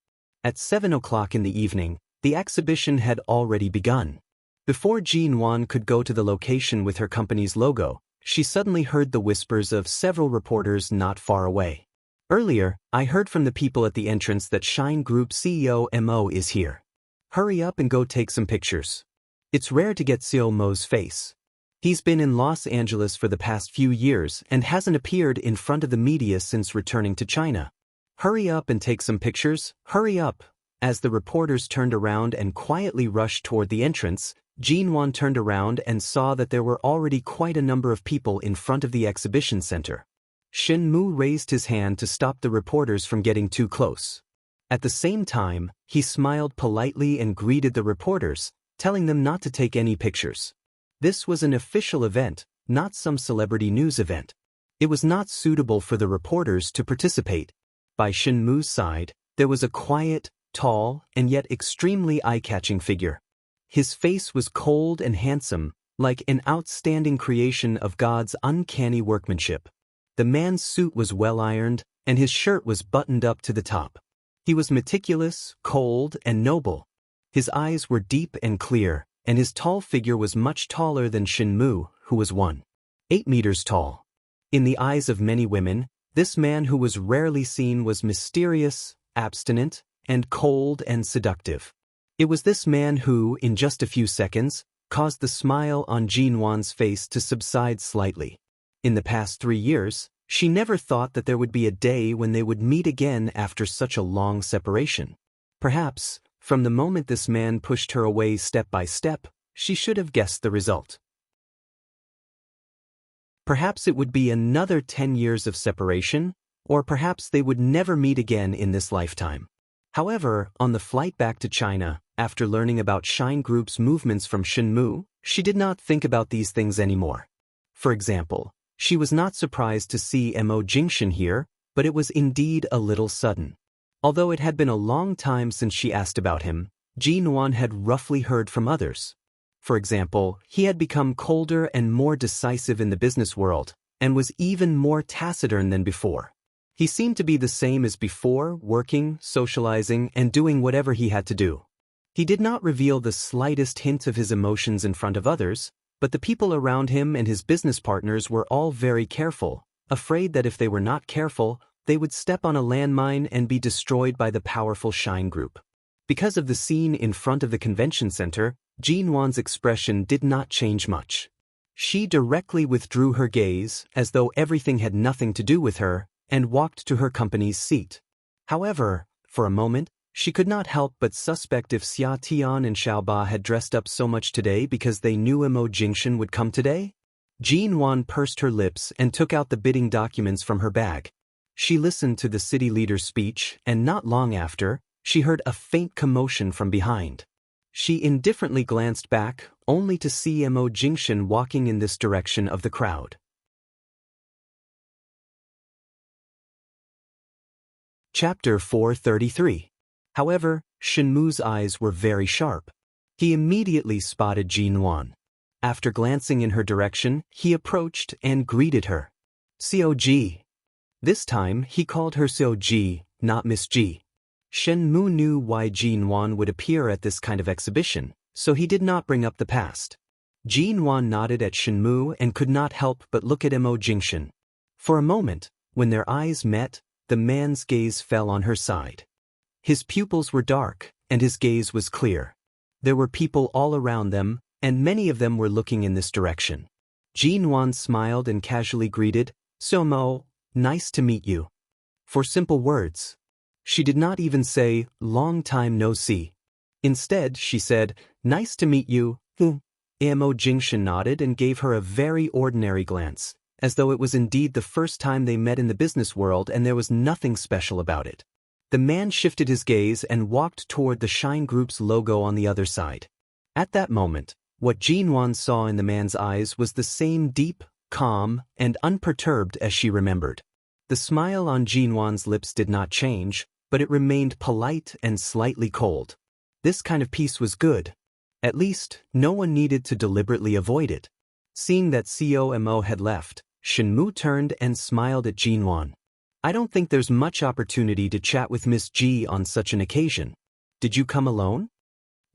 At 7 o'clock in the evening, the exhibition had already begun. Before Jean Wan could go to the location with her company's logo, she suddenly heard the whispers of several reporters not far away. "Earlier, I heard from the people at the entrance that Shine Group CEO Mo is here. Hurry up and go take some pictures. It's rare to get CEO Mo's face. He's been in Los Angeles for the past few years and hasn't appeared in front of the media since returning to China. Hurry up and take some pictures, hurry up." As the reporters turned around and quietly rushed toward the entrance, Jean Wan turned around and saw that there were already quite a number of people in front of the exhibition center. Shen Mu raised his hand to stop the reporters from getting too close. At the same time, he smiled politely and greeted the reporters, telling them not to take any pictures. This was an official event, not some celebrity news event. It was not suitable for the reporters to participate. By Shen Mu's side, there was a quiet, tall, and yet extremely eye-catching figure. His face was cold and handsome, like an outstanding creation of God's uncanny workmanship. The man's suit was well-ironed, and his shirt was buttoned up to the top. He was meticulous, cold, and noble. His eyes were deep and clear, and his tall figure was much taller than Shen Mu, who was 1.8 meters tall. In the eyes of many women, this man who was rarely seen was mysterious, abstinent, and cold and seductive. It was this man who, in just a few seconds, caused the smile on Jean Wan's face to subside slightly. In the past 3 years, she never thought that there would be a day when they would meet again after such a long separation. Perhaps, from the moment this man pushed her away step by step, she should have guessed the result. Perhaps it would be another 10 years of separation, or perhaps they would never meet again in this lifetime. However, on the flight back to China, after learning about Shine Group's movements from Shen Mu, she did not think about these things anymore. For example, she was not surprised to see Mo Jingshan here, but it was indeed a little sudden. Although it had been a long time since she asked about him, Jean Wan had roughly heard from others. For example, he had become colder and more decisive in the business world, and was even more taciturn than before. He seemed to be the same as before, working, socializing, and doing whatever he had to do. He did not reveal the slightest hint of his emotions in front of others, but the people around him and his business partners were all very careful, afraid that if they were not careful, they would step on a landmine and be destroyed by the powerful Shine Group. Because of the scene in front of the convention center, Jean Wan's expression did not change much. She directly withdrew her gaze, as though everything had nothing to do with her, and walked to her company's seat. However, for a moment, she could not help but suspect if Xia Tian and Xiaoba had dressed up so much today because they knew Mo Jingshan would come today. Jean Wan pursed her lips and took out the bidding documents from her bag. She listened to the city leader's speech, and not long after, she heard a faint commotion from behind. She indifferently glanced back, only to see Mo Jingshan walking in this direction of the crowd. Chapter 433. However, Shen Mu's eyes were very sharp. He immediately spotted Jinwan. After glancing in her direction, he approached and greeted her. "Cog." This time, he called her Cog, not Miss G. Shen Mu knew why Jinwan would appear at this kind of exhibition, so he did not bring up the past. Jinwan nodded at Shen Mu and could not help but look at Mo Jingshan. For a moment, when their eyes met, the man's gaze fell on her side. His pupils were dark, and his gaze was clear. There were people all around them, and many of them were looking in this direction. Jinwan smiled and casually greeted, "So Mo, nice to meet you." For simple words. She did not even say, "Long time no see." Instead, she said, "Nice to meet you." Mo Jingshan nodded and gave her a very ordinary glance, as though it was indeed the first time they met in the business world and there was nothing special about it. The man shifted his gaze and walked toward the Shine Group's logo on the other side. At that moment, what Jinwan saw in the man's eyes was the same deep, calm, and unperturbed as she remembered. The smile on Jinwan's lips did not change, but it remained polite and slightly cold. This kind of peace was good. At least, no one needed to deliberately avoid it. Seeing that Mo had left, Shen Mu turned and smiled at Jinwan. "I don't think there's much opportunity to chat with Miss G on such an occasion. Did you come alone?"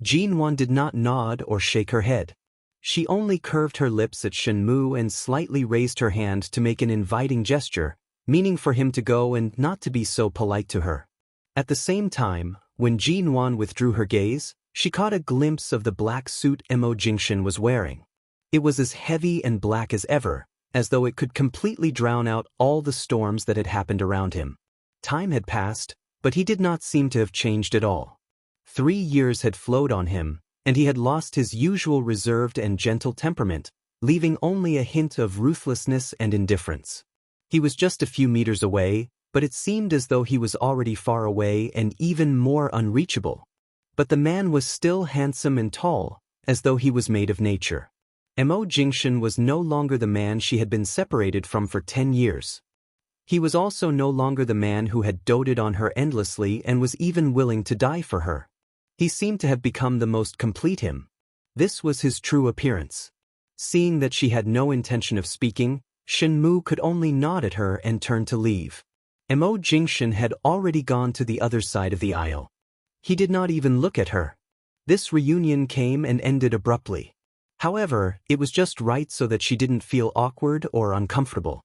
Jinwan did not nod or shake her head. She only curved her lips at Shen Mu and slightly raised her hand to make an inviting gesture, meaning for him to go and not to be so polite to her. At the same time, when Jinwan withdrew her gaze, she caught a glimpse of the black suit Mo Jingshan was wearing. It was as heavy and black as ever, as though it could completely drown out all the storms that had happened around him. Time had passed, but he did not seem to have changed at all. 3 years had flowed on him, and he had lost his usual reserved and gentle temperament, leaving only a hint of ruthlessness and indifference. He was just a few meters away, but it seemed as though he was already far away and even more unreachable. But the man was still handsome and tall, as though he was made of nature. Mo Jingshan was no longer the man she had been separated from for 10 years. He was also no longer the man who had doted on her endlessly and was even willing to die for her. He seemed to have become the most complete him. This was his true appearance. Seeing that she had no intention of speaking, Shen Mu could only nod at her and turn to leave. Mo Jingshan had already gone to the other side of the aisle. He did not even look at her. This reunion came and ended abruptly. However, it was just right so that she didn't feel awkward or uncomfortable.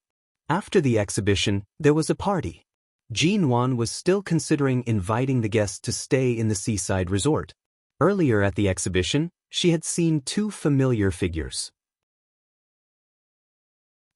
After the exhibition, there was a party. Jinwan was still considering inviting the guests to stay in the seaside resort. Earlier at the exhibition, she had seen 2 familiar figures.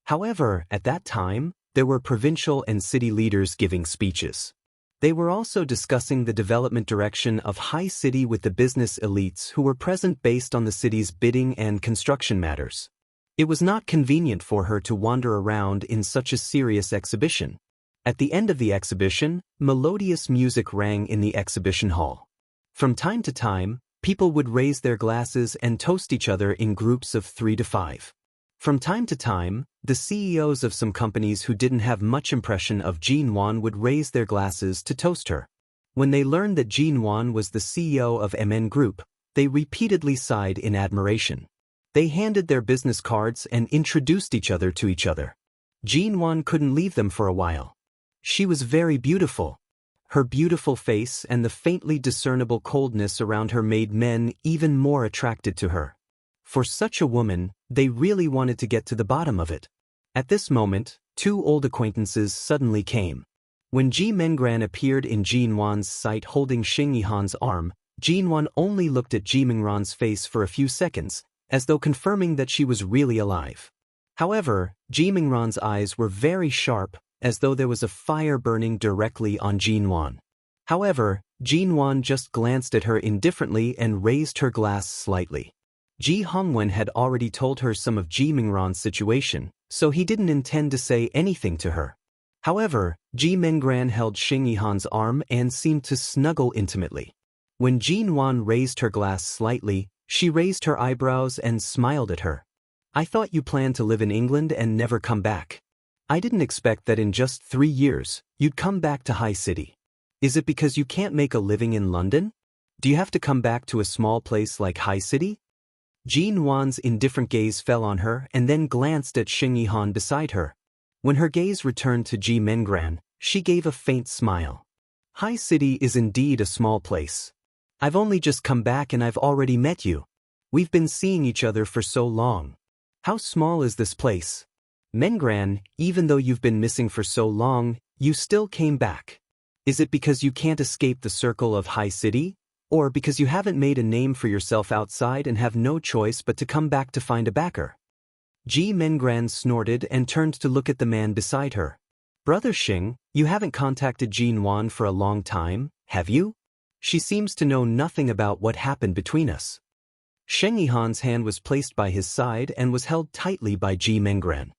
However, at that time, there were provincial and city leaders giving speeches. They were also discussing the development direction of High City with the business elites who were present based on the city's bidding and construction matters. It was not convenient for her to wander around in such a serious exhibition. At the end of the exhibition, melodious music rang in the exhibition hall. From time to time, people would raise their glasses and toast each other in groups of 3 to 5. From time to time, the CEOs of some companies who didn't have much impression of Jinwan would raise their glasses to toast her. When they learned that Jinwan was the CEO of MN Group, they repeatedly sighed in admiration. They handed their business cards and introduced each other to each other. Jinwan couldn't leave them for a while. She was very beautiful. Her beautiful face and the faintly discernible coldness around her made men even more attracted to her. For such a woman, they really wanted to get to the bottom of it. At this moment, 2 old acquaintances suddenly came. When Ji Mengran appeared in Jinwan's sight holding Xing Yihan's arm, Jinwan only looked at Ji Mengran's face for a few seconds, as though confirming that she was really alive. However, Ji Mengran's eyes were very sharp, as though there was a fire burning directly on Jinwan. However, Jinwan just glanced at her indifferently and raised her glass slightly. Ji Hongwen had already told her some of Ji Mengran's situation, so he didn't intend to say anything to her. However, Ji Mengran held Xing Yihan's arm and seemed to snuggle intimately. When Jinwan raised her glass slightly, she raised her eyebrows and smiled at her. "I thought you planned to live in England and never come back. I didn't expect that in just 3 years, you'd come back to High City. Is it because you can't make a living in London?" Do you have to come back to a small place like High City? Jean Wan's indifferent gaze fell on her and then glanced at Xing Yihan beside her. When her gaze returned to Ji Mengran, she gave a faint smile. High City is indeed a small place. I've only just come back and I've already met you. We've been seeing each other for so long. How small is this place? Mengran, even though you've been missing for so long, you still came back. Is it because you can't escape the circle of High City? Or because you haven't made a name for yourself outside and have no choice but to come back to find a backer? Ji Mengran snorted and turned to look at the man beside her. Brother Xing, you haven't contacted Jean Wan for a long time, have you? She seems to know nothing about what happened between us. Sheng Yihan's hand was placed by his side and was held tightly by Ji Mengran.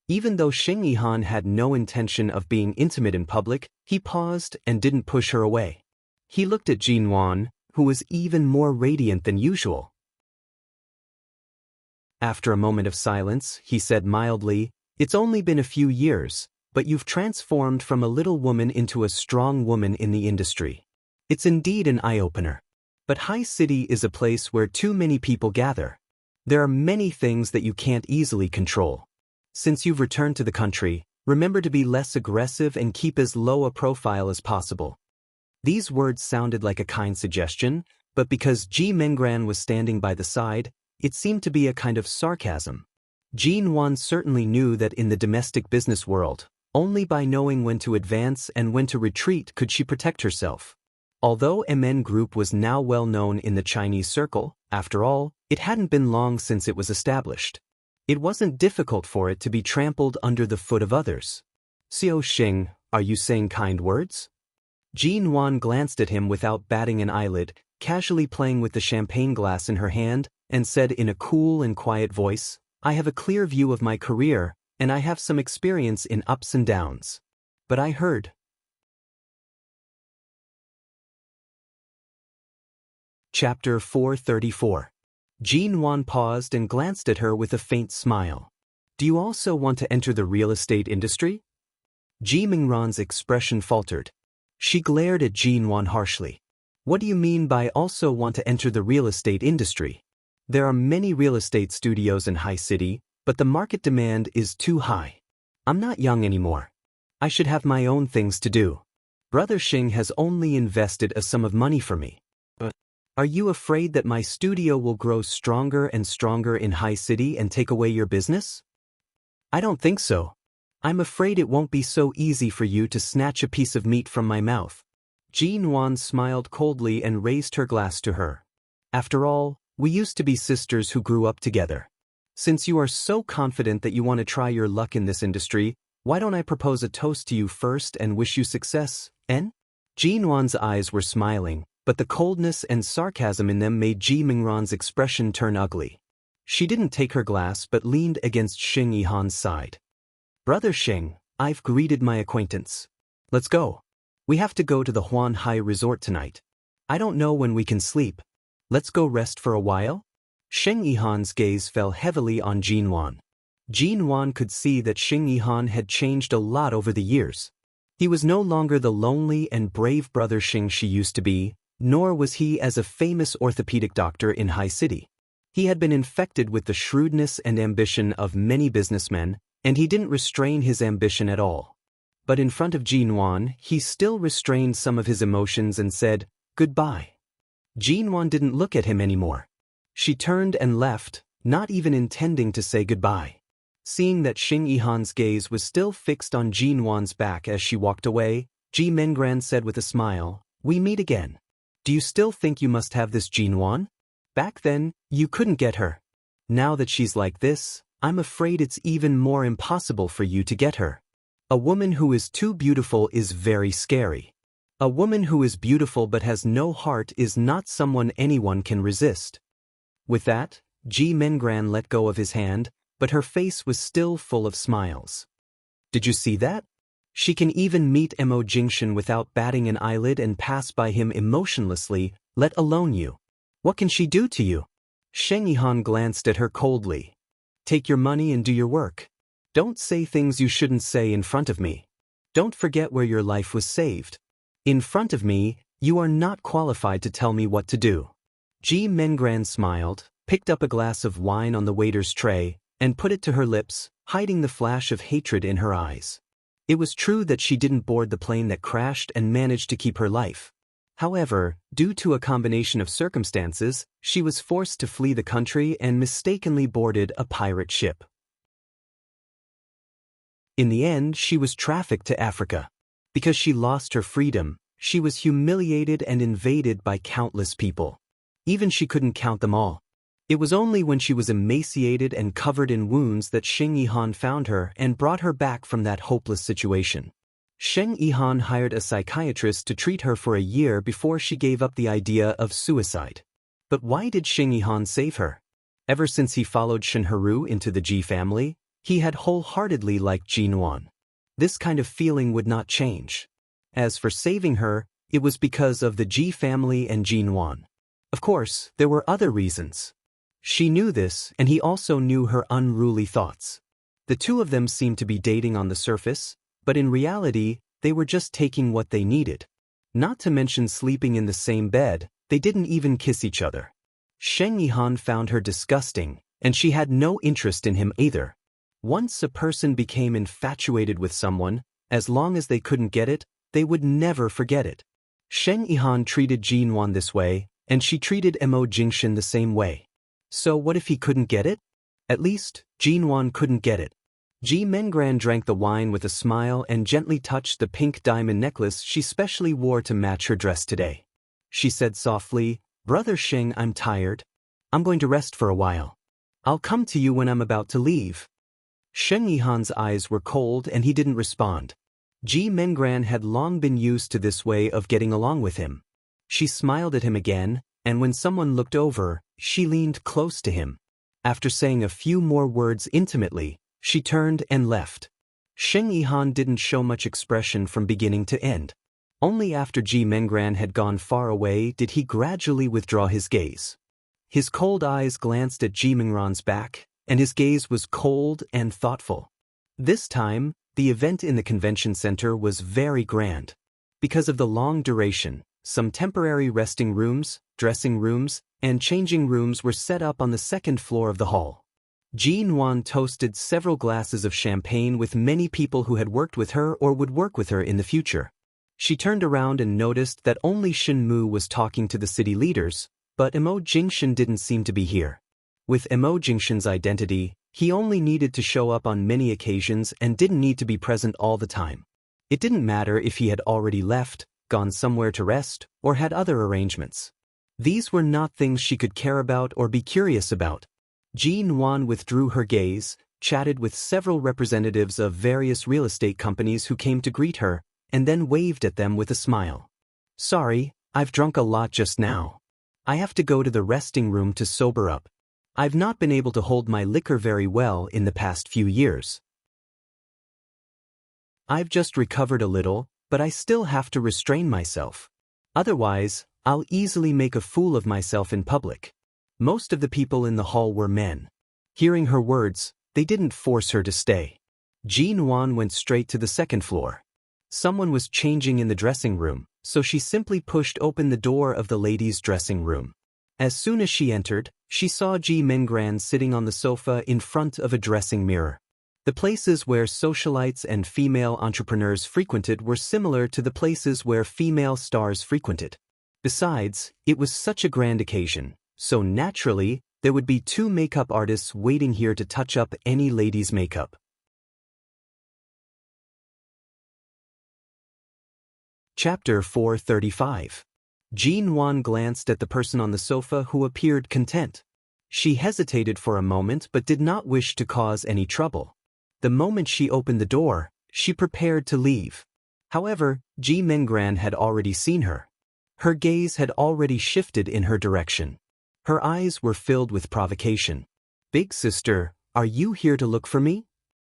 Even though Sheng Yihan had no intention of being intimate in public, he paused and didn't push her away. He looked at Jean Wan, who was even more radiant than usual. After a moment of silence, he said mildly, "It's only been a few years, but you've transformed from a little woman into a strong woman in the industry. It's indeed an eye-opener. But High City is a place where too many people gather. There are many things that you can't easily control. Since you've returned to the country, remember to be less aggressive and keep as low a profile as possible." These words sounded like a kind suggestion, but because Ji Mengran was standing by the side, it seemed to be a kind of sarcasm. Jean Wan certainly knew that in the domestic business world, only by knowing when to advance and when to retreat could she protect herself. Although MN Group was now well known in the Chinese circle, after all, it hadn't been long since it was established. It wasn't difficult for it to be trampled under the foot of others. "Xiao Xing, are you saying kind words?" Jean Wan glanced at him without batting an eyelid, casually playing with the champagne glass in her hand, and said in a cool and quiet voice, "I have a clear view of my career, and I have some experience in ups and downs. But I heard." Chapter 434. Jean Wan paused and glanced at her with a faint smile. "Do you also want to enter the real estate industry?" Ji Mingran's expression faltered. She glared at Jean Wan harshly. "What do you mean by also want to enter the real estate industry? There are many real estate studios in High City, but the market demand is too high. I'm not young anymore. I should have my own things to do. Brother Xing has only invested a sum of money for me. But are you afraid that my studio will grow stronger and stronger in High City and take away your business? I don't think so. I'm afraid it won't be so easy for you to snatch a piece of meat from my mouth." Jean Wan smiled coldly and raised her glass to her. "After all, we used to be sisters who grew up together. Since you are so confident that you want to try your luck in this industry, why don't I propose a toast to you first and wish you success, en?" Jean Wan's eyes were smiling, but the coldness and sarcasm in them made Ji Mingran's expression turn ugly. She didn't take her glass but leaned against Xing Yihan's side. "Brother Xing, I've greeted my acquaintance. Let's go. We have to go to the Huan Hai Resort tonight. I don't know when we can sleep. Let's go rest for a while?" Xing Yihan's gaze fell heavily on Jean Wan. Jean Wan could see that Xing Yihan had changed a lot over the years. He was no longer the lonely and brave brother Xing she used to be, nor was he as a famous orthopedic doctor in High City. He had been infected with the shrewdness and ambition of many businessmen, and he didn't restrain his ambition at all. But in front of Jean Wan, he still restrained some of his emotions and said, "Goodbye." Jean Wan didn't look at him anymore. She turned and left, not even intending to say goodbye. Seeing that Xing Yihan's gaze was still fixed on Jean Wan's back as she walked away, Ji Mengran said with a smile, "We meet again. Do you still think you must have this Jean Wan? Back then, you couldn't get her. Now that she's like this, I'm afraid it's even more impossible for you to get her. A woman who is too beautiful is very scary. A woman who is beautiful but has no heart is not someone anyone can resist." With that, Ji Mengran let go of his hand, but her face was still full of smiles. "Did you see that? She can even meet Mo Jingshan without batting an eyelid and pass by him emotionlessly, let alone you. What can she do to you?" Sheng Yihan glanced at her coldly. "Take your money and do your work. Don't say things you shouldn't say in front of me. Don't forget where your life was saved. In front of me, You are not qualified to tell me what to do. Ji Mengran smiled, picked up a glass of wine on the waiter's tray, and put it to her lips, hiding the flash of hatred in her eyes. It was true that she didn't board the plane that crashed and managed to keep her life. However, due to a combination of circumstances, she was forced to flee the country and mistakenly boarded a pirate ship. In the end, she was trafficked to Africa. Because she lost her freedom, she was humiliated and invaded by countless people. Even she couldn't count them all. It was only when she was emaciated and covered in wounds that Sheng Yihan found her and brought her back from that hopeless situation. Sheng Yihan hired a psychiatrist to treat her for a year before she gave up the idea of suicide. But why did Sheng Yihan save her? Ever since he followed Shen Heru into the Ji family, he had wholeheartedly liked Ji Nuan. This kind of feeling would not change. As for saving her, it was because of the Ji family and Ji Nuan. Of course, there were other reasons. She knew this, and he also knew her unruly thoughts. The two of them seemed to be dating on the surface, but in reality, they were just taking what they needed. Not to mention sleeping in the same bed, they didn't even kiss each other. Sheng Yihan found her disgusting, and she had no interest in him either. Once a person became infatuated with someone, as long as they couldn't get it, they would never forget it. Sheng Yihan treated Ji Nuan this way, and she treated Mo Jingshan the same way. So what if he couldn't get it? At least, Ji Nuan couldn't get it. Ji Mengran drank the wine with a smile and gently touched the pink diamond necklace she specially wore to match her dress today. She said softly, "Brother Sheng, I'm tired. I'm going to rest for a while. I'll come to you when I'm about to leave." Sheng Yihan's eyes were cold and he didn't respond. Ji Mengran had long been used to this way of getting along with him. She smiled at him again, and when someone looked over, she leaned close to him. After saying a few more words intimately, she turned and left. Sheng Yihan didn't show much expression from beginning to end. Only after Ji Mengran had gone far away did he gradually withdraw his gaze. His cold eyes glanced at Ji Mengran's back, and his gaze was cold and thoughtful. This time, the event in the convention center was very grand. Because of the long duration, some temporary resting rooms, dressing rooms, and changing rooms were set up on the second floor of the hall. Ji Nuan toasted several glasses of champagne with many people who had worked with her or would work with her in the future. She turned around and noticed that only Shen Mu was talking to the city leaders, but Mo Jingshan didn't seem to be here. With Mo Jingshan's identity, he only needed to show up on many occasions and didn't need to be present all the time. It didn't matter if he had already left, gone somewhere to rest, or had other arrangements. These were not things she could care about or be curious about. Ji Nuan withdrew her gaze, chatted with several representatives of various real estate companies who came to greet her, and then waved at them with a smile. "Sorry, I've drunk a lot just now. I have to go to the resting room to sober up. I've not been able to hold my liquor very well in the past few years. I've just recovered a little, but I still have to restrain myself. Otherwise, I'll easily make a fool of myself in public." Most of the people in the hall were men. Hearing her words, they didn't force her to stay. Ji Nuan went straight to the second floor. Someone was changing in the dressing room, so she simply pushed open the door of the ladies' dressing room. As soon as she entered, she saw Ji Mengran sitting on the sofa in front of a dressing mirror. The places where socialites and female entrepreneurs frequented were similar to the places where female stars frequented. Besides, it was such a grand occasion, so naturally, there would be 2 makeup artists waiting here to touch up any lady's makeup. Chapter 435. Ji Nuan glanced at the person on the sofa who appeared content. She hesitated for a moment but did not wish to cause any trouble. The moment she opened the door, she prepared to leave. However, Ji Mengran had already seen her. Her gaze had already shifted in her direction. Her eyes were filled with provocation. "Big sister, are you here to look for me?"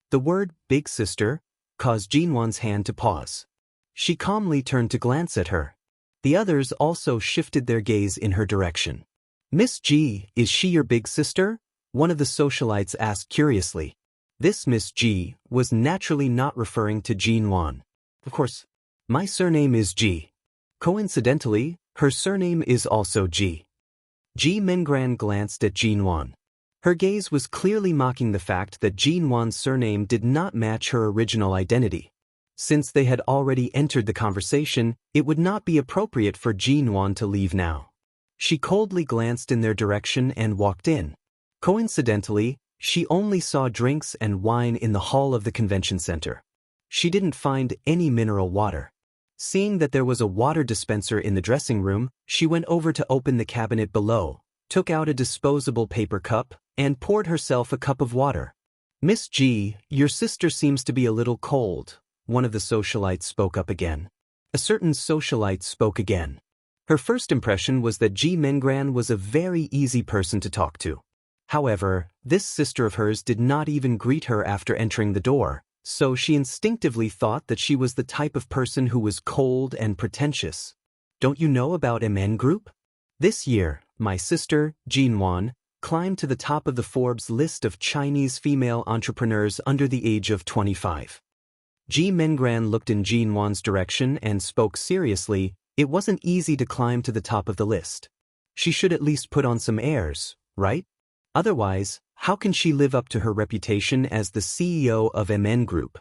The word "big sister" caused Ji Nuan's hand to pause. She calmly turned to glance at her. The others also shifted their gaze in her direction. "Miss Ji, is she your big sister?" one of the socialites asked curiously. This Miss Ji was naturally not referring to Ji Nuan. "Of course, my surname is Ji." Coincidentally, her surname is also Ji. Ji Mengran glanced at Jin Wan. Her gaze was clearly mocking the fact that Jin Wan's surname did not match her original identity. Since they had already entered the conversation, it would not be appropriate for Jin Wan to leave now. She coldly glanced in their direction and walked in. Coincidentally, she only saw drinks and wine in the hall of the convention center. She didn't find any mineral water. Seeing that there was a water dispenser in the dressing room, she went over to open the cabinet below, took out a disposable paper cup, and poured herself a cup of water. "Miss G, your sister seems to be a little cold," one of the socialites spoke up again. A certain socialite spoke again. Her first impression was that Ji Mengran was a very easy person to talk to. However, this sister of hers did not even greet her after entering the door, so she instinctively thought that she was the type of person who was cold and pretentious. "Don't you know about MN Group? This year, my sister, Jin Wan, climbed to the top of the Forbes list of Chinese female entrepreneurs under the age of 25. Ji Mengran looked in Jin Wan's direction and spoke seriously. It wasn't easy to climb to the top of the list. She should at least put on some airs, right? Otherwise, how can she live up to her reputation as the CEO of MN Group?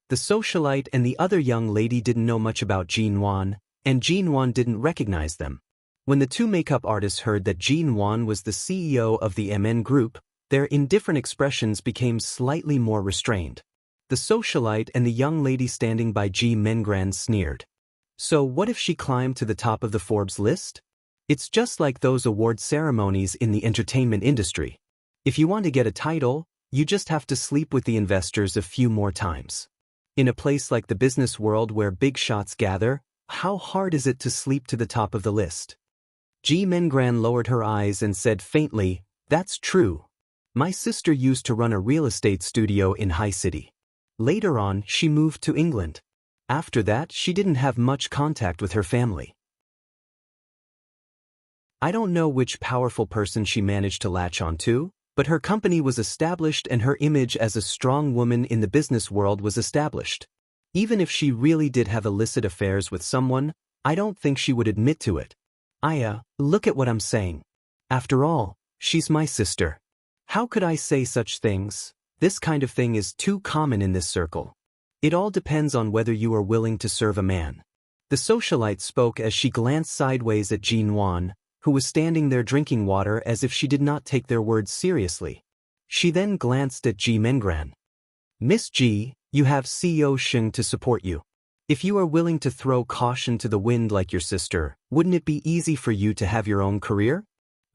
The socialite and the other young lady didn't know much about Jin Wan, and Jin Wan didn't recognize them. When the two makeup artists heard that Jin Wan was the CEO of the MN Group, their indifferent expressions became slightly more restrained. The socialite and the young lady standing by Ji Mengran sneered. "So what if she climbed to the top of the Forbes list? It's just like those award ceremonies in the entertainment industry. If you want to get a title, you just have to sleep with the investors a few more times. In a place like the business world where big shots gather, how hard is it to sleep to the top of the list?" Ji Mengran lowered her eyes and said faintly, "That's true. My sister used to run a real estate studio in High City. Later on, she moved to England. After that, she didn't have much contact with her family. I don't know which powerful person she managed to latch onto, but her company was established and her image as a strong woman in the business world was established. Even if she really did have illicit affairs with someone, I don't think she would admit to it. Look at what I'm saying. After all, she's my sister. How could I say such things? This kind of thing is too common in this circle. It all depends on whether you are willing to serve a man." The socialite spoke as she glanced sideways at Jin Wan, who was standing there drinking water as if she did not take their words seriously. She then glanced at Ji Mengran. "Miss Ji, you have CEO Sheng to support you. If you are willing to throw caution to the wind like your sister, wouldn't it be easy for you to have your own career?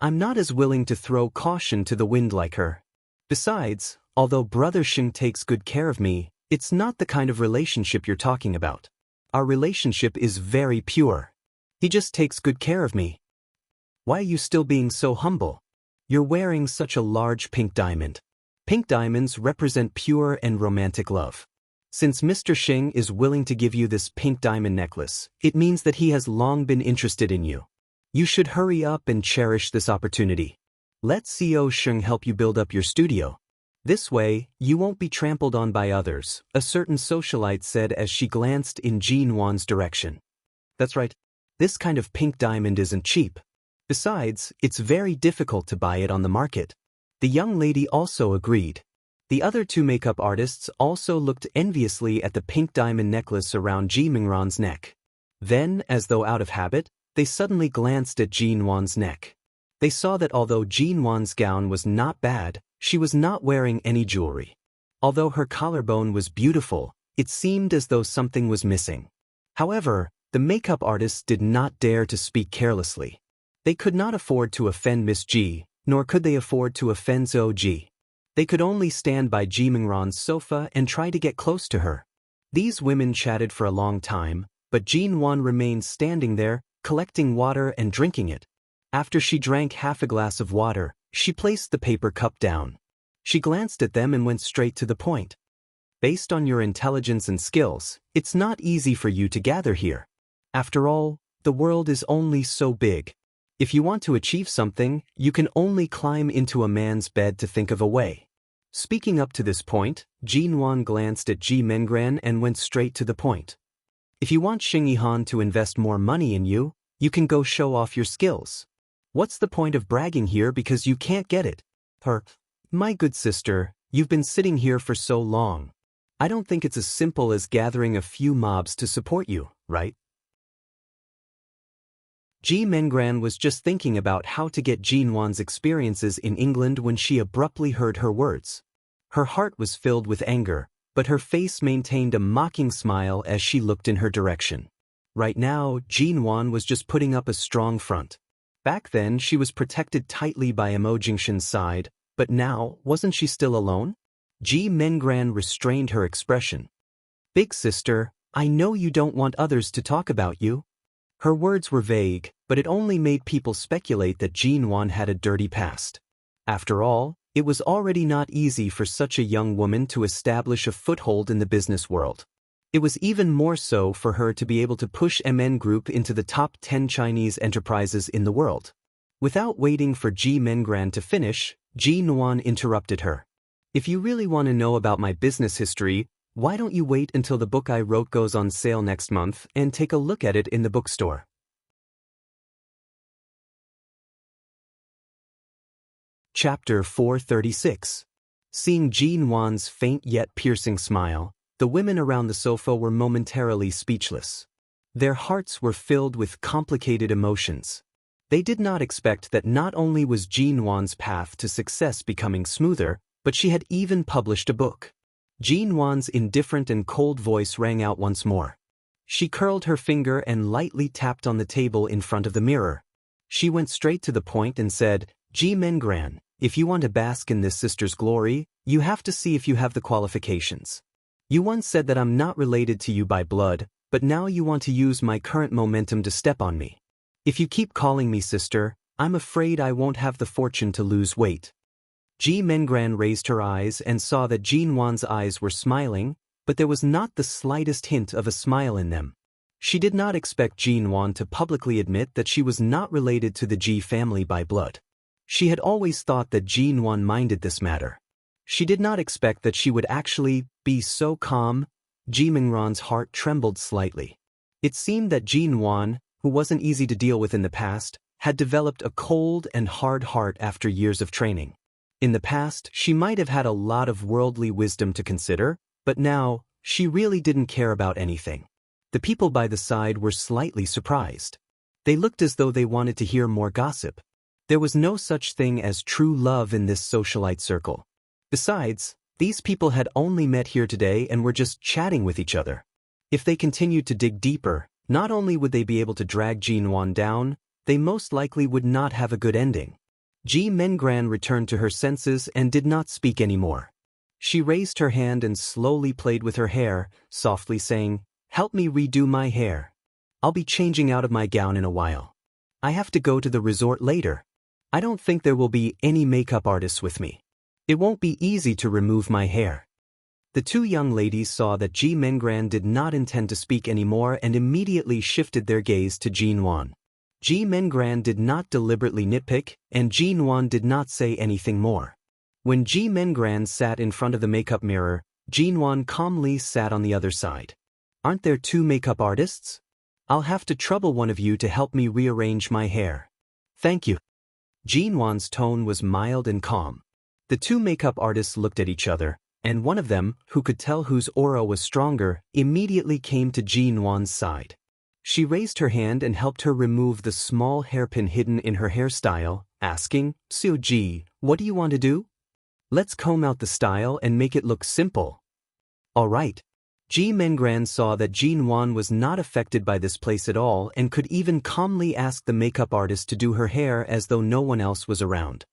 I'm not as willing to throw caution to the wind like her. Besides, although Brother Sheng takes good care of me, it's not the kind of relationship you're talking about. Our relationship is very pure. He just takes good care of me. Why are you still being so humble? You're wearing such a large pink diamond. Pink diamonds represent pure and romantic love. Since Mr. Sheng is willing to give you this pink diamond necklace, it means that he has long been interested in you. You should hurry up and cherish this opportunity. Let CEO Sheng help you build up your studio. This way, you won't be trampled on by others," a certain socialite said as she glanced in Jin Wan's direction. "That's right. This kind of pink diamond isn't cheap. Besides, it's very difficult to buy it on the market." The young lady also agreed. The other two makeup artists also looked enviously at the pink diamond necklace around Ji Mengran's neck. Then, as though out of habit, they suddenly glanced at Jin Wan's neck. They saw that although Jin Wan's gown was not bad, she was not wearing any jewelry. Although her collarbone was beautiful, it seemed as though something was missing. However, the makeup artists did not dare to speak carelessly. They could not afford to offend Miss Ji, nor could they afford to offend Zhou Ji. They could only stand by Ji Mengran's sofa and try to get close to her. These women chatted for a long time, but Jin Wan remained standing there, collecting water and drinking it. After she drank half a glass of water, she placed the paper cup down. She glanced at them and went straight to the point. "Based on your intelligence and skills, it's not easy for you to gather here. After all, the world is only so big. If you want to achieve something, you can only climb into a man's bed to think of a way." Speaking up to this point, Jin Wan glanced at Ji Mengran and went straight to the point. If you want Xing Yihan to invest more money in you, you can go show off your skills. What's the point of bragging here because you can't get it? My good sister, you've been sitting here for so long. I don't think it's as simple as gathering a few mobs to support you, right? Ji Mengran was just thinking about how to get Jean Wan's experiences in England when she abruptly heard her words. Her heart was filled with anger, but her face maintained a mocking smile as she looked in her direction. Right now, Jean Wan was just putting up a strong front. Back then, she was protected tightly by Mo Jingshan's side, but now, wasn't she still alone? Ji Mengran restrained her expression. Big sister, I know you don't want others to talk about you. Her words were vague, but it only made people speculate that Jean Wan had a dirty past. After all, it was already not easy for such a young woman to establish a foothold in the business world. It was even more so for her to be able to push MN Group into the top 10 Chinese enterprises in the world. Without waiting for Ji Mengran to finish, Ji Nuan interrupted her. If you really want to know about my business history, why don't you wait until the book I wrote goes on sale next month and take a look at it in the bookstore? Chapter 436. Seeing Jean Wan's faint yet piercing smile, the women around the sofa were momentarily speechless. Their hearts were filled with complicated emotions. They did not expect that not only was Jean Wan's path to success becoming smoother, but she had even published a book. Jean Wan's indifferent and cold voice rang out once more. She curled her finger and lightly tapped on the table in front of the mirror. She went straight to the point and said, Ji Mengran, if you want to bask in this sister's glory, you have to see if you have the qualifications. You once said that I'm not related to you by blood, but now you want to use my current momentum to step on me. If you keep calling me sister, I'm afraid I won't have the fortune to lose weight. Ji Mengran raised her eyes and saw that Jean Wan's eyes were smiling, but there was not the slightest hint of a smile in them. She did not expect Jean Wan to publicly admit that she was not related to the Ji family by blood. She had always thought that Jean Wan minded this matter. She did not expect that she would actually be so calm. Ji Mengran's heart trembled slightly. It seemed that Jean Wan, who wasn't easy to deal with in the past, had developed a cold and hard heart after years of training. In the past, she might have had a lot of worldly wisdom to consider, but now, she really didn't care about anything. The people by the side were slightly surprised. They looked as though they wanted to hear more gossip. There was no such thing as true love in this socialite circle. Besides, these people had only met here today and were just chatting with each other. If they continued to dig deeper, not only would they be able to drag Jean Wan down, they most likely would not have a good ending. Ji Mengran returned to her senses and did not speak anymore. She raised her hand and slowly played with her hair, softly saying, Help me redo my hair. I'll be changing out of my gown in a while. I have to go to the resort later. I don't think there will be any makeup artists with me. It won't be easy to remove my hair. The two young ladies saw that Ji Mengran did not intend to speak anymore and immediately shifted their gaze to Jean Wan. Ji Mengran did not deliberately nitpick, and Jean Wan did not say anything more. When Ji Mengran sat in front of the makeup mirror, Jean Wan calmly sat on the other side. Aren't there two makeup artists? I'll have to trouble one of you to help me rearrange my hair. Thank you. Jean Wan's tone was mild and calm. The two makeup artists looked at each other, and one of them, who could tell whose aura was stronger, immediately came to Jean Wan's side. She raised her hand and helped her remove the small hairpin hidden in her hairstyle, asking, Xiu Ji, what do you want to do? Let's comb out the style and make it look simple. All right. Ji Mengran saw that Jean Wan was not affected by this place at all and could even calmly ask the makeup artist to do her hair as though no one else was around.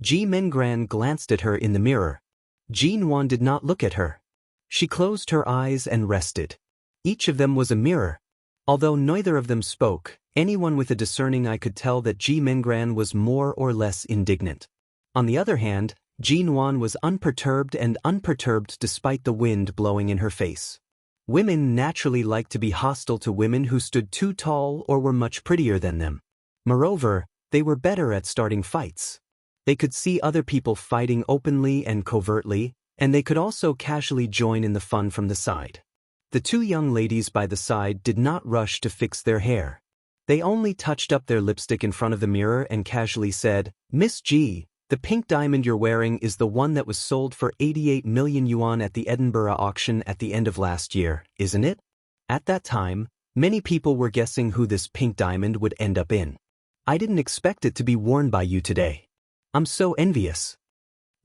Ji Mengran glanced at her in the mirror. Jean Wan did not look at her. She closed her eyes and rested. Each of them was a mirror. Although neither of them spoke, anyone with a discerning eye could tell that Ji Mengran was more or less indignant. On the other hand, Jean Wan was unperturbed despite the wind blowing in her face. Women naturally liked to be hostile to women who stood too tall or were much prettier than them. Moreover, they were better at starting fights. They could see other people fighting openly and covertly, and they could also casually join in the fun from the side. The two young ladies by the side did not rush to fix their hair. They only touched up their lipstick in front of the mirror and casually said, "Miss G, the pink diamond you're wearing is the one that was sold for 88 million yuan at the Edinburgh auction at the end of last year, isn't it?" At that time, many people were guessing who this pink diamond would end up in. "I didn't expect it to be worn by you today. I'm so envious."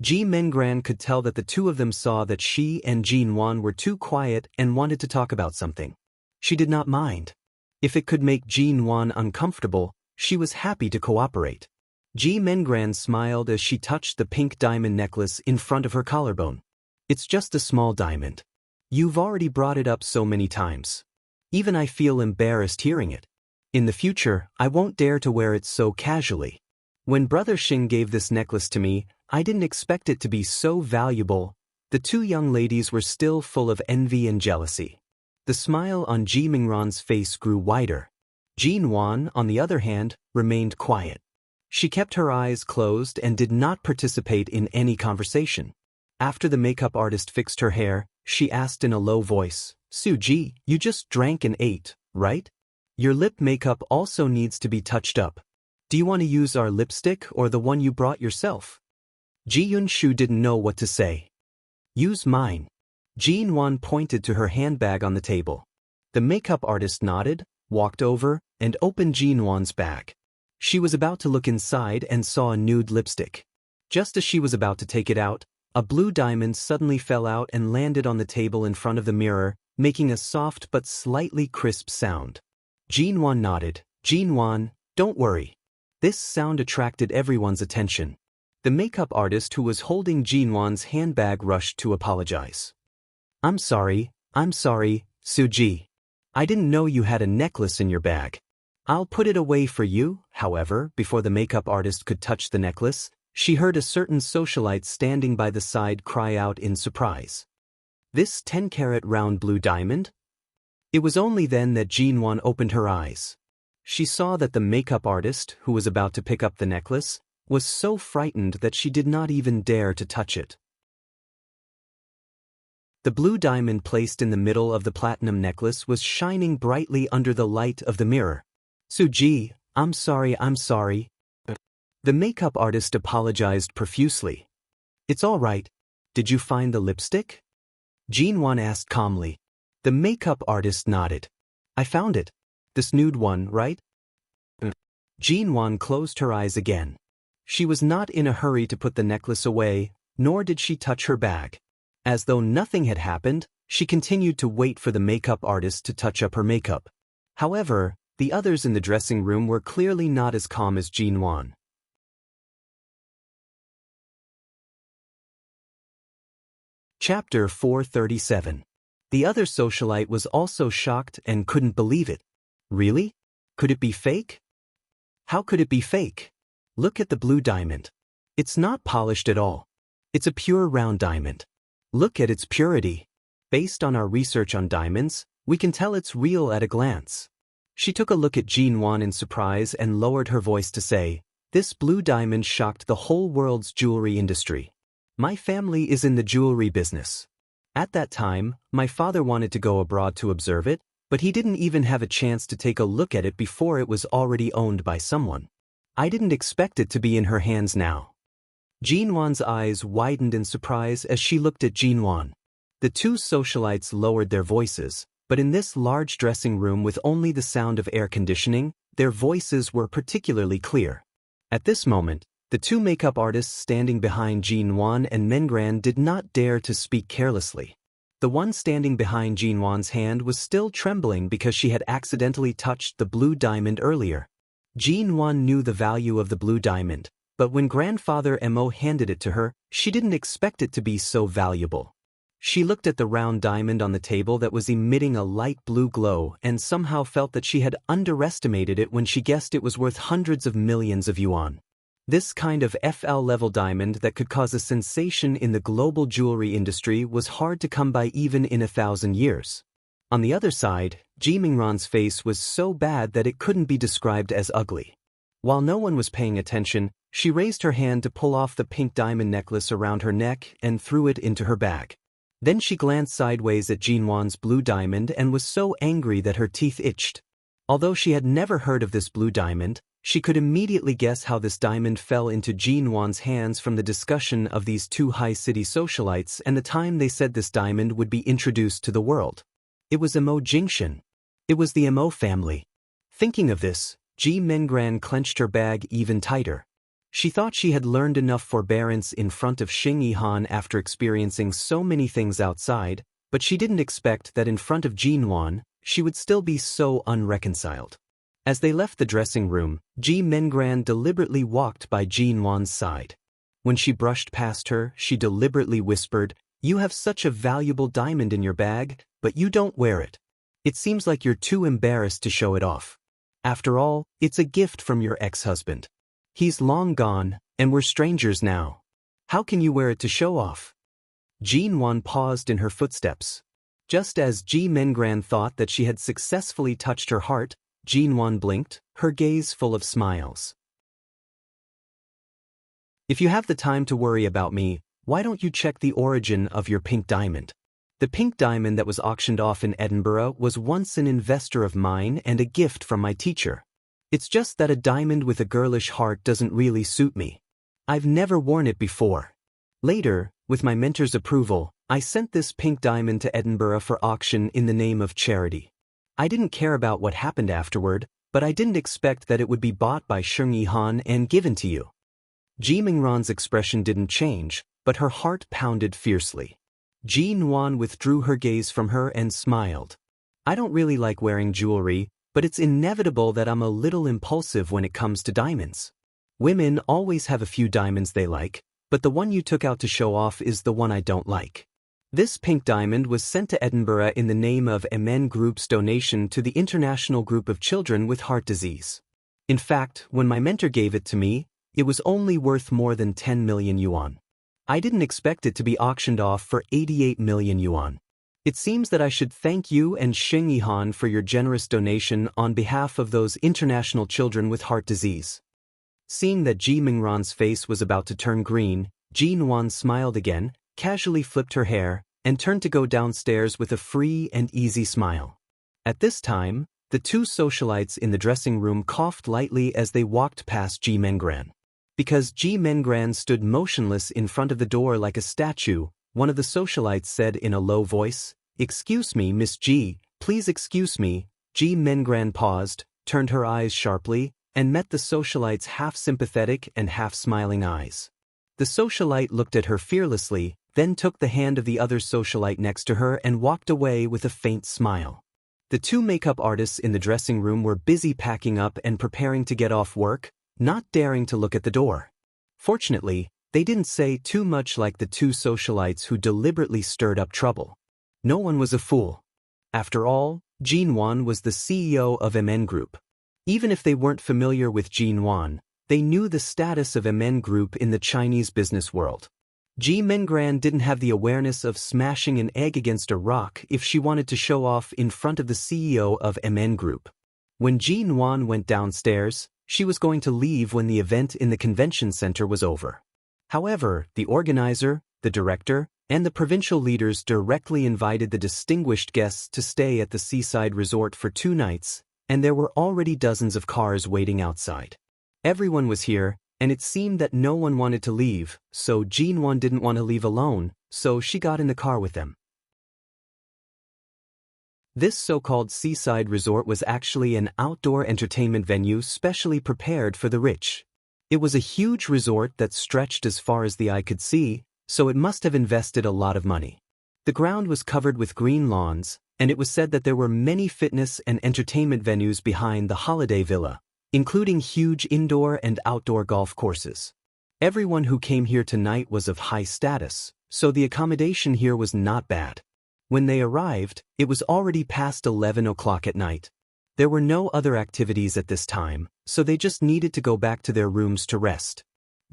Ji Mengran could tell that the two of them saw that she and Jean Wan were too quiet and wanted to talk about something. She did not mind. If it could make Jean Wan uncomfortable, she was happy to cooperate. Ji Mengran smiled as she touched the pink diamond necklace in front of her collarbone. "It's just a small diamond. You've already brought it up so many times. Even I feel embarrassed hearing it. In the future, I won't dare to wear it so casually. When Brother Xing gave this necklace to me, I didn't expect it to be so valuable." The two young ladies were still full of envy and jealousy. The smile on Ji Mingran's face grew wider. Jean Wan, on the other hand, remained quiet. She kept her eyes closed and did not participate in any conversation. After the makeup artist fixed her hair, she asked in a low voice, "Su Ji, you just drank and ate, right? Your lip makeup also needs to be touched up. Do you want to use our lipstick or the one you brought yourself?" Ji Yunshu didn't know what to say. "Use mine." Jean Wan pointed to her handbag on the table. The makeup artist nodded, walked over, and opened Jean Wan's bag. She was about to look inside and saw a nude lipstick. Just as she was about to take it out, a blue diamond suddenly fell out and landed on the table in front of the mirror, making a soft but slightly crisp sound. Jean Wan nodded. "Jean Wan, don't worry." This sound attracted everyone's attention. The makeup artist who was holding Jean Wan's handbag rushed to apologize. I'm sorry, Suji. I didn't know you had a necklace in your bag. I'll put it away for you." However, before the makeup artist could touch the necklace, she heard a certain socialite standing by the side cry out in surprise. "This 10-carat round blue diamond?" It was only then that Jean Wan opened her eyes. She saw that the makeup artist, who was about to pick up the necklace, was so frightened that she did not even dare to touch it. The blue diamond placed in the middle of the platinum necklace was shining brightly under the light of the mirror. "Suji, I'm sorry. The makeup artist apologized profusely. "It's all right. Did you find the lipstick?" Jean Wan asked calmly. The makeup artist nodded. "I found it. This nude one, right?" Jean Wan closed her eyes again. She was not in a hurry to put the necklace away, nor did she touch her bag. As though nothing had happened, she continued to wait for the makeup artist to touch up her makeup. However, the others in the dressing room were clearly not as calm as Jean Wan. Chapter 437. The other socialite was also shocked and couldn't believe it. Really? Could it be fake? How could it be fake? Look at the blue diamond. It's not polished at all. It's a pure round diamond. Look at its purity. Based on our research on diamonds, we can tell it's real at a glance. She took a look at Jean Wan in surprise and lowered her voice to say, "This blue diamond shocked the whole world's jewelry industry. My family is in the jewelry business. At that time, my father wanted to go abroad to observe it, but he didn't even have a chance to take a look at it before it was already owned by someone. I didn't expect it to be in her hands now." Jean Wan's eyes widened in surprise as she looked at Jean Wan. The two socialites lowered their voices, but in this large dressing room with only the sound of air conditioning, their voices were particularly clear. At this moment, the two makeup artists standing behind Jean Wan and Mengran did not dare to speak carelessly. The one standing behind Jean Wan's hand was still trembling because she had accidentally touched the blue diamond earlier. Jean Wan knew the value of the blue diamond, but when Grandfather Mo handed it to her, she didn't expect it to be so valuable. She looked at the round diamond on the table that was emitting a light blue glow and somehow felt that she had underestimated it when she guessed it was worth hundreds of millions of yuan. This kind of FL-level diamond that could cause a sensation in the global jewelry industry was hard to come by even in 1,000 years. On the other side, Ji Mingran's face was so bad that it couldn't be described as ugly. While no one was paying attention, she raised her hand to pull off the pink diamond necklace around her neck and threw it into her bag. Then she glanced sideways at Jinwan's blue diamond and was so angry that her teeth itched. Although she had never heard of this blue diamond, she could immediately guess how this diamond fell into Jinwan's hands from the discussion of these two high-city socialites and the time they said this diamond would be introduced to the world. It was Mo Jingshan. It was the Mo family. Thinking of this, Ji Mengran clenched her bag even tighter. She thought she had learned enough forbearance in front of Xing Yihan after experiencing so many things outside, but she didn't expect that in front of Jinwan, she would still be so unreconciled. As they left the dressing room, Ji Mengran deliberately walked by Jinwan's side. When she brushed past her, she deliberately whispered, "You have such a valuable diamond in your bag, but you don't wear it. It seems like you're too embarrassed to show it off. After all, it's a gift from your ex-husband. He's long gone, and we're strangers now. How can you wear it to show off?" Jinwan paused in her footsteps. Just as Ji Mengran thought that she had successfully touched her heart, Jinwan blinked, her gaze full of smiles. "If you have the time to worry about me, why don't you check the origin of your pink diamond? The pink diamond that was auctioned off in Edinburgh was once an investor of mine and a gift from my teacher. It's just that a diamond with a girlish heart doesn't really suit me. I've never worn it before. Later, with my mentor's approval, I sent this pink diamond to Edinburgh for auction in the name of charity. I didn't care about what happened afterward, but I didn't expect that it would be bought by Xing Yihan and given to you." Ji Mingran's expression didn't change, but her heart pounded fiercely. Jinwan withdrew her gaze from her and smiled. "I don't really like wearing jewelry, but it's inevitable that I'm a little impulsive when it comes to diamonds. Women always have a few diamonds they like, but the one you took out to show off is the one I don't like. This pink diamond was sent to Edinburgh in the name of MN Group's donation to the International Group of Children with Heart Disease. In fact, when my mentor gave it to me, it was only worth more than 10 million yuan. I didn't expect it to be auctioned off for 88 million yuan. It seems that I should thank you and Xing Yihan for your generous donation on behalf of those international children with heart disease." Seeing that Ji Mingran's face was about to turn green, Jinwan smiled again, casually flipped her hair, and turned to go downstairs with a free and easy smile. At this time, the two socialites in the dressing room coughed lightly as they walked past Ji Mengran. Because Ji Mengran stood motionless in front of the door like a statue, one of the socialites said in a low voice, "Excuse me, Miss Ji, please excuse me." Ji Mengran paused, turned her eyes sharply, and met the socialite's half-sympathetic and half-smiling eyes. The socialite looked at her fearlessly, then took the hand of the other socialite next to her and walked away with a faint smile. The two makeup artists in the dressing room were busy packing up and preparing to get off work, not daring to look at the door. Fortunately, they didn't say too much like the two socialites who deliberately stirred up trouble. No one was a fool. After all, Jinwan was the CEO of MN Group. Even if they weren't familiar with Jinwan, they knew the status of MN Group in the Chinese business world. Ji Mengran didn't have the awareness of smashing an egg against a rock if she wanted to show off in front of the CEO of MN Group. When Jinwan went downstairs, she was going to leave when the event in the convention center was over. However, the organizer, the director, and the provincial leaders directly invited the distinguished guests to stay at the seaside resort for 2 nights, and there were already dozens of cars waiting outside. Everyone was here, and it seemed that no one wanted to leave, so Jinwan didn't want to leave alone, so she got in the car with them. This so-called seaside resort was actually an outdoor entertainment venue specially prepared for the rich. It was a huge resort that stretched as far as the eye could see, so it must have invested a lot of money. The ground was covered with green lawns, and it was said that there were many fitness and entertainment venues behind the holiday villa, including huge indoor and outdoor golf courses. Everyone who came here tonight was of high status, so the accommodation here was not bad. When they arrived, it was already past 11 o'clock at night. There were no other activities at this time, so they just needed to go back to their rooms to rest.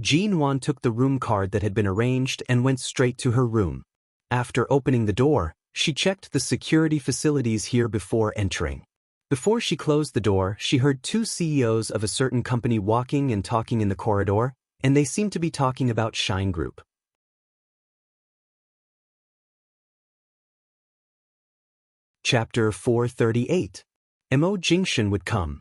Jinwan took the room card that had been arranged and went straight to her room. After opening the door, she checked the security facilities here before entering. Before she closed the door, she heard 2 CEOs of a certain company walking and talking in the corridor, and they seemed to be talking about Shine Group. Chapter 438. Mo Jingshan would come.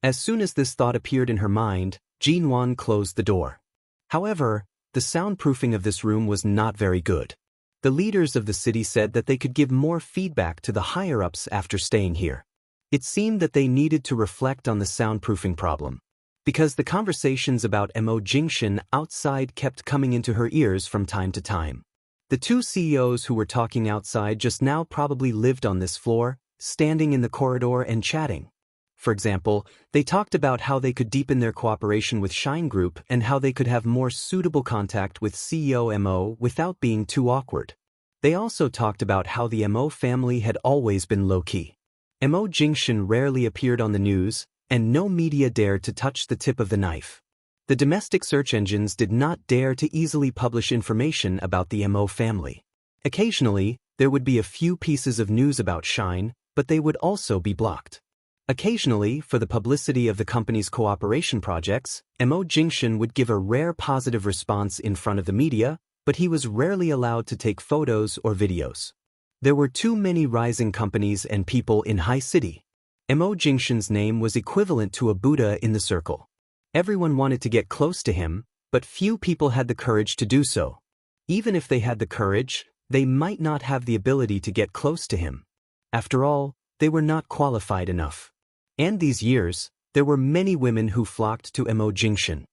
As soon as this thought appeared in her mind, Jinwan closed the door. However, the soundproofing of this room was not very good. The leaders of the city said that they could give more feedback to the higher-ups after staying here. It seemed that they needed to reflect on the soundproofing problem, because the conversations about Mo Jingshan outside kept coming into her ears from time to time. The two CEOs who were talking outside just now probably lived on this floor, standing in the corridor and chatting. For example, they talked about how they could deepen their cooperation with Shine Group and how they could have more suitable contact with CEO Mo without being too awkward. They also talked about how the Mo family had always been low-key. Mo Jingshan rarely appeared on the news, and no media dared to touch the tip of the knife. The domestic search engines did not dare to easily publish information about the Mo family. Occasionally, there would be a few pieces of news about Shine, but they would also be blocked. Occasionally, for the publicity of the company's cooperation projects, Mo Jingshan would give a rare positive response in front of the media, but he was rarely allowed to take photos or videos. There were too many rising companies and people in High City. Mo Jingshan's name was equivalent to a Buddha in the circle. Everyone wanted to get close to him, but few people had the courage to do so. Even if they had the courage, they might not have the ability to get close to him. After all, they were not qualified enough. And these years, there were many women who flocked to Mo Jingshan.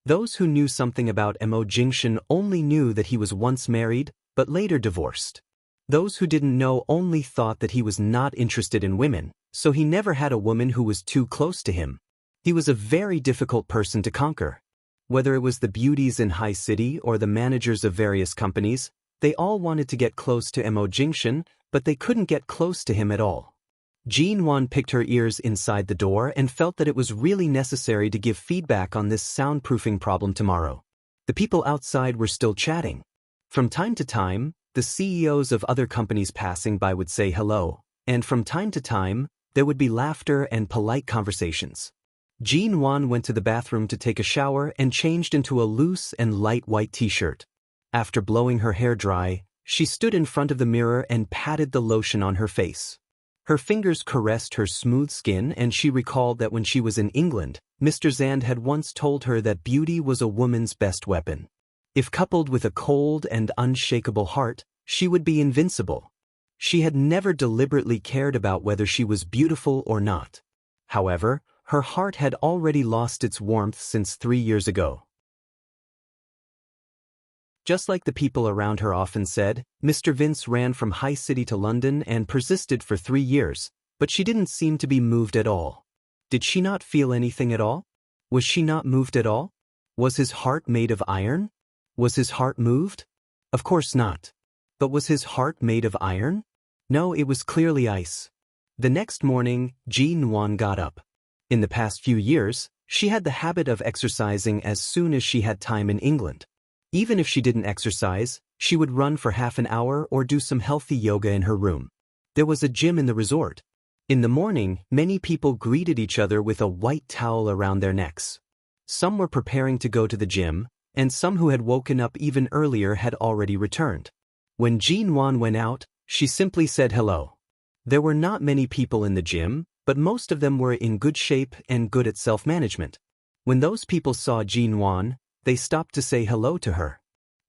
Those who knew something about Mo Jingshan only knew that he was once married, but later divorced. Those who didn't know only thought that he was not interested in women, so he never had a woman who was too close to him. He was a very difficult person to conquer. Whether it was the beauties in High City or the managers of various companies, they all wanted to get close to Mo Jingshan, but they couldn't get close to him at all. Jinwan picked her ears inside the door and felt that it was really necessary to give feedback on this soundproofing problem tomorrow. The people outside were still chatting. From time to time, the CEOs of other companies passing by would say hello, and from time to time, there would be laughter and polite conversations. Jinwan went to the bathroom to take a shower and changed into a loose and light white t-shirt. After blowing her hair dry, she stood in front of the mirror and patted the lotion on her face. Her fingers caressed her smooth skin, and she recalled that when she was in England, Mr. Zand had once told her that beauty was a woman's best weapon. If coupled with a cold and unshakable heart, she would be invincible. She had never deliberately cared about whether she was beautiful or not. However, her heart had already lost its warmth since 3 years ago. Just like the people around her often said, Mr. Vince ran from High City to London and persisted for 3 years, but she didn't seem to be moved at all. Did she not feel anything at all? Was she not moved at all? Was his heart made of iron? Was his heart moved? Of course not. But was his heart made of iron? No, it was clearly ice. The next morning, Jinwan got up. In the past few years, she had the habit of exercising as soon as she had time in England. Even if she didn't exercise, she would run for half an hour or do some healthy yoga in her room. There was a gym in the resort. In the morning, many people greeted each other with a white towel around their necks. Some were preparing to go to the gym, and some who had woken up even earlier had already returned. When Jinwan went out, she simply said hello. There were not many people in the gym, but most of them were in good shape and good at self-management. When those people saw Jinwan, they stopped to say hello to her.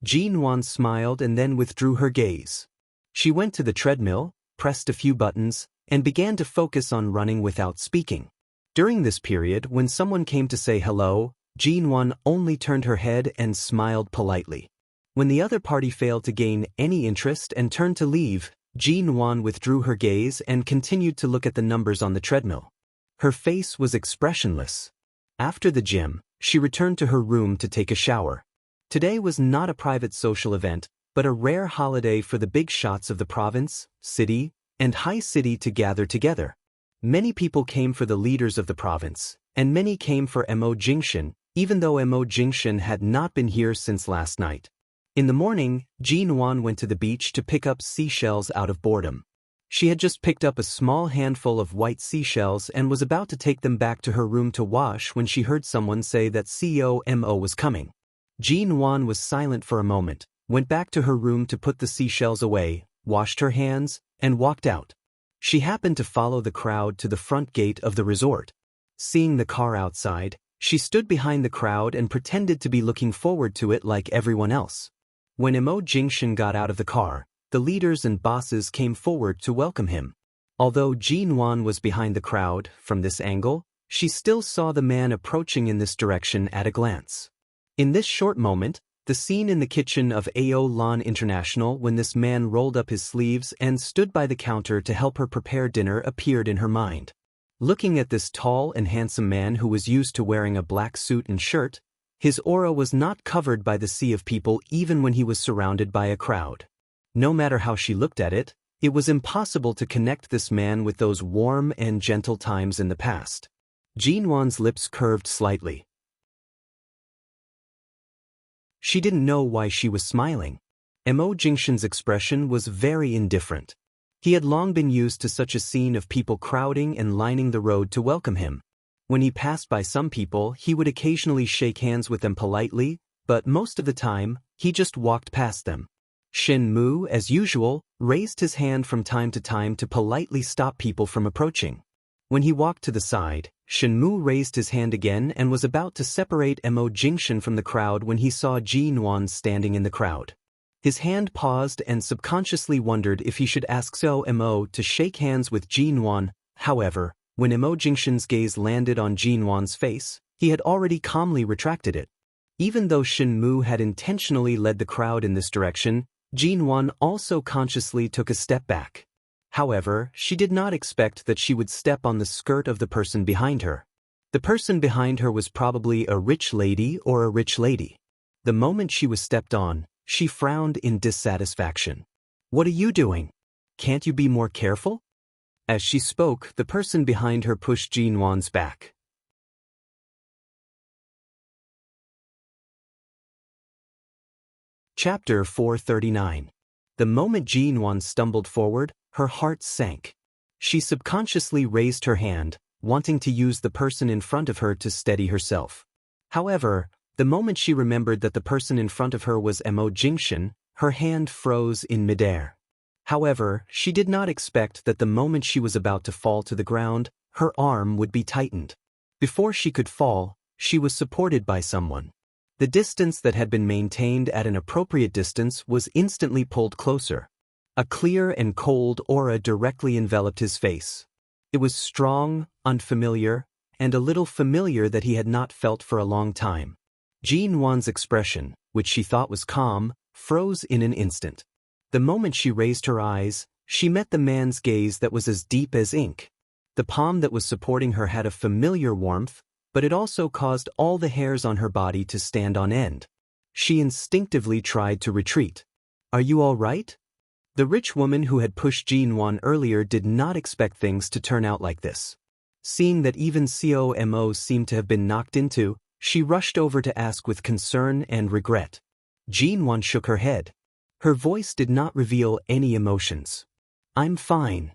Jinwan smiled and then withdrew her gaze. She went to the treadmill, pressed a few buttons, and began to focus on running without speaking. During this period, when someone came to say hello, Jinwan only turned her head and smiled politely. When the other party failed to gain any interest and turned to leave, Jinwan withdrew her gaze and continued to look at the numbers on the treadmill. Her face was expressionless. After the gym, she returned to her room to take a shower. Today was not a private social event, but a rare holiday for the big shots of the province, city, and High City to gather together. Many people came for the leaders of the province, and many came for Mo Jingshan, even though Mo Jingshan had not been here since last night. In the morning, Jinwan went to the beach to pick up seashells out of boredom. She had just picked up a small handful of white seashells and was about to take them back to her room to wash when she heard someone say that CEO Mo was coming. Jinwan was silent for a moment, went back to her room to put the seashells away, washed her hands, and walked out. She happened to follow the crowd to the front gate of the resort. Seeing the car outside, she stood behind the crowd and pretended to be looking forward to it like everyone else. When Emo Jingshin got out of the car, the leaders and bosses came forward to welcome him. Although Jin Wan was behind the crowd, from this angle, she still saw the man approaching in this direction at a glance. In this short moment, the scene in the kitchen of Ao Lan International when this man rolled up his sleeves and stood by the counter to help her prepare dinner appeared in her mind. Looking at this tall and handsome man who was used to wearing a black suit and shirt, his aura was not covered by the sea of people even when he was surrounded by a crowd. No matter how she looked at it, it was impossible to connect this man with those warm and gentle times in the past. Jin Wan's lips curved slightly. She didn't know why she was smiling. Emo Jingshin's expression was very indifferent. He had long been used to such a scene of people crowding and lining the road to welcome him. When he passed by some people, he would occasionally shake hands with them politely, but most of the time, he just walked past them. Shen Mu, as usual, raised his hand from time to time to politely stop people from approaching. When he walked to the side, Shen Mu raised his hand again and was about to separate Emo Jingshin from the crowd when he saw Jin Wan standing in the crowd. His hand paused and subconsciously wondered if he should ask Emo to shake hands with Jin Wan. However, when Emo Jingshin's gaze landed on Jin Wan's face, he had already calmly retracted it. Even though Shen Mu had intentionally led the crowd in this direction, Jin Wan also consciously took a step back. However, she did not expect that she would step on the skirt of the person behind her. The person behind her was probably a rich lady or a rich lady. The moment she was stepped on, she frowned in dissatisfaction. "What are you doing? Can't you be more careful?" As she spoke, the person behind her pushed Jin Wan's back. Chapter 439. The moment Jin Wan stumbled forward, her heart sank. She subconsciously raised her hand, wanting to use the person in front of her to steady herself. However, the moment she remembered that the person in front of her was Emo Jingshin, her hand froze in midair. However, she did not expect that the moment she was about to fall to the ground, her arm would be tightened. Before she could fall, she was supported by someone. The distance that had been maintained at an appropriate distance was instantly pulled closer. A clear and cold aura directly enveloped his face. It was strong, unfamiliar, and a little familiar that he had not felt for a long time. Jin Wan's expression, which she thought was calm, froze in an instant. The moment she raised her eyes, she met the man's gaze that was as deep as ink. The palm that was supporting her had a familiar warmth, but it also caused all the hairs on her body to stand on end. She instinctively tried to retreat. "Are you all right?" The rich woman who had pushed Jin Wan earlier did not expect things to turn out like this. Seeing that even Mo seemed to have been knocked into, she rushed over to ask with concern and regret. Jin Wan shook her head. Her voice did not reveal any emotions. "I'm fine."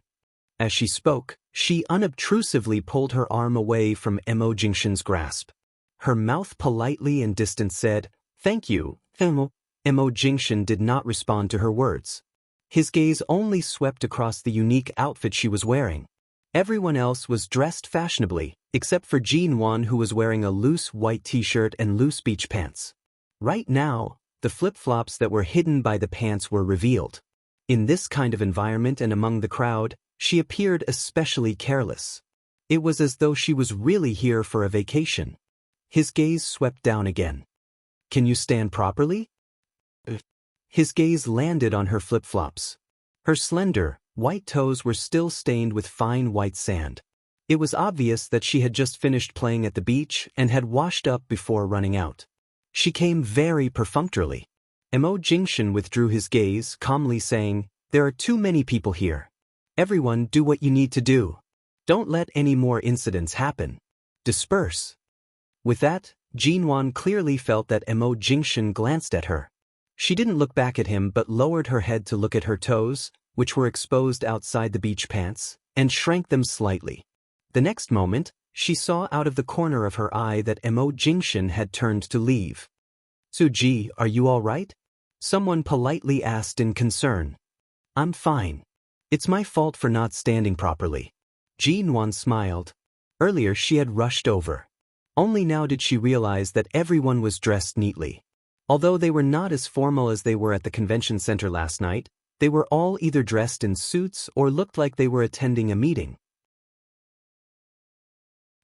As she spoke, she unobtrusively pulled her arm away from Emo Jingshin's grasp. Her mouth politely and distant said, "Thank you, Emo." Emo Jingshin did not respond to her words. His gaze only swept across the unique outfit she was wearing. Everyone else was dressed fashionably, except for Jin Wan, who was wearing a loose white t-shirt and loose beach pants. Right now, the flip-flops that were hidden by the pants were revealed. In this kind of environment and among the crowd, she appeared especially careless. It was as though she was really here for a vacation. His gaze swept down again. "Can you stand properly?" His gaze landed on her flip-flops. Her slender, white toes were still stained with fine white sand. It was obvious that she had just finished playing at the beach and had washed up before running out. She came very perfunctorily. Emo Jingshin withdrew his gaze, calmly saying, "There are too many people here. Everyone do what you need to do. Don't let any more incidents happen. Disperse." With that, Jin Wan clearly felt that Emo Jingshin glanced at her. She didn't look back at him but lowered her head to look at her toes, which were exposed outside the beach pants, and shrank them slightly. The next moment, she saw out of the corner of her eye that Emo Jingshin had turned to leave. "Suji, are you all right?" Someone politely asked in concern. "I'm fine." It's my fault for not standing properly. Jinwan smiled. Earlier she had rushed over. Only now did she realize that everyone was dressed neatly. Although they were not as formal as they were at the convention center last night, they were all either dressed in suits or looked like they were attending a meeting.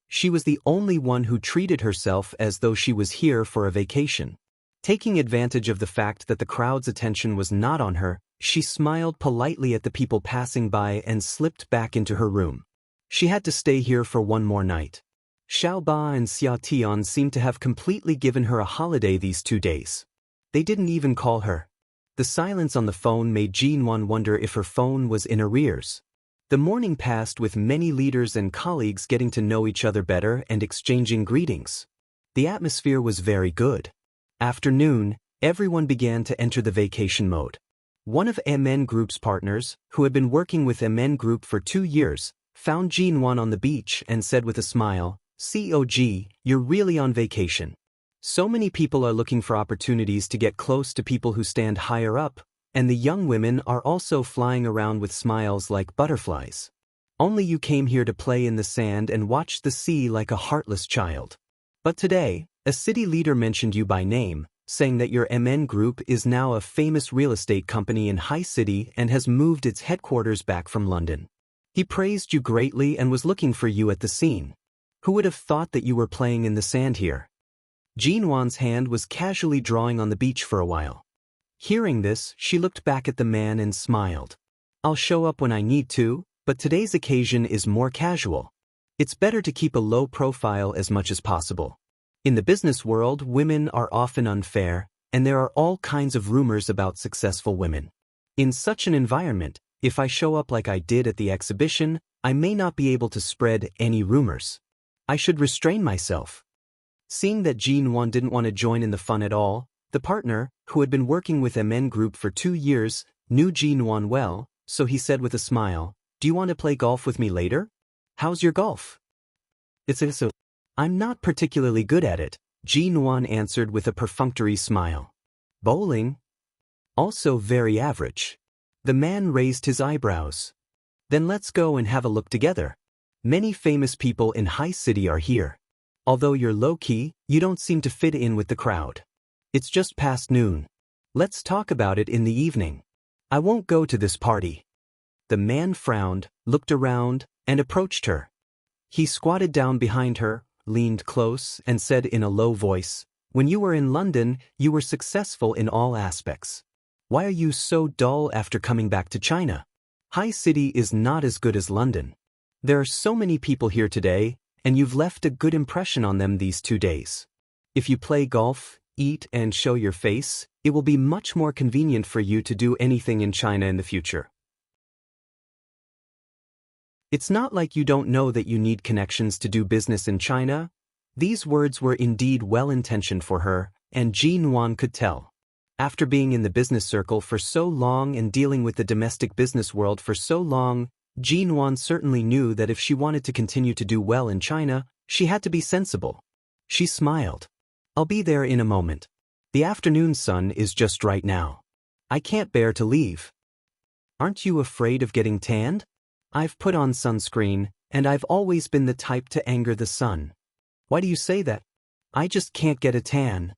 She was the only one who treated herself as though she was here for a vacation. Taking advantage of the fact that the crowd's attention was not on her, she smiled politely at the people passing by and slipped back into her room. She had to stay here for one more night. Xiao Ba and Xia Tian seemed to have completely given her a holiday these 2 days. They didn't even call her. The silence on the phone made Jinwan wonder if her phone was in arrears. The morning passed with many leaders and colleagues getting to know each other better and exchanging greetings. The atmosphere was very good. After noon, everyone began to enter the vacation mode. One of MN Group's partners, who had been working with MN Group for 2 years, found Jinwan on the beach and said with a smile, "COG, you're really on vacation. So many people are looking for opportunities to get close to people who stand higher up, and the young women are also flying around with smiles like butterflies. Only you came here to play in the sand and watch the sea like a heartless child. But today, a city leader mentioned you by name, saying that your MN Group is now a famous real estate company in High City and has moved its headquarters back from London. He praised you greatly and was looking for you at the scene. Who would have thought that you were playing in the sand here?" Jinwan's hand was casually drawing on the beach for a while. Hearing this, she looked back at the man and smiled. "I'll show up when I need to, but today's occasion is more casual. It's better to keep a low profile as much as possible. In the business world, women are often unfair, and there are all kinds of rumors about successful women. In such an environment, if I show up like I did at the exhibition, I may not be able to spread any rumors. I should restrain myself." Seeing that Jinwan didn't want to join in the fun at all, the partner, who had been working with MN Group for 2 years, knew Jinwan well, so he said with a smile, "Do you want to play golf with me later? How's your golf?" "I'm not particularly good at it," Jinwan answered with a perfunctory smile. "Bowling? Also very average." The man raised his eyebrows. "Then let's go and have a look together. Many famous people in High City are here. Although you're low-key, you don't seem to fit in with the crowd. It's just past noon. Let's talk about it in the evening. I won't go to this party." The man frowned, looked around, and approached her. He squatted down behind her, leaned close, and said in a low voice, "When you were in London, you were successful in all aspects. Why are you so dull after coming back to China? High City is not as good as London. There are so many people here today, and you've left a good impression on them these 2 days. If you play golf, eat, and show your face, it will be much more convenient for you to do anything in China in the future. It's not like you don't know that you need connections to do business in China." These words were indeed well-intentioned for her, and Jinwan could tell. After being in the business circle for so long and dealing with the domestic business world for so long, Jinwan certainly knew that if she wanted to continue to do well in China, she had to be sensible. She smiled. "I'll be there in a moment. The afternoon sun is just right now. I can't bear to leave." "Aren't you afraid of getting tanned?" "I've put on sunscreen, and I've always been the type to anger the sun." "Why do you say that?" "I just can't get a tan."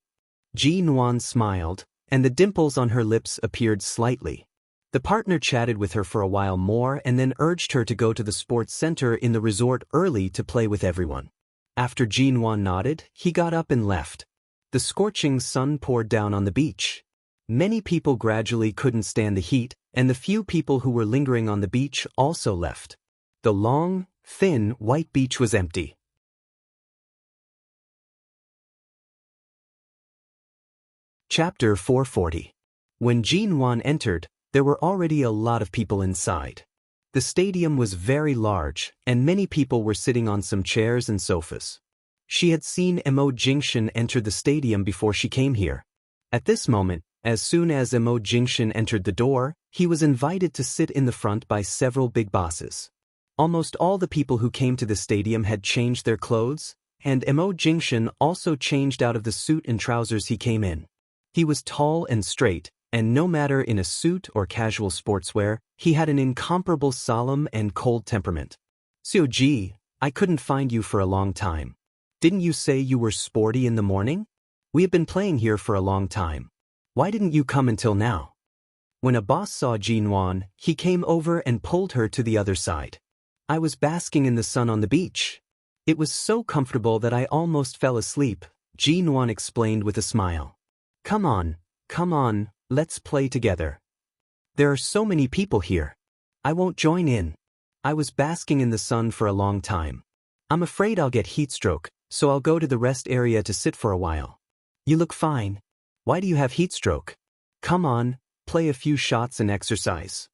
Jinwan smiled, and the dimples on her lips appeared slightly. The partner chatted with her for a while more and then urged her to go to the sports center in the resort early to play with everyone. After Jinwan nodded, he got up and left. The scorching sun poured down on the beach. Many people gradually couldn't stand the heat, and the few people who were lingering on the beach also left. The long, thin, white beach was empty. Chapter 440. When Jinwan entered, there were already a lot of people inside. The stadium was very large, and many people were sitting on some chairs and sofas. She had seen Mo Jingshan enter the stadium before she came here. At this moment, as soon as Mo Jingshan entered the door, he was invited to sit in the front by several big bosses. Almost all the people who came to the stadium had changed their clothes, and Mo Jingshan also changed out of the suit and trousers he came in. He was tall and straight, and no matter in a suit or casual sportswear, he had an incomparable solemn and cold temperament. "So G, I couldn't find you for a long time. Didn't you say you were sporty in the morning? We have been playing here for a long time. Why didn't you come until now?" When a boss saw Jinwan, he came over and pulled her to the other side. "I was basking in the sun on the beach. It was so comfortable that I almost fell asleep," Jinwan explained with a smile. Come on, let's play together. There are so many people here. I won't join in. I was basking in the sun for a long time. I'm afraid I'll get heat stroke, so I'll go to the rest area to sit for a while." "You look fine. Why do you have heat stroke? Come on, play a few shots and exercise."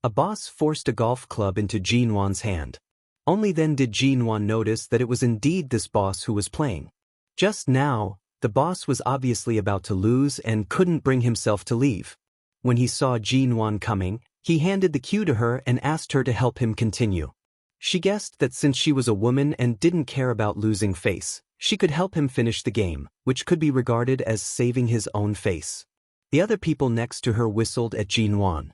A boss forced a golf club into Jinwan's hand. Only then did Jinwan notice that it was indeed this boss who was playing. Just now, the boss was obviously about to lose and couldn't bring himself to leave. When he saw Jinwan coming, he handed the cue to her and asked her to help him continue. She guessed that since she was a woman and didn't care about losing face, she could help him finish the game, which could be regarded as saving his own face. The other people next to her whistled at Jinwan.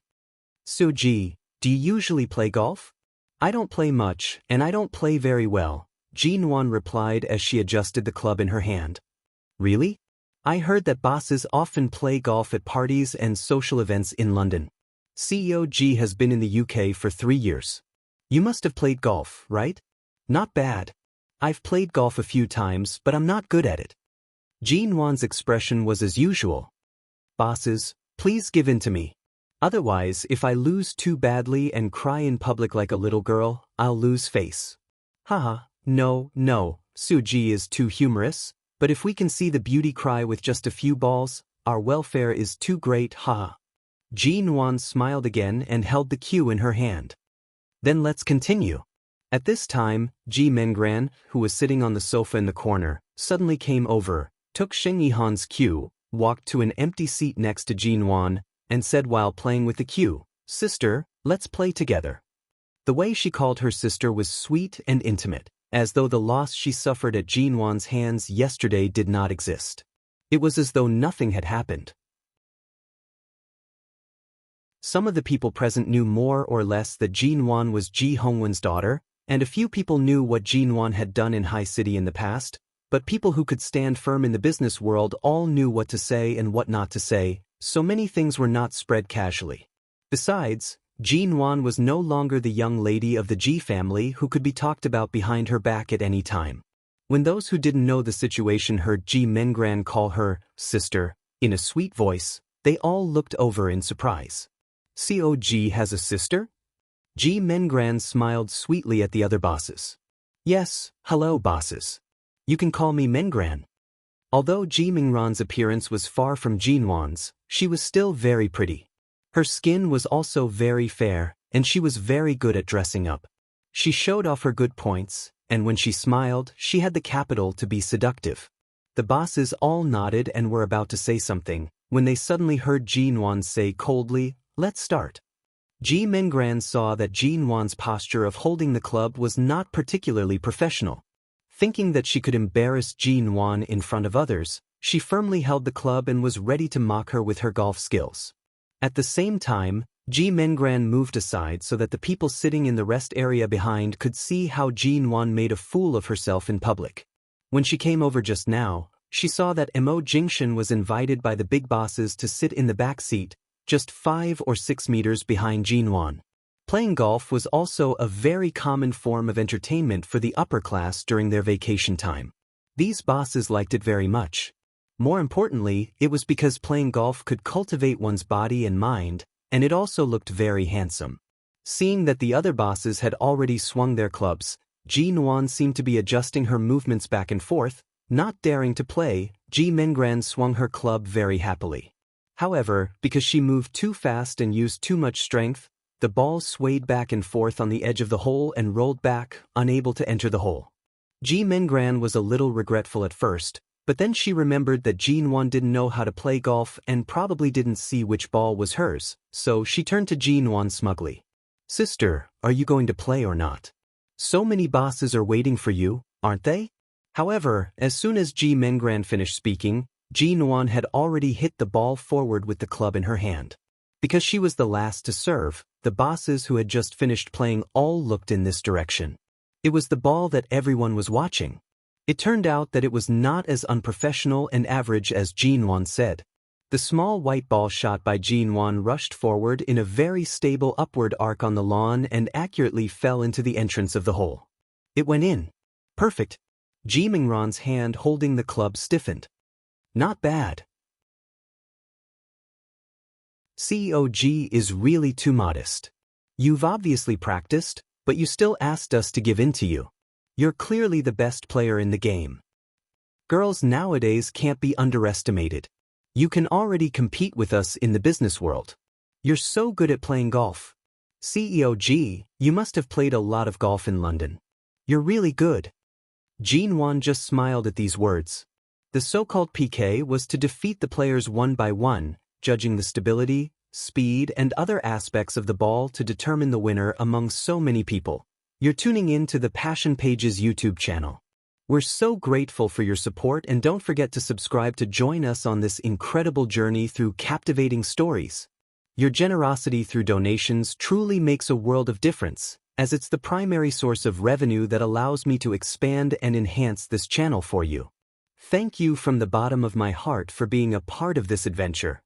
"So Ji, do you usually play golf?" "I don't play much, and I don't play very well," Jinwan replied as she adjusted the club in her hand. "Really? I heard that bosses often play golf at parties and social events in London. CEO G has been in the UK for 3 years. You must have played golf, right?" "Not bad. I've played golf a few times, but I'm not good at it." Jinwan's expression was as usual. "Bosses, please give in to me. Otherwise, if I lose too badly and cry in public like a little girl, I'll lose face." "Haha, no, Suji is too humorous, but if we can see the beauty cry with just a few balls, our welfare is too great, haha." Jinwan smiled again and held the cue in her hand. "Then let's continue." At this time, Ji Mengran, who was sitting on the sofa in the corner, suddenly came over, took Sheng Yihan's cue, walked to an empty seat next to Jinwan, and said while playing with the cue, "Sister, let's play together." The way she called her sister was sweet and intimate, as though the loss she suffered at Jinwan's hands yesterday did not exist. It was as though nothing had happened. Some of the people present knew more or less that Jinwan was Ji Hongwen's daughter, and a few people knew what Jinwan had done in High City in the past, but people who could stand firm in the business world all knew what to say and what not to say, so many things were not spread casually. Besides, Jinwan was no longer the young lady of the Ji family who could be talked about behind her back at any time. When those who didn't know the situation heard Ji Mengran call her sister in a sweet voice, they all looked over in surprise. "COG has a sister?" Ji Mengran smiled sweetly at the other bosses. "Yes, hello bosses. You can call me Mengran." Although Ji Mingran's appearance was far from Jinwan's, she was still very pretty. Her skin was also very fair, and she was very good at dressing up. She showed off her good points, and when she smiled, she had the capital to be seductive. The bosses all nodded and were about to say something, when they suddenly heard Jinwan say coldly, "Let's start." Ji Mengran saw that Jinwan's posture of holding the club was not particularly professional. Thinking that she could embarrass Jinwan in front of others, she firmly held the club and was ready to mock her with her golf skills. At the same time, Ji Mengran moved aside so that the people sitting in the rest area behind could see how Jinwan made a fool of herself in public. When she came over just now, she saw that Mo Jingshan was invited by the big bosses to sit in the back seat, just 5 or 6 meters behind Jinwan. Playing golf was also a very common form of entertainment for the upper class during their vacation time. These bosses liked it very much. More importantly, it was because playing golf could cultivate one's body and mind, and it also looked very handsome. Seeing that the other bosses had already swung their clubs, Jinwan seemed to be adjusting her movements back and forth. Not daring to play, Ji Mengran swung her club very happily. However, because she moved too fast and used too much strength, the ball swayed back and forth on the edge of the hole and rolled back, unable to enter the hole. Ji Mengran was a little regretful at first, but then she remembered that Jinwan didn't know how to play golf and probably didn't see which ball was hers, so she turned to Jinwan smugly. "Sister, are you going to play or not? So many bosses are waiting for you, aren't they?" However, as soon as Ji Mengran finished speaking, Ji-Nuan had already hit the ball forward with the club in her hand. Because she was the last to serve, the bosses who had just finished playing all looked in this direction. It was the ball that everyone was watching. It turned out that it was not as unprofessional and average as Ji-Nuan said. The small white ball shot by Ji-Nuan rushed forward in a very stable upward arc on the lawn and accurately fell into the entrance of the hole. It went in. Perfect. Ji Mingran's hand holding the club stiffened. Not bad. CEO Ji is really too modest. You've obviously practiced, but you still asked us to give in to you. You're clearly the best player in the game. Girls nowadays can't be underestimated. You can already compete with us in the business world. You're so good at playing golf. CEO Ji, you must have played a lot of golf in London. You're really good. Ji-Nuan just smiled at these words. The so-called PK was to defeat the players one by one, judging the stability, speed, and other aspects of the ball to determine the winner among so many people. You're tuning in to the Passion Pages YouTube channel. We're so grateful for your support, and don't forget to subscribe to join us on this incredible journey through captivating stories. Your generosity through donations truly makes a world of difference, as it's the primary source of revenue that allows me to expand and enhance this channel for you. Thank you from the bottom of my heart for being a part of this adventure.